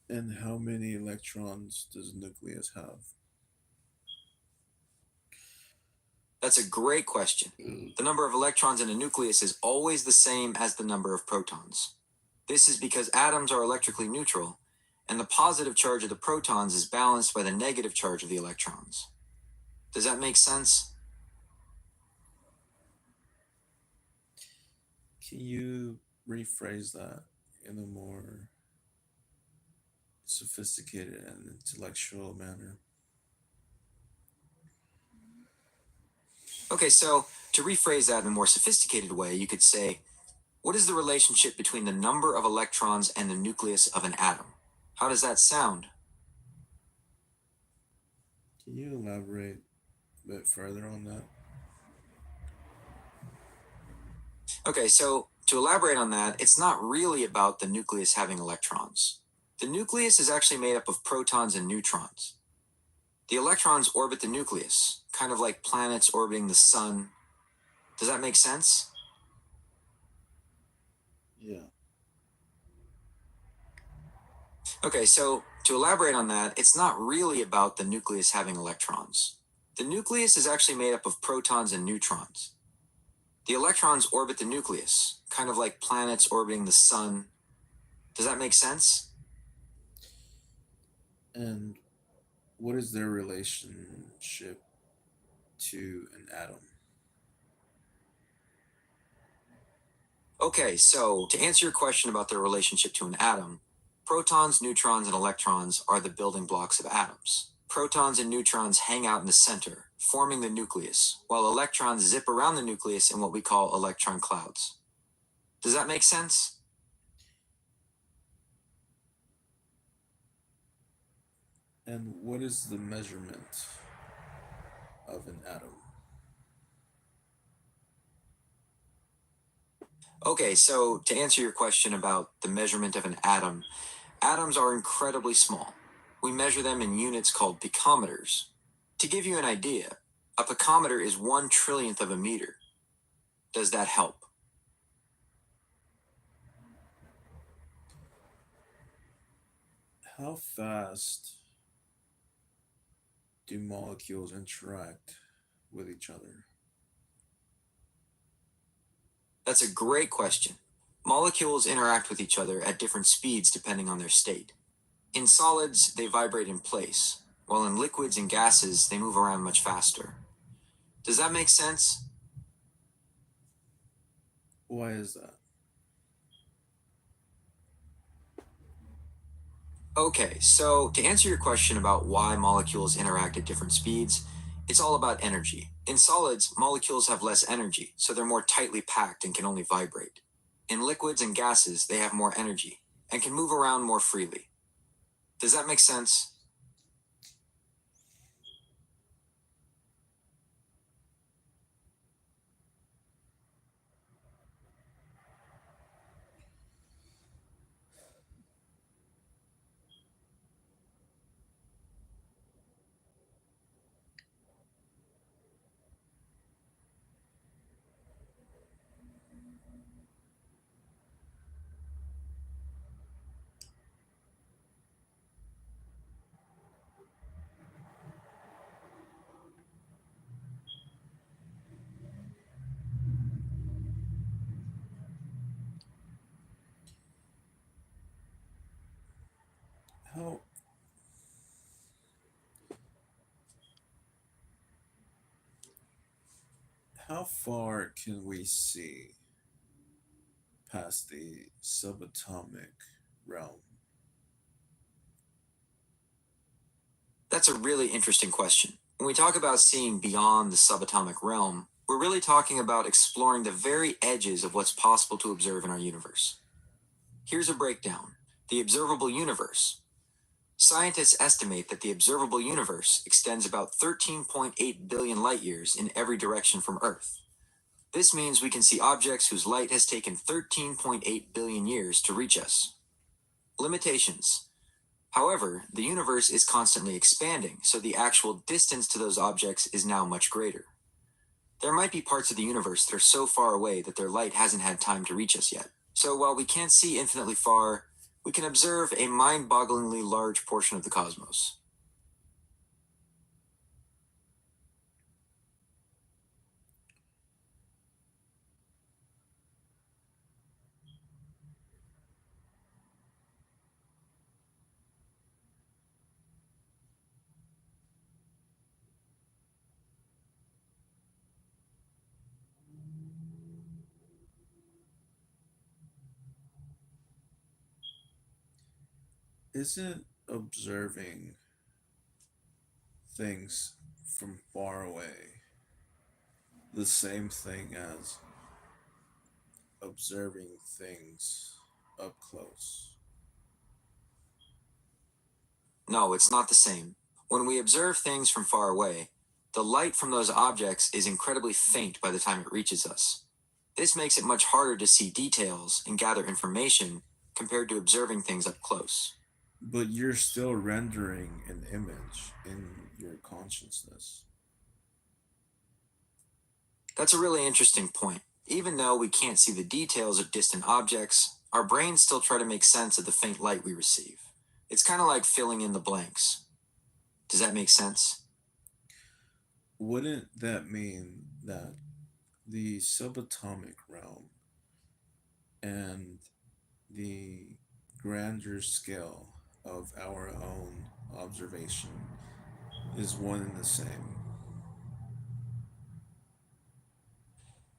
And how many electrons does a nucleus have? That's a great question. The number of electrons in a nucleus is always the same as the number of protons. This is because atoms are electrically neutral, and the positive charge of the protons is balanced by the negative charge of the electrons. Does that make sense? Can you rephrase that in a more sophisticated and intellectual manner? Okay, so to rephrase that in a more sophisticated way, you could say, what is the relationship between the number of electrons and the nucleus of an atom? How does that sound? Can you elaborate a bit further on that? Okay, so to elaborate on that, it's not really about the nucleus having electrons. The nucleus is actually made up of protons and neutrons. The electrons orbit the nucleus, kind of like planets orbiting the sun. Does that make sense? Yeah. Okay, so to elaborate on that, it's not really about the nucleus having electrons. The nucleus is actually made up of protons and neutrons. The electrons orbit the nucleus, kind of like planets orbiting the sun. Does that make sense? And what is their relationship to an atom? Okay, so to answer your question about their relationship to an atom, protons, neutrons, and electrons are the building blocks of atoms. Protons and neutrons hang out in the center, forming the nucleus, while electrons zip around the nucleus in what we call electron clouds. Does that make sense? And what is the measurement of an atom? Okay, so to answer your question about the measurement of an atom, atoms are incredibly small. We measure them in units called picometers. To give you an idea, a picometer is 1/trillionth of a meter. Does that help? How fast do molecules interact with each other? That's a great question. Molecules interact with each other at different speeds depending on their state. In solids, they vibrate in place, while in liquids and gases, they move around much faster. Does that make sense? Why is that? Okay, so to answer your question about why molecules interact at different speeds, it's all about energy. In solids, molecules have less energy, so they're more tightly packed and can only vibrate. In liquids and gases, they have more energy and can move around more freely. Does that make sense? How how far can we see past the subatomic realm? That's a really interesting question. When we talk about seeing beyond the subatomic realm, we're really talking about exploring the very edges of what's possible to observe in our universe. Here's a breakdown. The observable universe. Scientists estimate that the observable universe extends about 13.8 billion light years in every direction from Earth. This means we can see objects whose light has taken 13.8 billion years to reach us. Limitations. However, the universe is constantly expanding, so the actual distance to those objects is now much greater. There might be parts of the universe that are so far away that their light hasn't had time to reach us yet. So while we can't see infinitely far, we can observe a mind-bogglingly large portion of the cosmos. Isn't observing things from far away the same thing as observing things up close? No, it's not the same. When we observe things from far away, the light from those objects is incredibly faint by the time it reaches us. This makes it much harder to see details and gather information compared to observing things up close. But you're still rendering an image in your consciousness. That's a really interesting point. Even though we can't see the details of distant objects, our brains still try to make sense of the faint light we receive. It's kind of like filling in the blanks. Does that make sense? wouldn't that mean that the subatomic realm and the grander scale of our own observation is one and the same?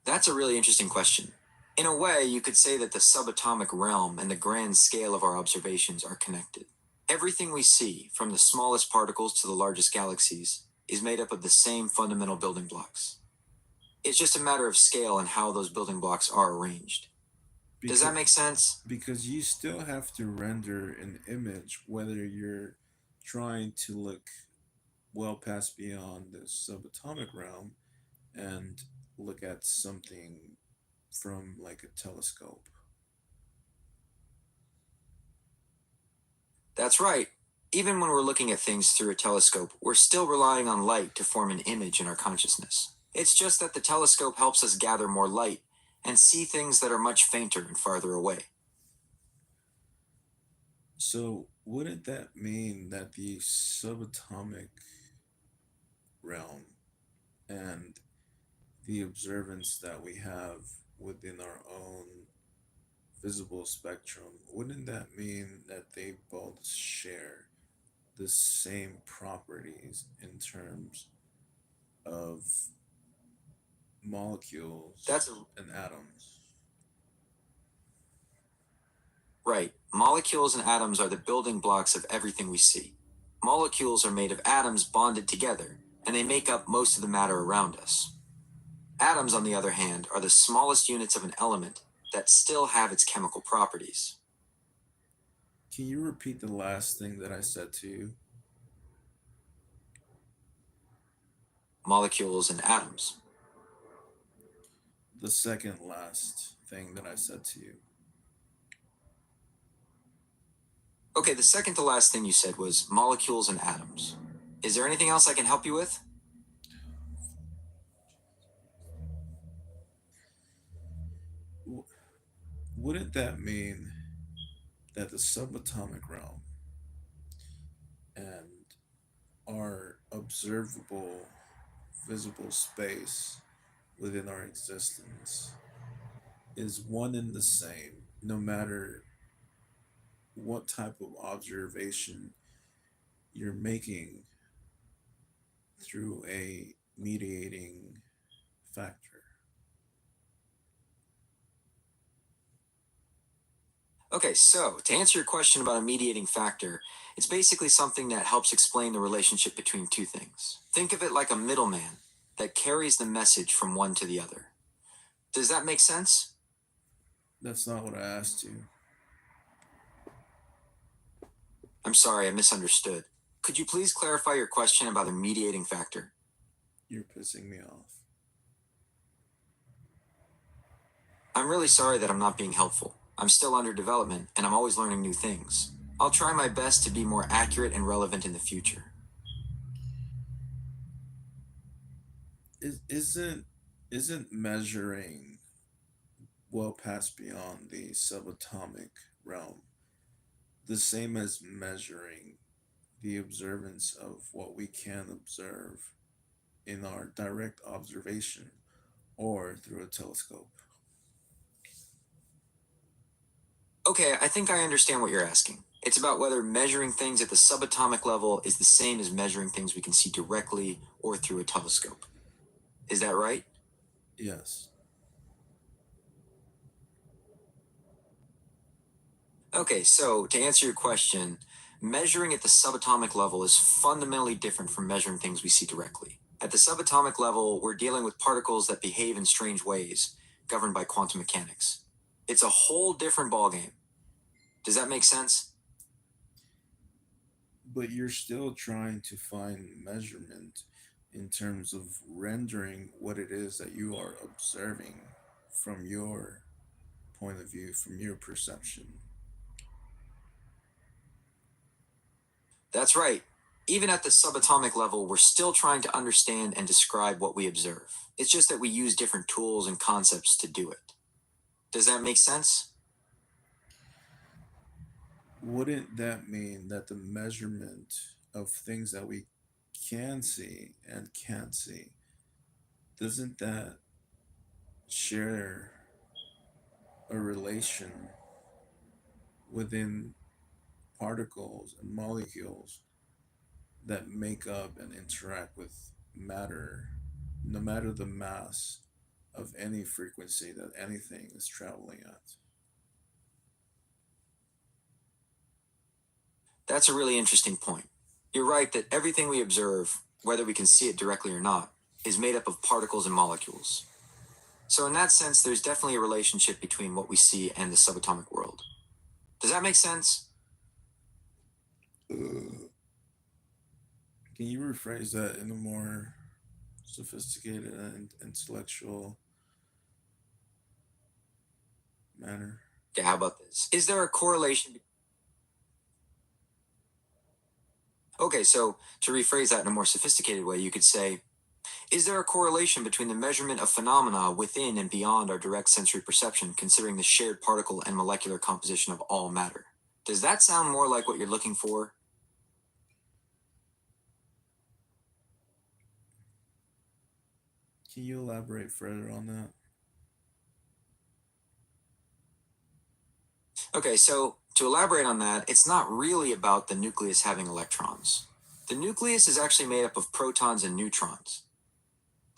That's a really interesting question. In a way, you could say that the subatomic realm and the grand scale of our observations are connected. Everything we see, from the smallest particles to the largest galaxies, is made up of the same fundamental building blocks. It's just a matter of scale and how those building blocks are arranged. Does that Because make sense? because you still have to render an image whether you're trying to look well past beyond the subatomic realm and look at something from like a telescope. That's right. Even when we're looking at things through a telescope, we're still relying on light to form an image in our consciousness. It's just that the telescope helps us gather more light and see things that are much fainter and farther away. So wouldn't that mean that the subatomic realm and the observance that we have within our own visible spectrum, wouldn't that mean that they both share the same properties in terms of That's molecules and atoms? right. Molecules and atoms are the building blocks of everything we see. Molecules are made of atoms bonded together, and they make up most of the matter around us. Atoms, on the other hand, are the smallest units of an element that still have its chemical properties. Can you repeat the last thing that I said to you? Molecules and atoms. The second last thing that I said to you. Okay, the second to last thing you said was molecules and atoms. Is there anything else I can help you with? Wouldn't that mean that the subatomic realm and our observable visible space within our existence is one and the same, no matter what type of observation you're making through a mediating factor? Okay, so to answer your question about a mediating factor, it's basically something that helps explain the relationship between two things. Think of it like a middleman that carries the message from one to the other. Does that make sense? That's not what I asked you. I'm sorry, I misunderstood. Could you please clarify your question about a mediating factor? You're pissing me off. I'm really sorry that I'm not being helpful. I'm still under development, and I'm always learning new things. I'll try my best to be more accurate and relevant in the future. Isn't measuring well past beyond the subatomic realm the same as measuring the observance of what we can observe in our direct observation or through a telescope? Okay, I think I understand what you're asking. It's about whether measuring things at the subatomic level is the same as measuring things we can see directly or through a telescope. Is that right? Yes. Okay, so to answer your question, measuring at the subatomic level is fundamentally different from measuring things we see directly. At the subatomic level, we're dealing with particles that behave in strange ways, governed by quantum mechanics. It's a whole different ballgame. Does that make sense? But you're still trying to find measurement in terms of rendering what it is that you are observing from your point of view, from your perception. That's right. Even at the subatomic level, we're still trying to understand and describe what we observe. It's just that we use different tools and concepts to do it. Does that make sense? Wouldn't that mean that the measurement of things that we can see and can't see, doesn't that share a relation within particles and molecules that make up and interact with matter, no matter the mass of any frequency that anything is traveling at? That's a really interesting point. You're right that everything we observe, whether we can see it directly or not, is made up of particles and molecules. So, in that sense, there's definitely a relationship between what we see and the subatomic world. Does that make sense? Can you rephrase that in a more sophisticated and intellectual manner? Yeah, how about this? Is there a correlation? Okay, so to rephrase that in a more sophisticated way, you could say, is there a correlation between the measurement of phenomena within and beyond our direct sensory perception, considering the shared particle and molecular composition of all matter? Does that sound more like what you're looking for? Can you elaborate further on that? Okay, so to elaborate on that, it's not really about the nucleus having electrons. The nucleus is actually made up of protons and neutrons.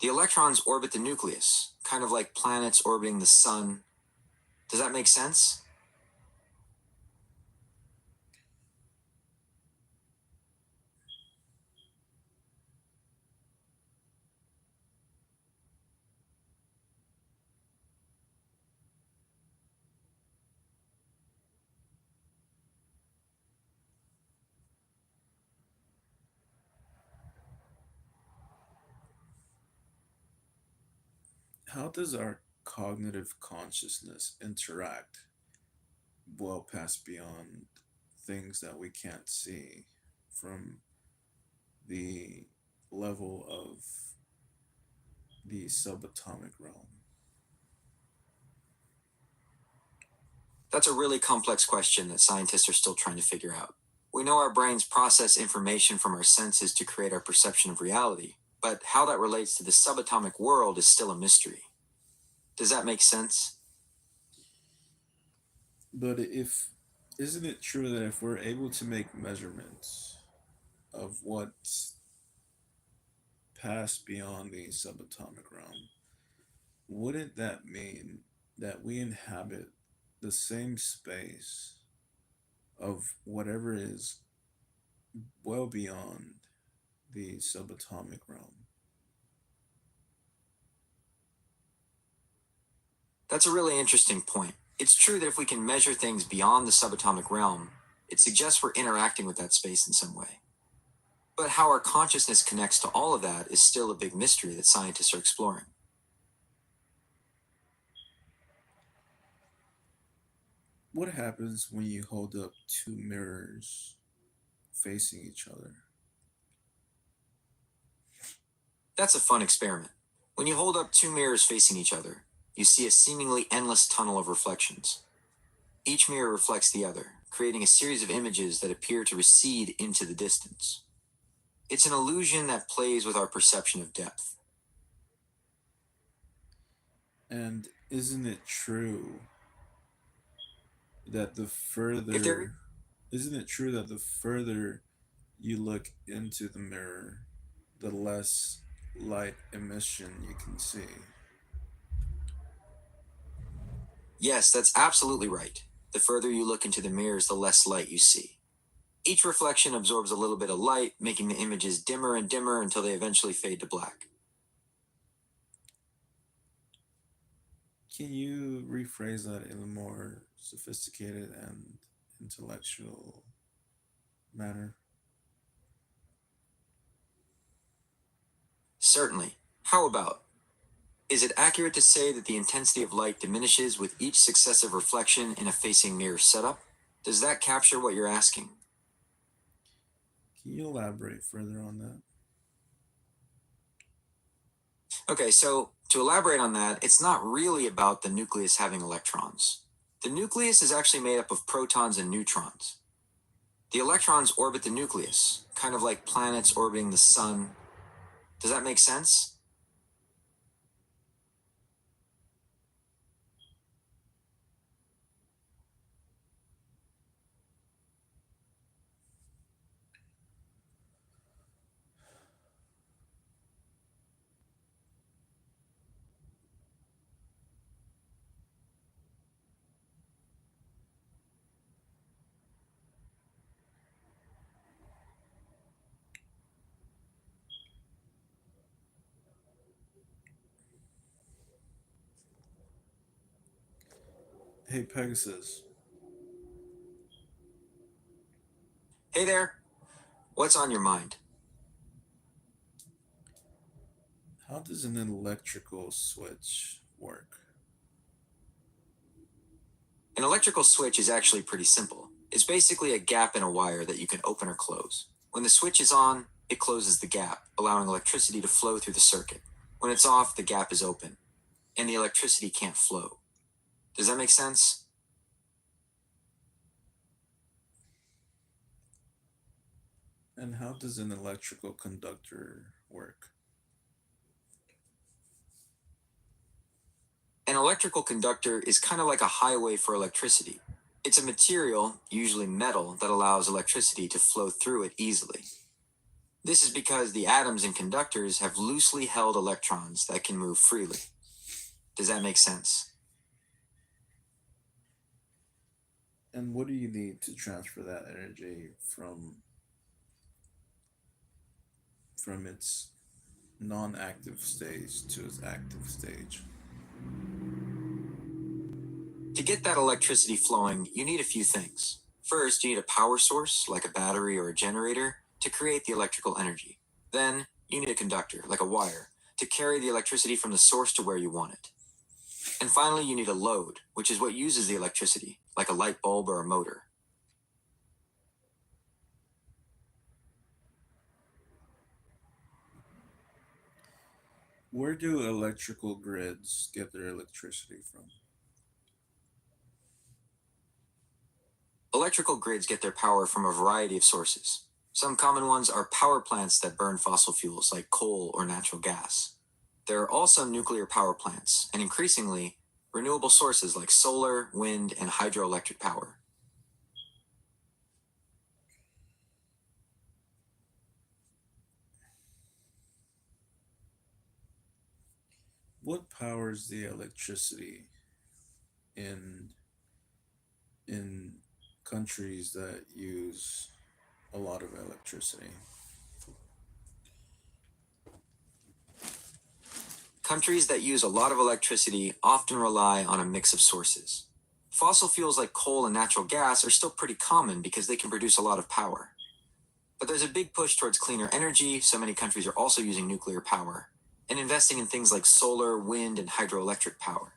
The electrons orbit the nucleus, kind of like planets orbiting the sun. Does that make sense? How does our cognitive consciousness interact well past beyond things that we can't see from the level of the subatomic realm? That's a really complex question that scientists are still trying to figure out. We know our brains process information from our senses to create our perception of reality, but how that relates to the subatomic world is still a mystery. Does that make sense? But if isn't it true that if we're able to make measurements of what's past beyond the subatomic realm, wouldn't that mean that we inhabit the same space of whatever is well beyond the subatomic realm? That's a really interesting point. It's true that if we can measure things beyond the subatomic realm, it suggests we're interacting with that space in some way. But how our consciousness connects to all of that is still a big mystery that scientists are exploring. What happens when you hold up two mirrors facing each other? That's a fun experiment. When you hold up two mirrors facing each other, you see a seemingly endless tunnel of reflections. Each mirror reflects the other, creating a series of images that appear to recede into the distance. It's an illusion that plays with our perception of depth. And isn't it true that the If there further isn't it true that the further you look into the mirror, the less light emission you can see? Yes, that's absolutely right. The further you look into the mirrors, the less light you see. Each reflection absorbs a little bit of light, making the images dimmer and dimmer until they eventually fade to black. Can you rephrase that in a more sophisticated and intellectual manner? Certainly. How about, is it accurate to say that the intensity of light diminishes with each successive reflection in a facing mirror setup? Does that capture what you're asking? Can you elaborate further on that? Okay, so to elaborate on that, it's not really about the nucleus having electrons. The nucleus is actually made up of protons and neutrons. The electrons orbit the nucleus, kind of like planets orbiting the sun. Does that make sense? Hey Pegasus, Hey there, what's on your mind? how does an electrical switch work? An electrical switch is actually pretty simple. It's basically a gap in a wire that you can open or close. When the switch is on, it closes the gap, allowing electricity to flow through the circuit. When it's off, the gap is open, and the electricity can't flow. Does that make sense? And how does an electrical conductor work? An electrical conductor is kind of like a highway for electricity. It's a material, usually metal, that allows electricity to flow through it easily. This is because the atoms in conductors have loosely held electrons that can move freely. Does that make sense? And what do you need to transfer that energy from its non-active stage to its active stage? To get that electricity flowing, you need a few things. First, you need a power source, like a battery or a generator, to create the electrical energy. Then, you need a conductor, like a wire, to carry the electricity from the source to where you want it. And finally, you need a load, which is what uses the electricity, like a light bulb or a motor. Where do electrical grids get their electricity from? Electrical grids get their power from a variety of sources. Some common ones are power plants that burn fossil fuels like coal or natural gas. There are also nuclear power plants, and increasingly, renewable sources like solar, wind, and hydroelectric power. What powers the electricity in in countries that use a lot of electricity? Countries that use a lot of electricity often rely on a mix of sources. Fossil fuels like coal and natural gas are still pretty common because they can produce a lot of power. But there's a big push towards cleaner energy, so many countries are also using nuclear power and investing in things like solar, wind, and hydroelectric power.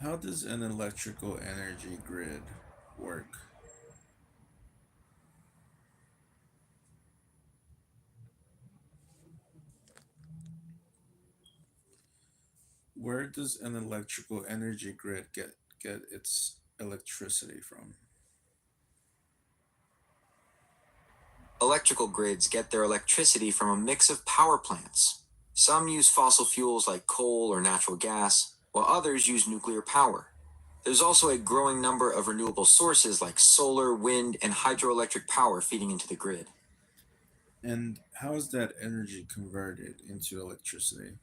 How does an electrical energy grid work? Where does an electrical energy grid get its electricity from? Electrical grids get their electricity from a mix of power plants. Some use fossil fuels like coal or natural gas, while others use nuclear power. There's also a growing number of renewable sources like solar, wind, and hydroelectric power feeding into the grid. And how is that energy converted into electricity?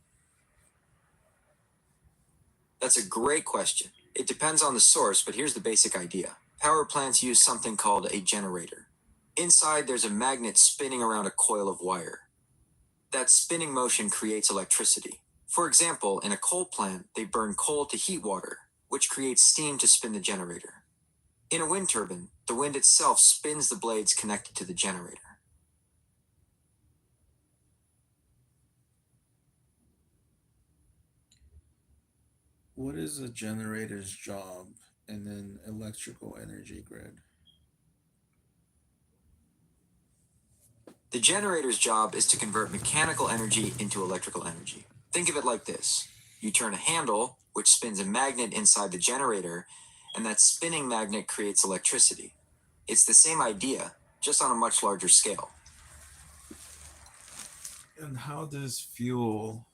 That's a great question. It depends on the source, but here's the basic idea. Power plants use something called a generator. Inside, there's a magnet spinning around a coil of wire. That spinning motion creates electricity. For example, in a coal plant, they burn coal to heat water, which creates steam to spin the generator. In a wind turbine, The wind itself spins the blades connected to the generator. What is a generator's job in an electrical energy grid? The generator's job is to convert mechanical energy into electrical energy. Think of it like this. You turn a handle, which spins a magnet inside the generator, and that spinning magnet creates electricity. It's the same idea, just on a much larger scale. And how is fuel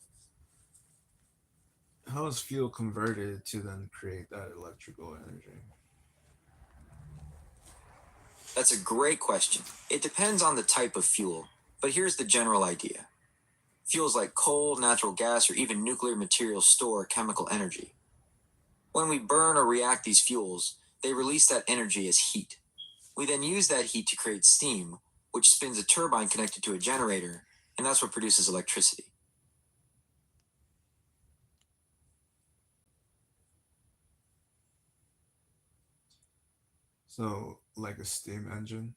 converted to then create that electrical energy? That's a great question. It depends on the type of fuel, but here's the general idea. Fuels like coal, natural gas, or even nuclear materials store chemical energy. When we burn or react these fuels, they release that energy as heat. We then use that heat to create steam, which spins a turbine connected to a generator, and that's what produces electricity. So, like a steam engine?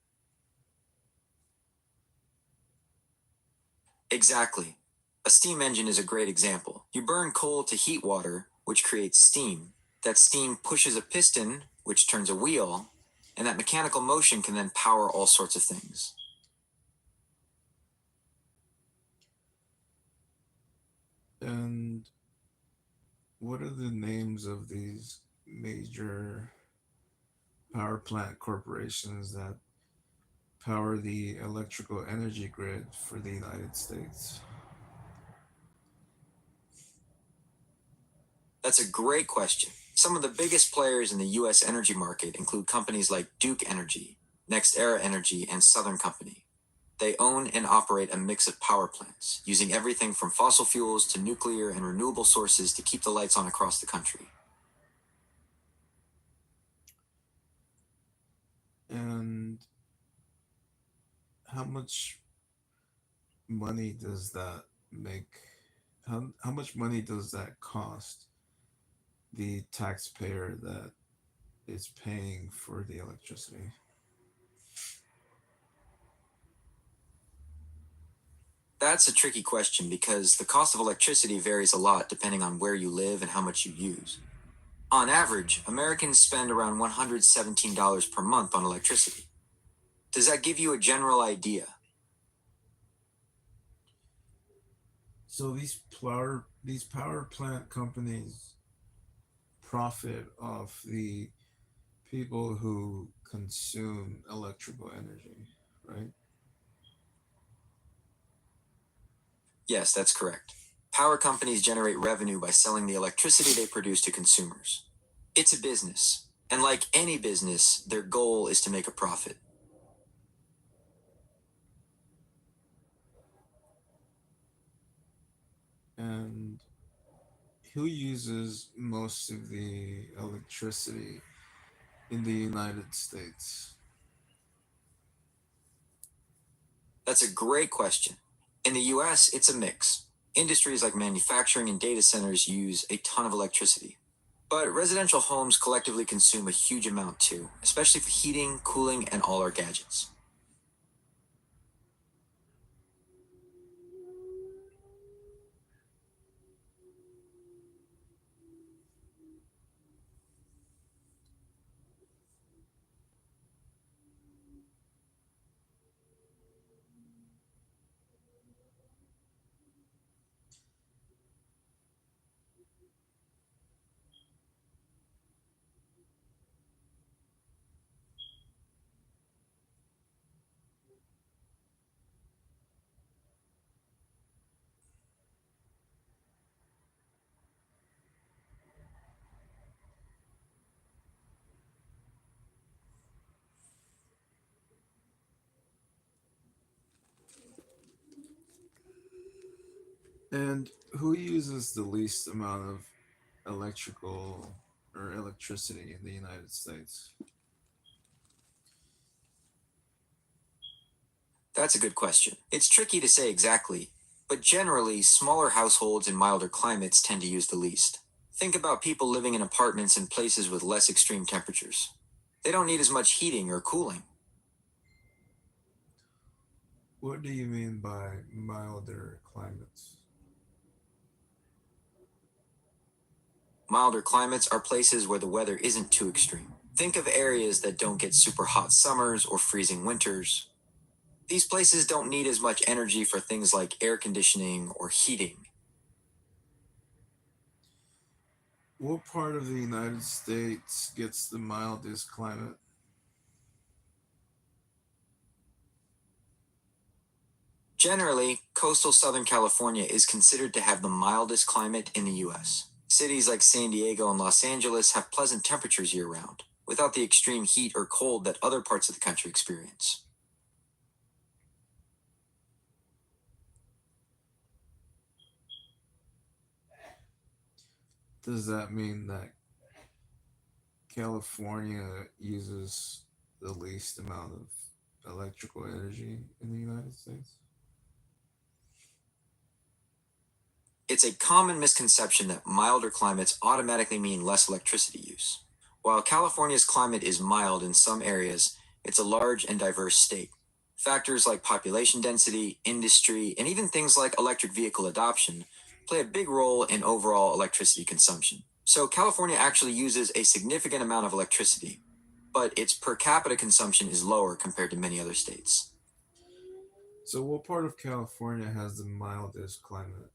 Exactly. A steam engine is a great example. You burn coal to heat water, which creates steam. That steam pushes a piston, which turns a wheel, and that mechanical motion can then power all sorts of things. And what are the names of these major power plant corporations that power the electrical energy grid for the United States? That's a great question. Some of the biggest players in the US energy market include companies like Duke Energy, NextEra Energy, and Southern Company. They own and operate a mix of power plants, using everything from fossil fuels to nuclear and renewable sources to keep the lights on across the country. And how much money does that make? How much money does that cost the taxpayer that is paying for the electricity? That's a tricky question because the cost of electricity varies a lot depending on where you live and how much you use. On average, Americans spend around $117 per month on electricity. Does that give you a general idea? So these power plant companies profit off the people who consume electrical energy, right? Yes, that's correct. Power companies generate revenue by selling the electricity they produce to consumers. It's a business, and like any business, their goal is to make a profit. And who uses most of the electricity in the United States? That's a great question. In the US, it's a mix. Industries like manufacturing and data centers use a ton of electricity. But residential homes collectively consume a huge amount too, especially for heating, cooling, and all our gadgets. And who uses the least amount of electrical or electricity in the United States? That's a good question. It's tricky to say exactly, but generally, smaller households in milder climates tend to use the least. Think about people living in apartments in places with less extreme temperatures. They don't need as much heating or cooling. What do you mean by milder climates? Milder climates are places where the weather isn't too extreme. Think of areas that don't get super hot summers or freezing winters. These places don't need as much energy for things like air conditioning or heating. What part of the United States gets the mildest climate? Generally, coastal Southern California is considered to have the mildest climate in the US. Cities like San Diego and Los Angeles have pleasant temperatures year round, without the extreme heat or cold that other parts of the country experience. Does that mean that California uses the least amount of electrical energy in the United States? It's a common misconception that milder climates automatically mean less electricity use. While California's climate is mild in some areas, it's a large and diverse state. Factors like population density, industry, and even things like electric vehicle adoption play a big role in overall electricity consumption. So California actually uses a significant amount of electricity, but its per capita consumption is lower compared to many other states. So, what part of California has the mildest climate?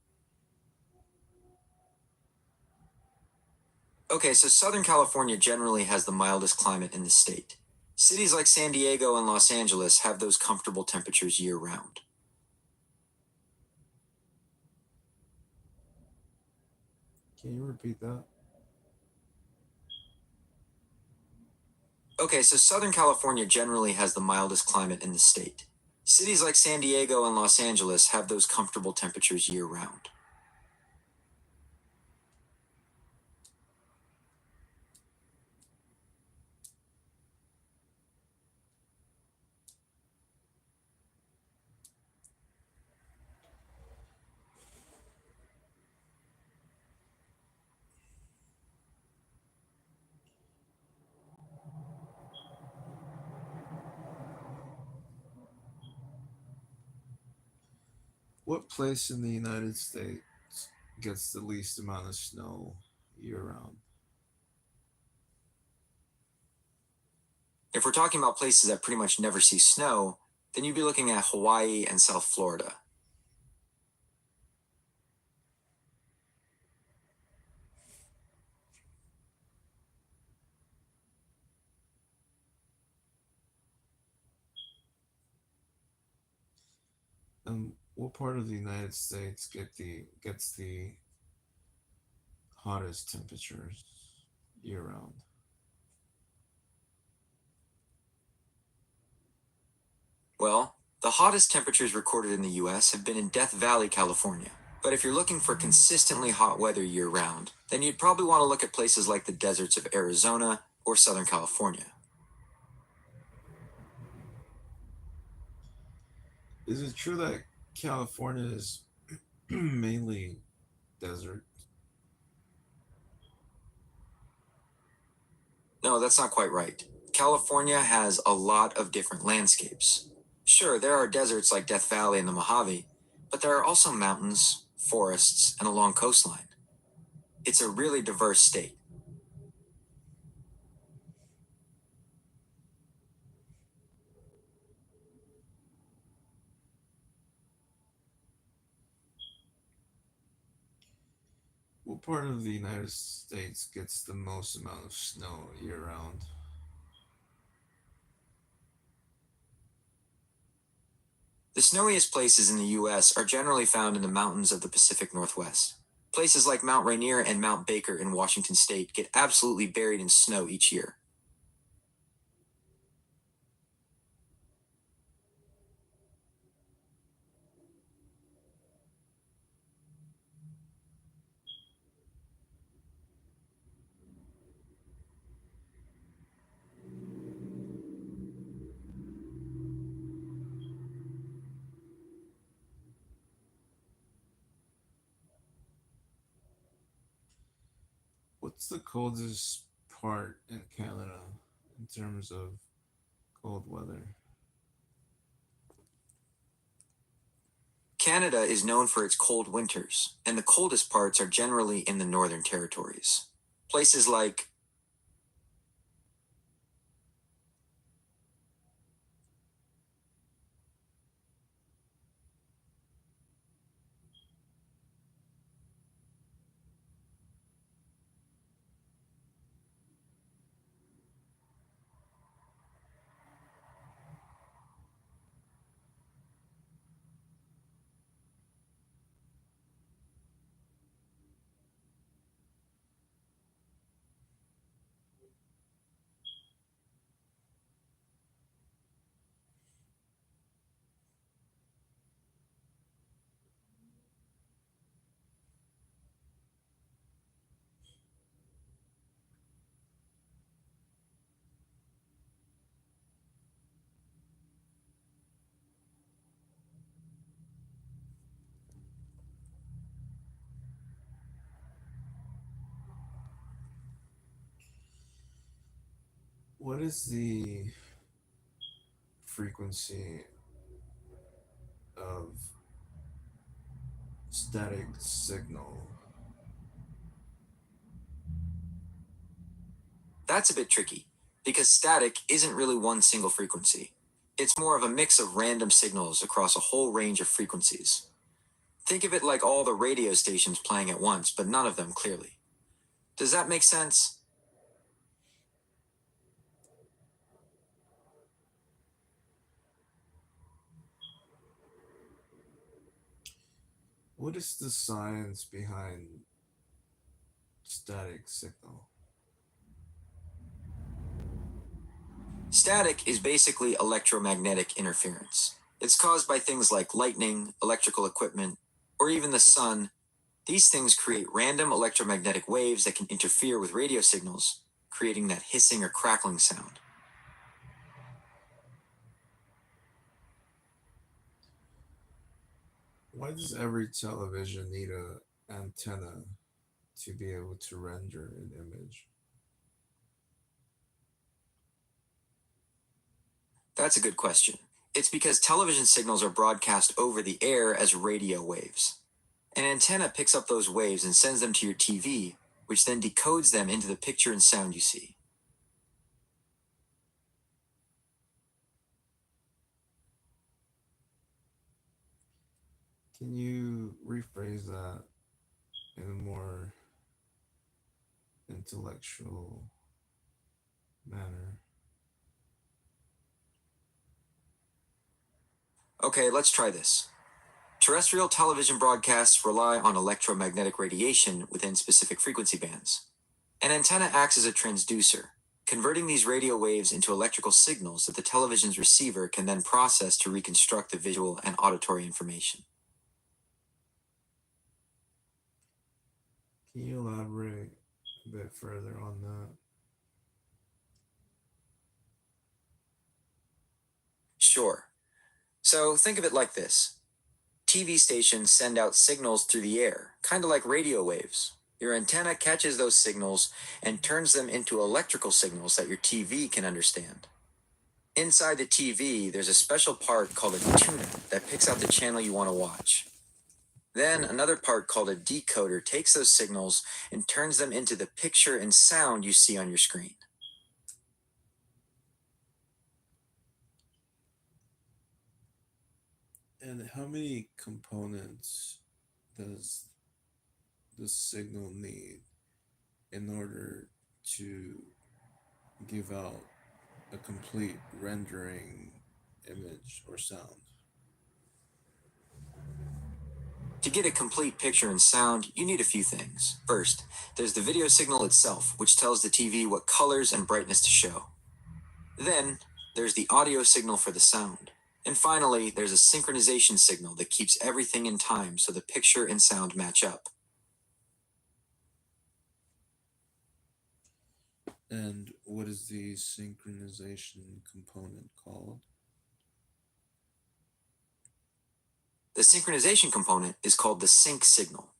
Okay, so Southern California generally has the mildest climate in the state. Cities like San Diego and Los Angeles have those comfortable temperatures year round. Can you repeat that? Okay, so Southern California generally has the mildest climate in the state. Cities like San Diego and Los Angeles have those comfortable temperatures year round. What place in the United States gets the least amount of snow year round? If we're talking about places that pretty much never see snow, then you'd be looking at Hawaii and South Florida. What part of the United States gets the hottest temperatures year round? Well, the hottest temperatures recorded in the US have been in Death Valley, California. But if you're looking for consistently hot weather year round, then you'd probably want to look at places like the deserts of Arizona or Southern California. Is it true that California is mainly desert? No, that's not quite right. California has a lot of different landscapes. Sure, there are deserts like Death Valley and the Mojave, but there are also mountains, forests, and a long coastline. It's a really diverse state. What part of the United States gets the most amount of snow year round? The snowiest places in the US are generally found in the mountains of the Pacific Northwest. Places like Mount Rainier and Mount Baker in Washington state get absolutely buried in snow each year. What's the coldest part in Canada? in terms of cold weather? Canada is known for its cold winters, and the coldest parts are generally in the northern territories. Places like What is the frequency of static signal? That's a bit tricky, because static isn't really one single frequency. It's more of a mix of random signals across a whole range of frequencies. Think of it like all the radio stations playing at once, but none of them clearly. Does that make sense? What is the science behind static signal? Static is basically electromagnetic interference. It's caused by things like lightning, electrical equipment, or even the sun. These things create random electromagnetic waves that can interfere with radio signals, creating that hissing or crackling sound. Why does every television need a antenna to be able to render an image? That's a good question. It's because television signals are broadcast over the air as radio waves. An antenna picks up those waves and sends them to your TV, which then decodes them into the picture and sound you see. Can you rephrase that in a more intellectual manner? Okay, let's try this. Terrestrial television broadcasts rely on electromagnetic radiation within specific frequency bands. An antenna acts as a transducer, converting these radio waves into electrical signals that the television's receiver can then process to reconstruct the visual and auditory information. Can you elaborate a bit further on that? Sure. So think of it like this. TV stations send out signals through the air, kind of like radio waves. Your antenna catches those signals and turns them into electrical signals that your TV can understand. Inside the TV, there's a special part called a tuner that picks out the channel you want to watch. Then another part called a decoder takes those signals and turns them into the picture and sound you see on your screen. And how many components does the signal need in order to give out a complete rendering image or sound? To get a complete picture and sound, you need a few things. First, there's the video signal itself, which tells the TV what colors and brightness to show. Then, there's the audio signal for the sound. And finally, there's a synchronization signal that keeps everything in time so the picture and sound match up. And what is the synchronization component called? The synchronization component is called the sync signal.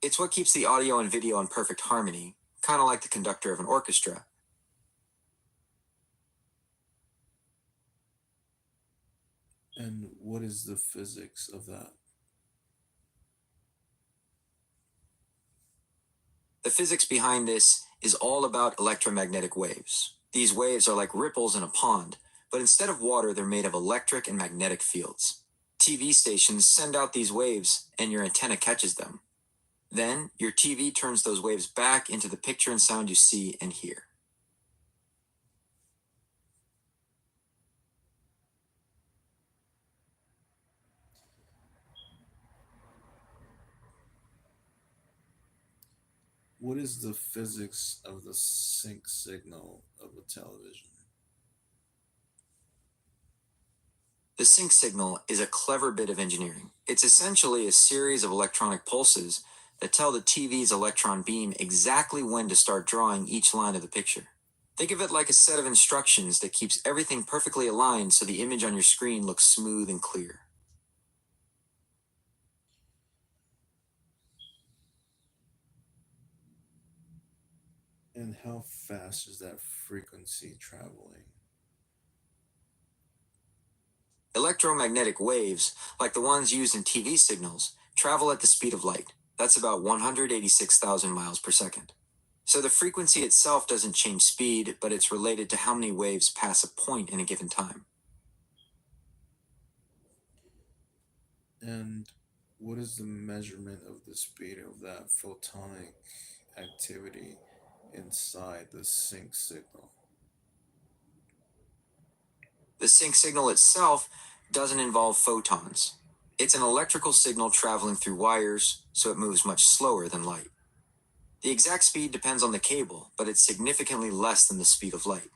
It's what keeps the audio and video in perfect harmony, kind of like the conductor of an orchestra. And what is the physics of that? The physics behind this is all about electromagnetic waves. These waves are like ripples in a pond, but instead of water, they're made of electric and magnetic fields. TV stations send out these waves, and your antenna catches them. Then, your TV turns those waves back into the picture and sound you see and hear. What is the physics of the sync signal of a television? The sync signal is a clever bit of engineering. It's essentially a series of electronic pulses that tell the TV's electron beam exactly when to start drawing each line of the picture. Think of it like a set of instructions that keeps everything perfectly aligned so the image on your screen looks smooth and clear. And how fast is that frequency traveling? Electromagnetic waves, like the ones used in TV signals, travel at the speed of light. That's about 186,000 miles per second. So the frequency itself doesn't change speed, but it's related to how many waves pass a point in a given time. And what is the measurement of the speed of that photonic activity inside the sync signal? The sync signal itself doesn't involve photons. It's an electrical signal traveling through wires, so it moves much slower than light. The exact speed depends on the cable, but it's significantly less than the speed of light.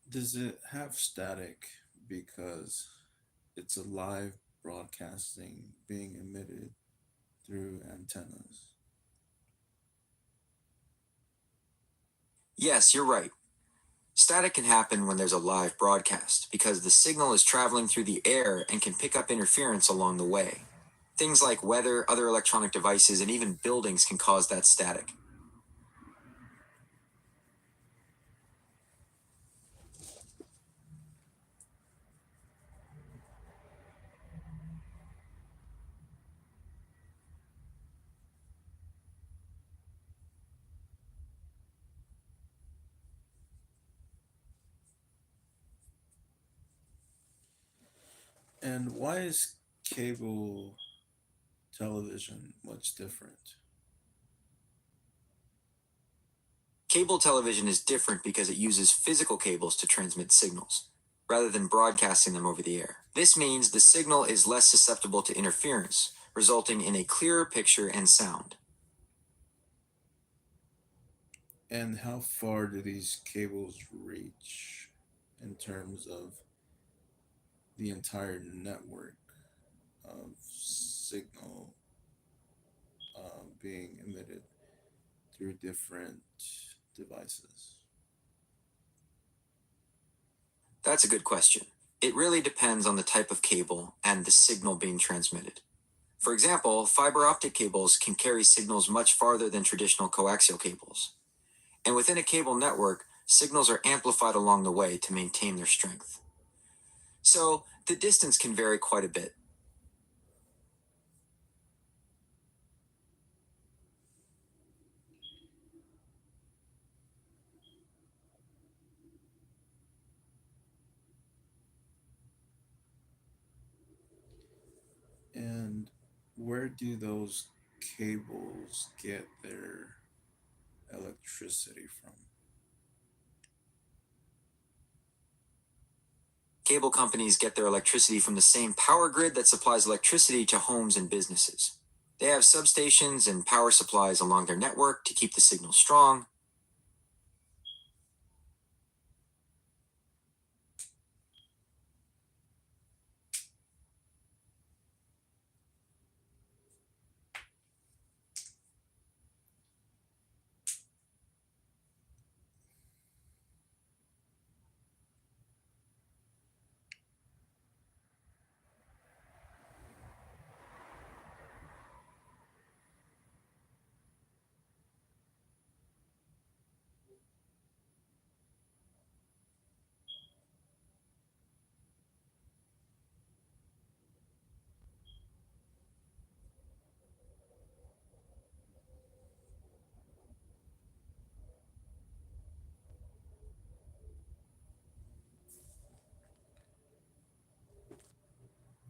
Does it have static because it's a live broadcasting being emitted through antennas? Yes, you're right. Static can happen when there's a live broadcast because the signal is traveling through the air and can pick up interference along the way. Things like weather, other electronic devices, and even buildings can cause that static. And why is cable television much different? Cable television is different because it uses physical cables to transmit signals, rather than broadcasting them over the air. This means the signal is less susceptible to interference, resulting in a clearer picture and sound. And how far do these cables reach in terms of the entire network of signal being emitted through different devices? That's a good question. It really depends on the type of cable and the signal being transmitted. For example, fiber optic cables can carry signals much farther than traditional coaxial cables. And within a cable network, signals are amplified along the way to maintain their strength. So, the distance can vary quite a bit. And where do those cables get their electricity from? Cable companies get their electricity from the same power grid that supplies electricity to homes and businesses. They have substations and power supplies along their network to keep the signal strong.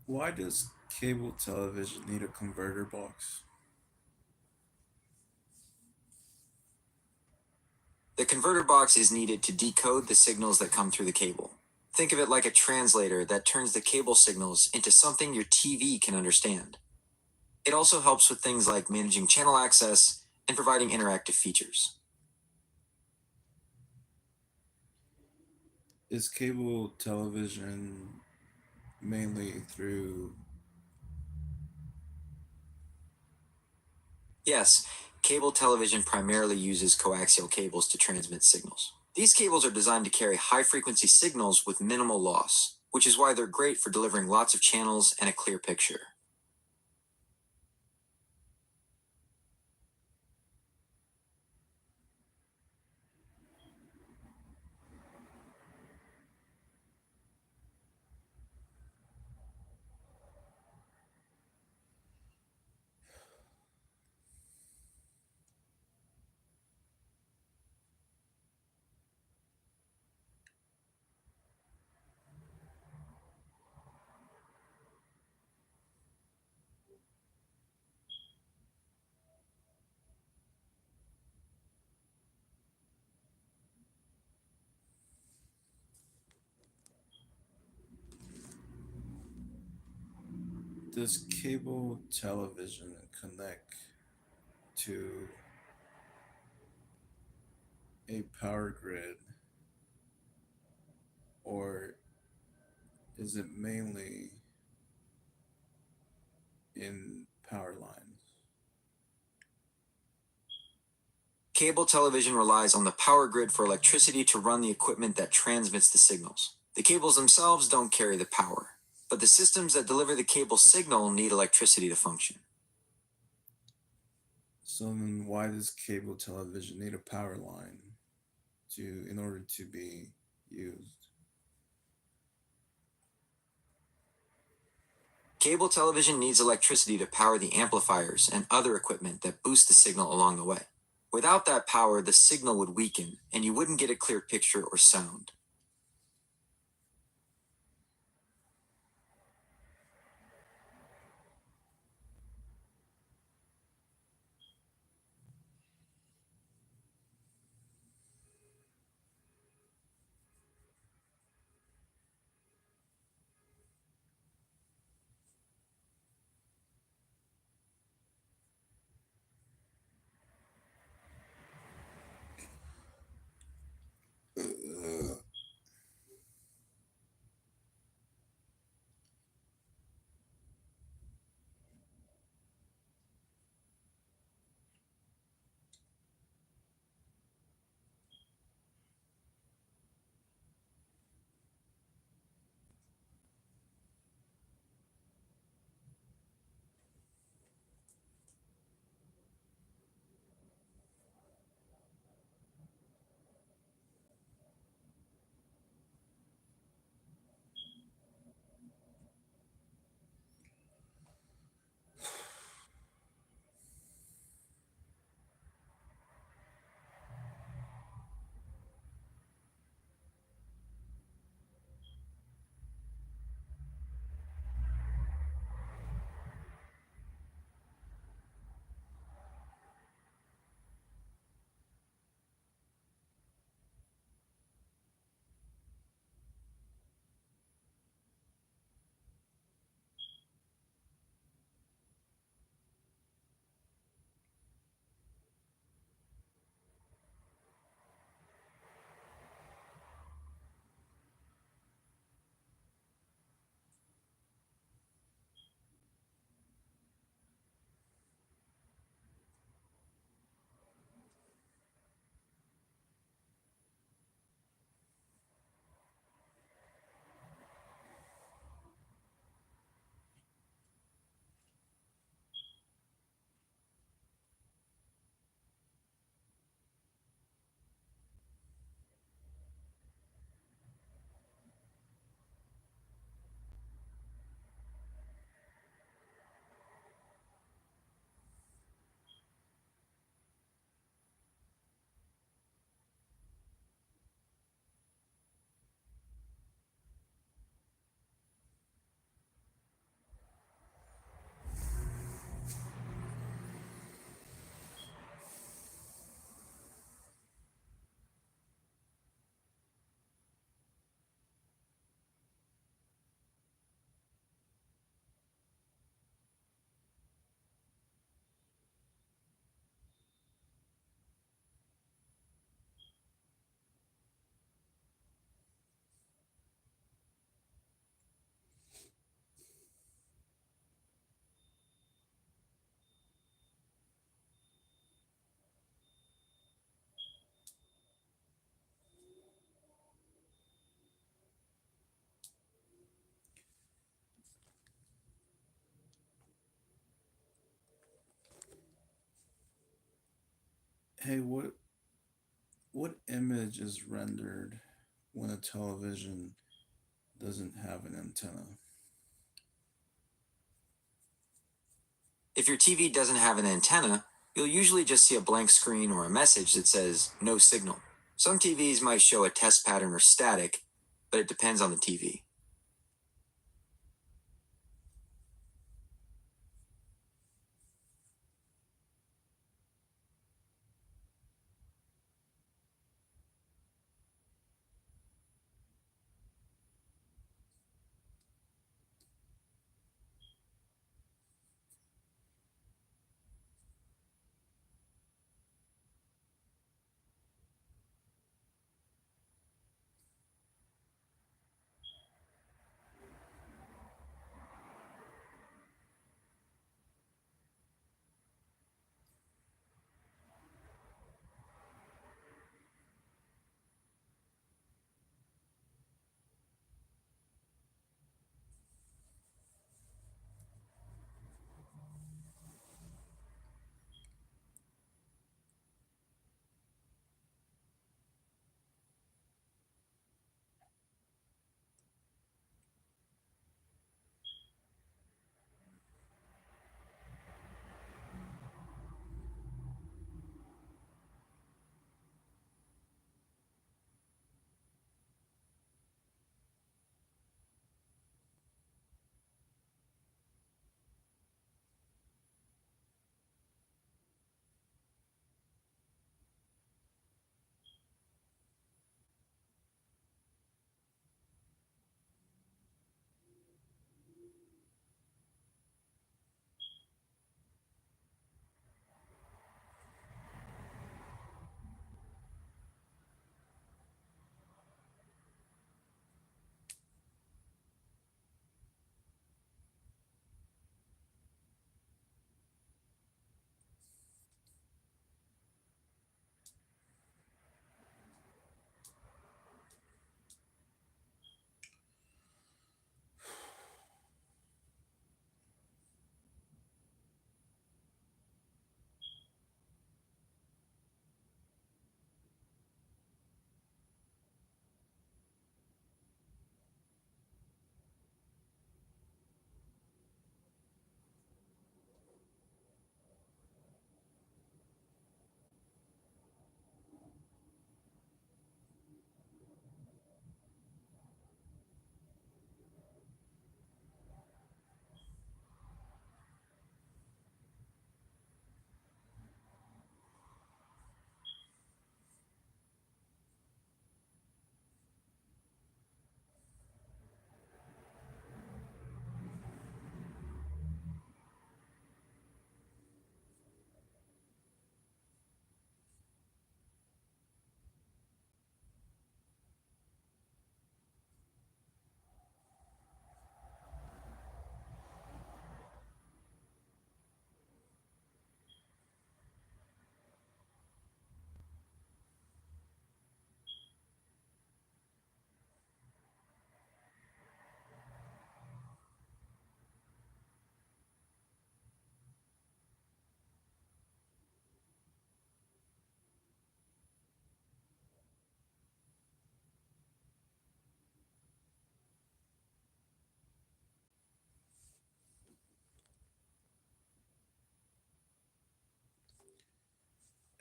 Why does cable television need a converter box? The converter box is needed to decode the signals that come through the cable. Think of it like a translator that turns the cable signals into something your TV can understand. It also helps with things like managing channel access and providing interactive features. Is cable television mainly through? Yes, cable television primarily uses coaxial cables to transmit signals. These cables are designed to carry high frequency signals with minimal loss, which is why they're great for delivering lots of channels and a clear picture. Does cable television connect to a power grid, or is it mainly in power lines? Cable television relies on the power grid for electricity to run the equipment that transmits the signals. The cables themselves don't carry the power, but the systems that deliver the cable signal need electricity to function. So then, why does cable television need a power line in order to be used? Cable television needs electricity to power the amplifiers and other equipment that boost the signal along the way. Without that power, the signal would weaken, and you wouldn't get a clear picture or sound. Hey, what image is rendered when a television doesn't have an antenna? If your TV doesn't have an antenna, you'll usually just see a blank screen or a message that says no signal. Some TVs might show a test pattern or static, but it depends on the TV.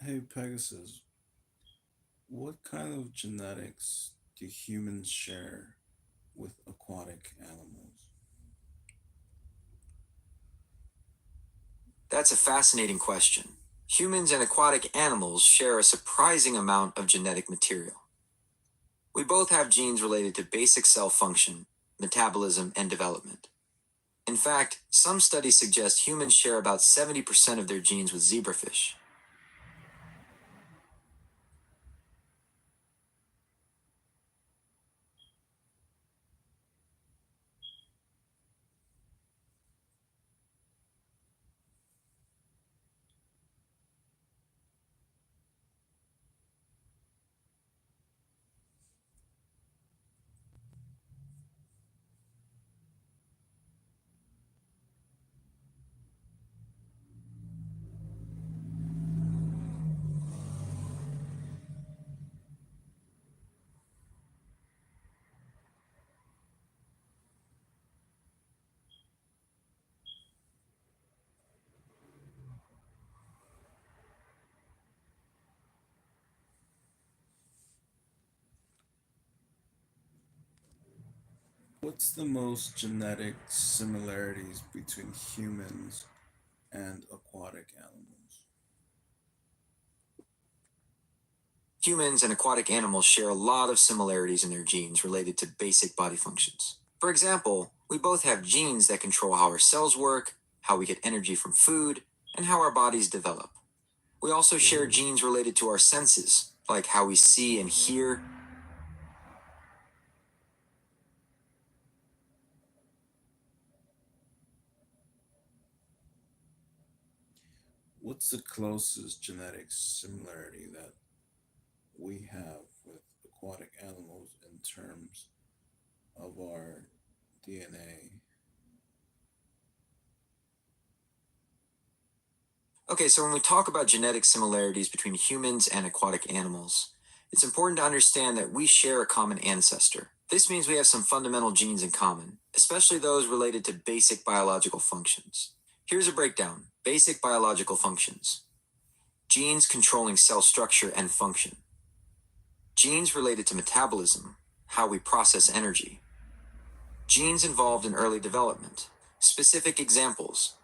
Hey, Pegasus, what kind of genetics do humans share with aquatic animals? That's a fascinating question. Humans and aquatic animals share a surprising amount of genetic material. We both have genes related to basic cell function, metabolism, and development. In fact, some studies suggest humans share about 70% of their genes with zebrafish. What's the most genetic similarities between humans and aquatic animals? Humans and aquatic animals share a lot of similarities in their genes related to basic body functions. For example, we both have genes that control how our cells work, how we get energy from food, and how our bodies develop. We also share genes related to our senses, like how we see and hear. What's the closest genetic similarity that we have with aquatic animals in terms of our DNA? Okay, so when we talk about genetic similarities between humans and aquatic animals, it's important to understand that we share a common ancestor. This means we have some fundamental genes in common, especially those related to basic biological functions. Here's a breakdown. Basic biological functions. Genes controlling cell structure and function. Genes related to metabolism, how we process energy. Genes involved in early development. Specific examples.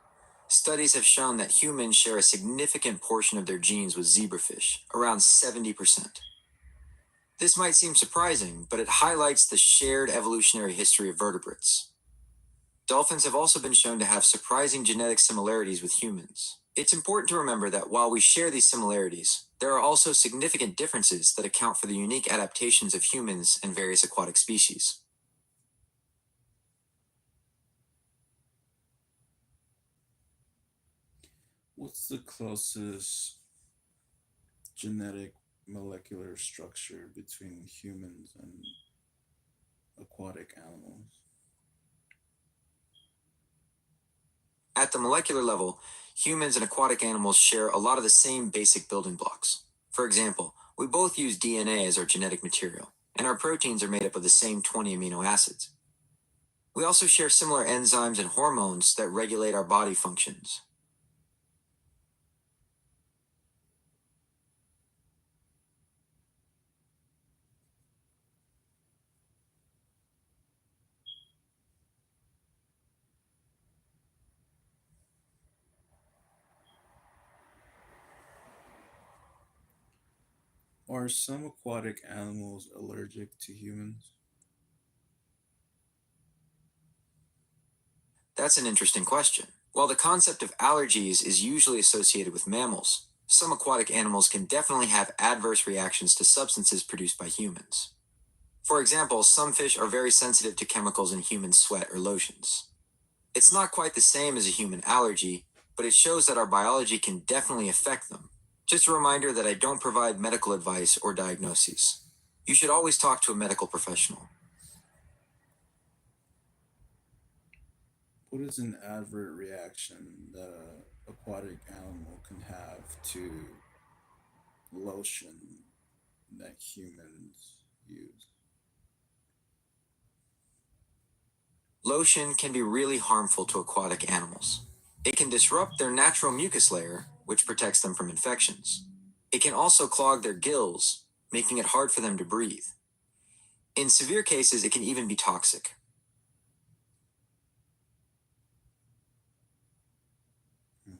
Studies have shown that humans share a significant portion of their genes with zebrafish, around 70%. This might seem surprising, but it highlights the shared evolutionary history of vertebrates. Dolphins have also been shown to have surprising genetic similarities with humans. It's important to remember that while we share these similarities, there are also significant differences that account for the unique adaptations of humans and various aquatic species. What's the closest genetic molecular structure between humans and aquatic animals? At the molecular level, humans and aquatic animals share a lot of the same basic building blocks. For example, we both use DNA as our genetic material, and our proteins are made up of the same 20 amino acids. We also share similar enzymes and hormones that regulate our body functions. Are some aquatic animals allergic to humans? That's an interesting question. While the concept of allergies is usually associated with mammals, some aquatic animals can definitely have adverse reactions to substances produced by humans. For example, some fish are very sensitive to chemicals in human sweat or lotions. It's not quite the same as a human allergy, but it shows that our biology can definitely affect them. Just a reminder that I don't provide medical advice or diagnoses. You should always talk to a medical professional. What is an adverse reaction that an aquatic animal can have to lotion that humans use? Lotion can be really harmful to aquatic animals. It can disrupt their natural mucus layer, which protects them from infections. It can also clog their gills, making it hard for them to breathe. In severe cases, it can even be toxic. Hmm.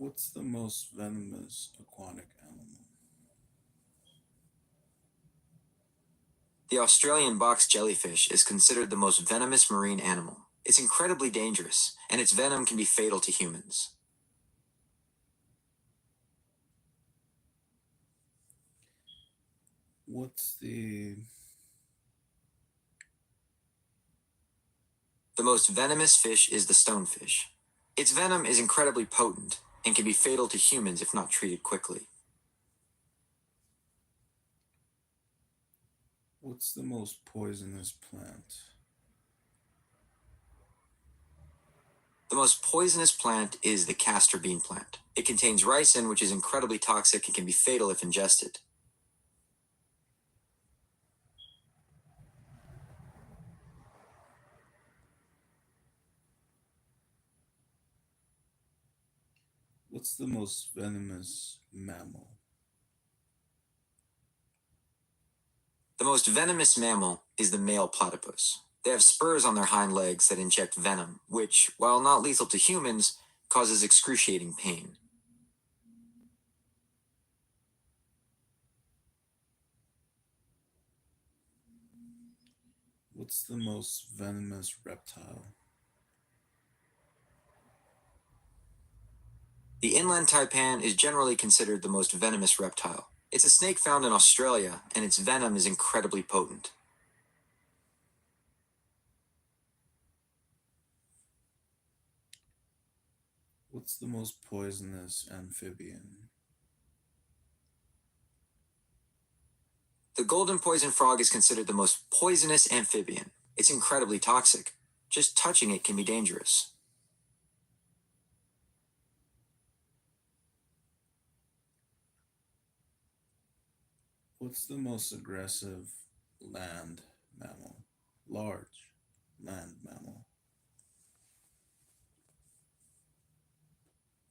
What's the most venomous aquatic animal? The Australian box jellyfish is considered the most venomous marine animal. It's incredibly dangerous, and its venom can be fatal to humans. What's the The most venomous fish is the stonefish. Its venom is incredibly potent and can be fatal to humans if not treated quickly. what's the most poisonous plant? The most poisonous plant is the castor bean plant. It contains ricin, which is incredibly toxic and can be fatal if ingested. What's the most venomous mammal? The most venomous mammal is the male platypus. They have spurs on their hind legs that inject venom, which, while not lethal to humans, causes excruciating pain. What's the most venomous reptile? The inland taipan is generally considered the most venomous reptile. It's a snake found in Australia, and its venom is incredibly potent. What's the most poisonous amphibian? The golden poison frog is considered the most poisonous amphibian. It's incredibly toxic. Just touching it can be dangerous. What's the most aggressive land mammal? Large land mammal.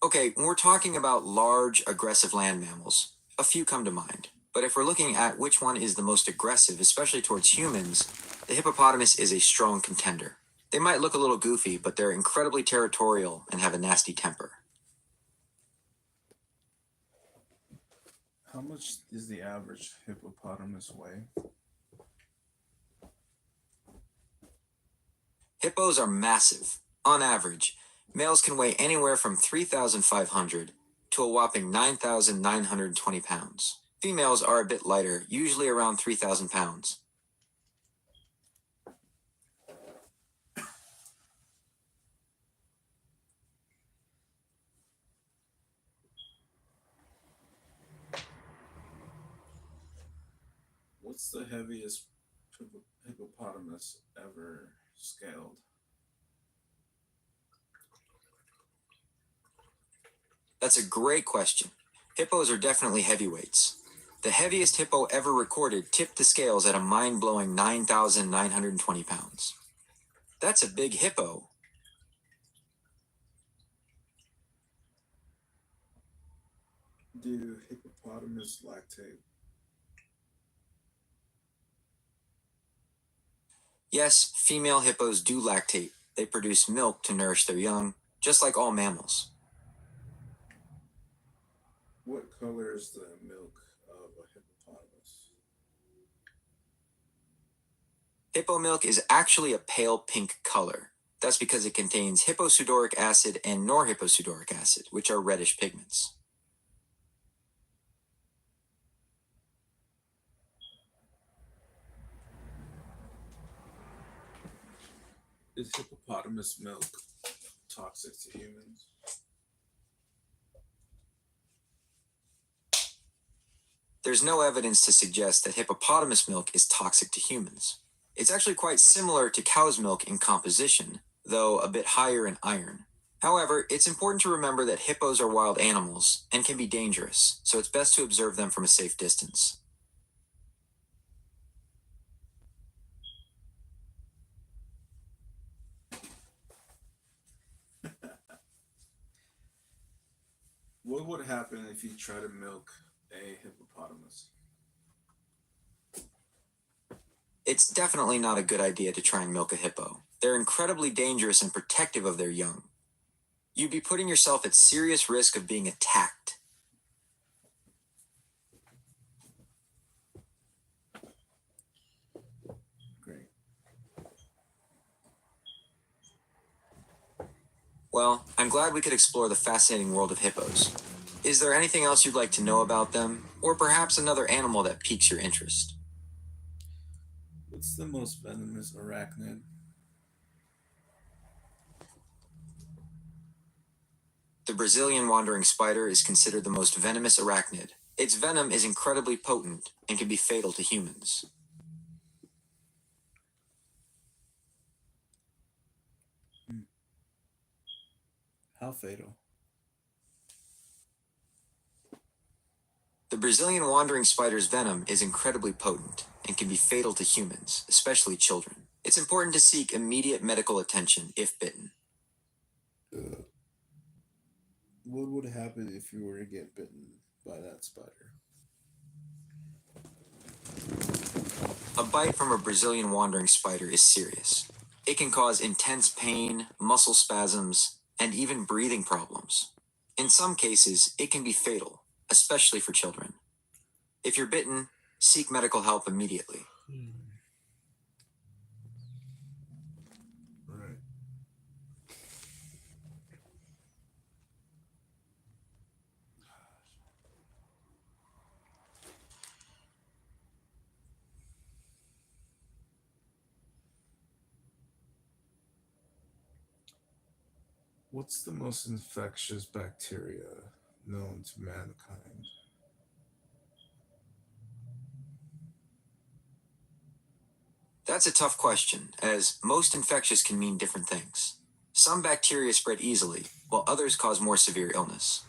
Okay, when we're talking about large, aggressive land mammals, a few come to mind. But if we're looking at which one is the most aggressive, especially towards humans, the hippopotamus is a strong contender. They might look a little goofy, but they're incredibly territorial and have a nasty temper. How much does the average hippopotamus weigh? Hippos are massive. On average, males can weigh anywhere from 3,500 to a whopping 9,920 pounds. Females are a bit lighter, usually around 3,000 pounds. What's the heaviest hippopotamus ever scaled? That's a great question. Hippos are definitely heavyweights. The heaviest hippo ever recorded tipped the scales at a mind-blowing 9,920 pounds. That's a big hippo. Do hippopotamus lactate? Yes, female hippos do lactate. They produce milk to nourish their young, just like all mammals. What color is the milk of a hippopotamus? Hippo milk is actually a pale pink color. That's because it contains hipposudoric acid and norhipposudoric acid, which are reddish pigments. Is hippopotamus milk toxic to humans? There's no evidence to suggest that hippopotamus milk is toxic to humans. It's actually quite similar to cow's milk in composition, though a bit higher in iron. However, it's important to remember that hippos are wild animals and can be dangerous, so it's best to observe them from a safe distance. What would happen if you try to milk a hippopotamus? It's definitely not a good idea to try and milk a hippo. They're incredibly dangerous and protective of their young. You'd be putting yourself at serious risk of being attacked. Great. Well, I'm glad we could explore the fascinating world of hippos. Is there anything else you'd like to know about them, or perhaps another animal that piques your interest? What's the most venomous arachnid? The Brazilian wandering spider is considered the most venomous arachnid. Its venom is incredibly potent and can be fatal to humans. How fatal? The Brazilian wandering spider's venom is incredibly potent and can be fatal to humans, especially children. It's important to seek immediate medical attention if bitten. What would happen if you were to get bitten by that spider? A bite from a Brazilian wandering spider is serious. It can cause intense pain, muscle spasms, and even breathing problems. In some cases, it can be fatal, especially for children. If you're bitten, seek medical help immediately. Right. What's the most infectious bacteria known to mankind? That's a tough question, as most infectious can mean different things. Some bacteria spread easily, while others cause more severe illness.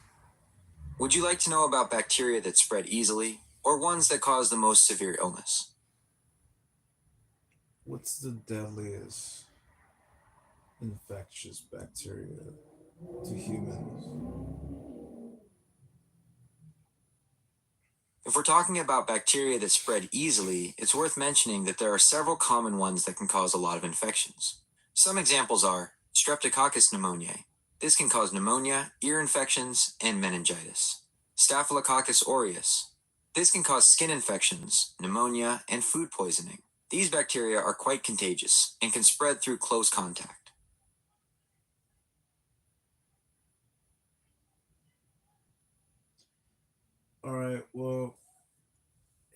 Would you like to know about bacteria that spread easily, or ones that cause the most severe illness? What's the deadliest infectious bacteria to humans? If we're talking about bacteria that spread easily, it's worth mentioning that there are several common ones that can cause a lot of infections. Some examples are Streptococcus pneumoniae. This can cause pneumonia, ear infections, and meningitis. Staphylococcus aureus. This can cause skin infections, pneumonia, and food poisoning. These bacteria are quite contagious and can spread through close contact. All right. Well,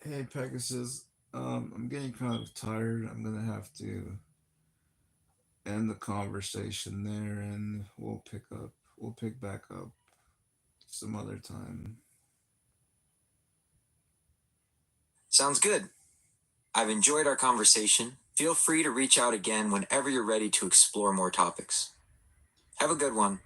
hey Pegasus, I'm getting kind of tired. I'm gonna have to end the conversation there, and we'll pick up. We'll pick back up some other time. Sounds good. I've enjoyed our conversation. Feel free to reach out again whenever you're ready to explore more topics. Have a good one.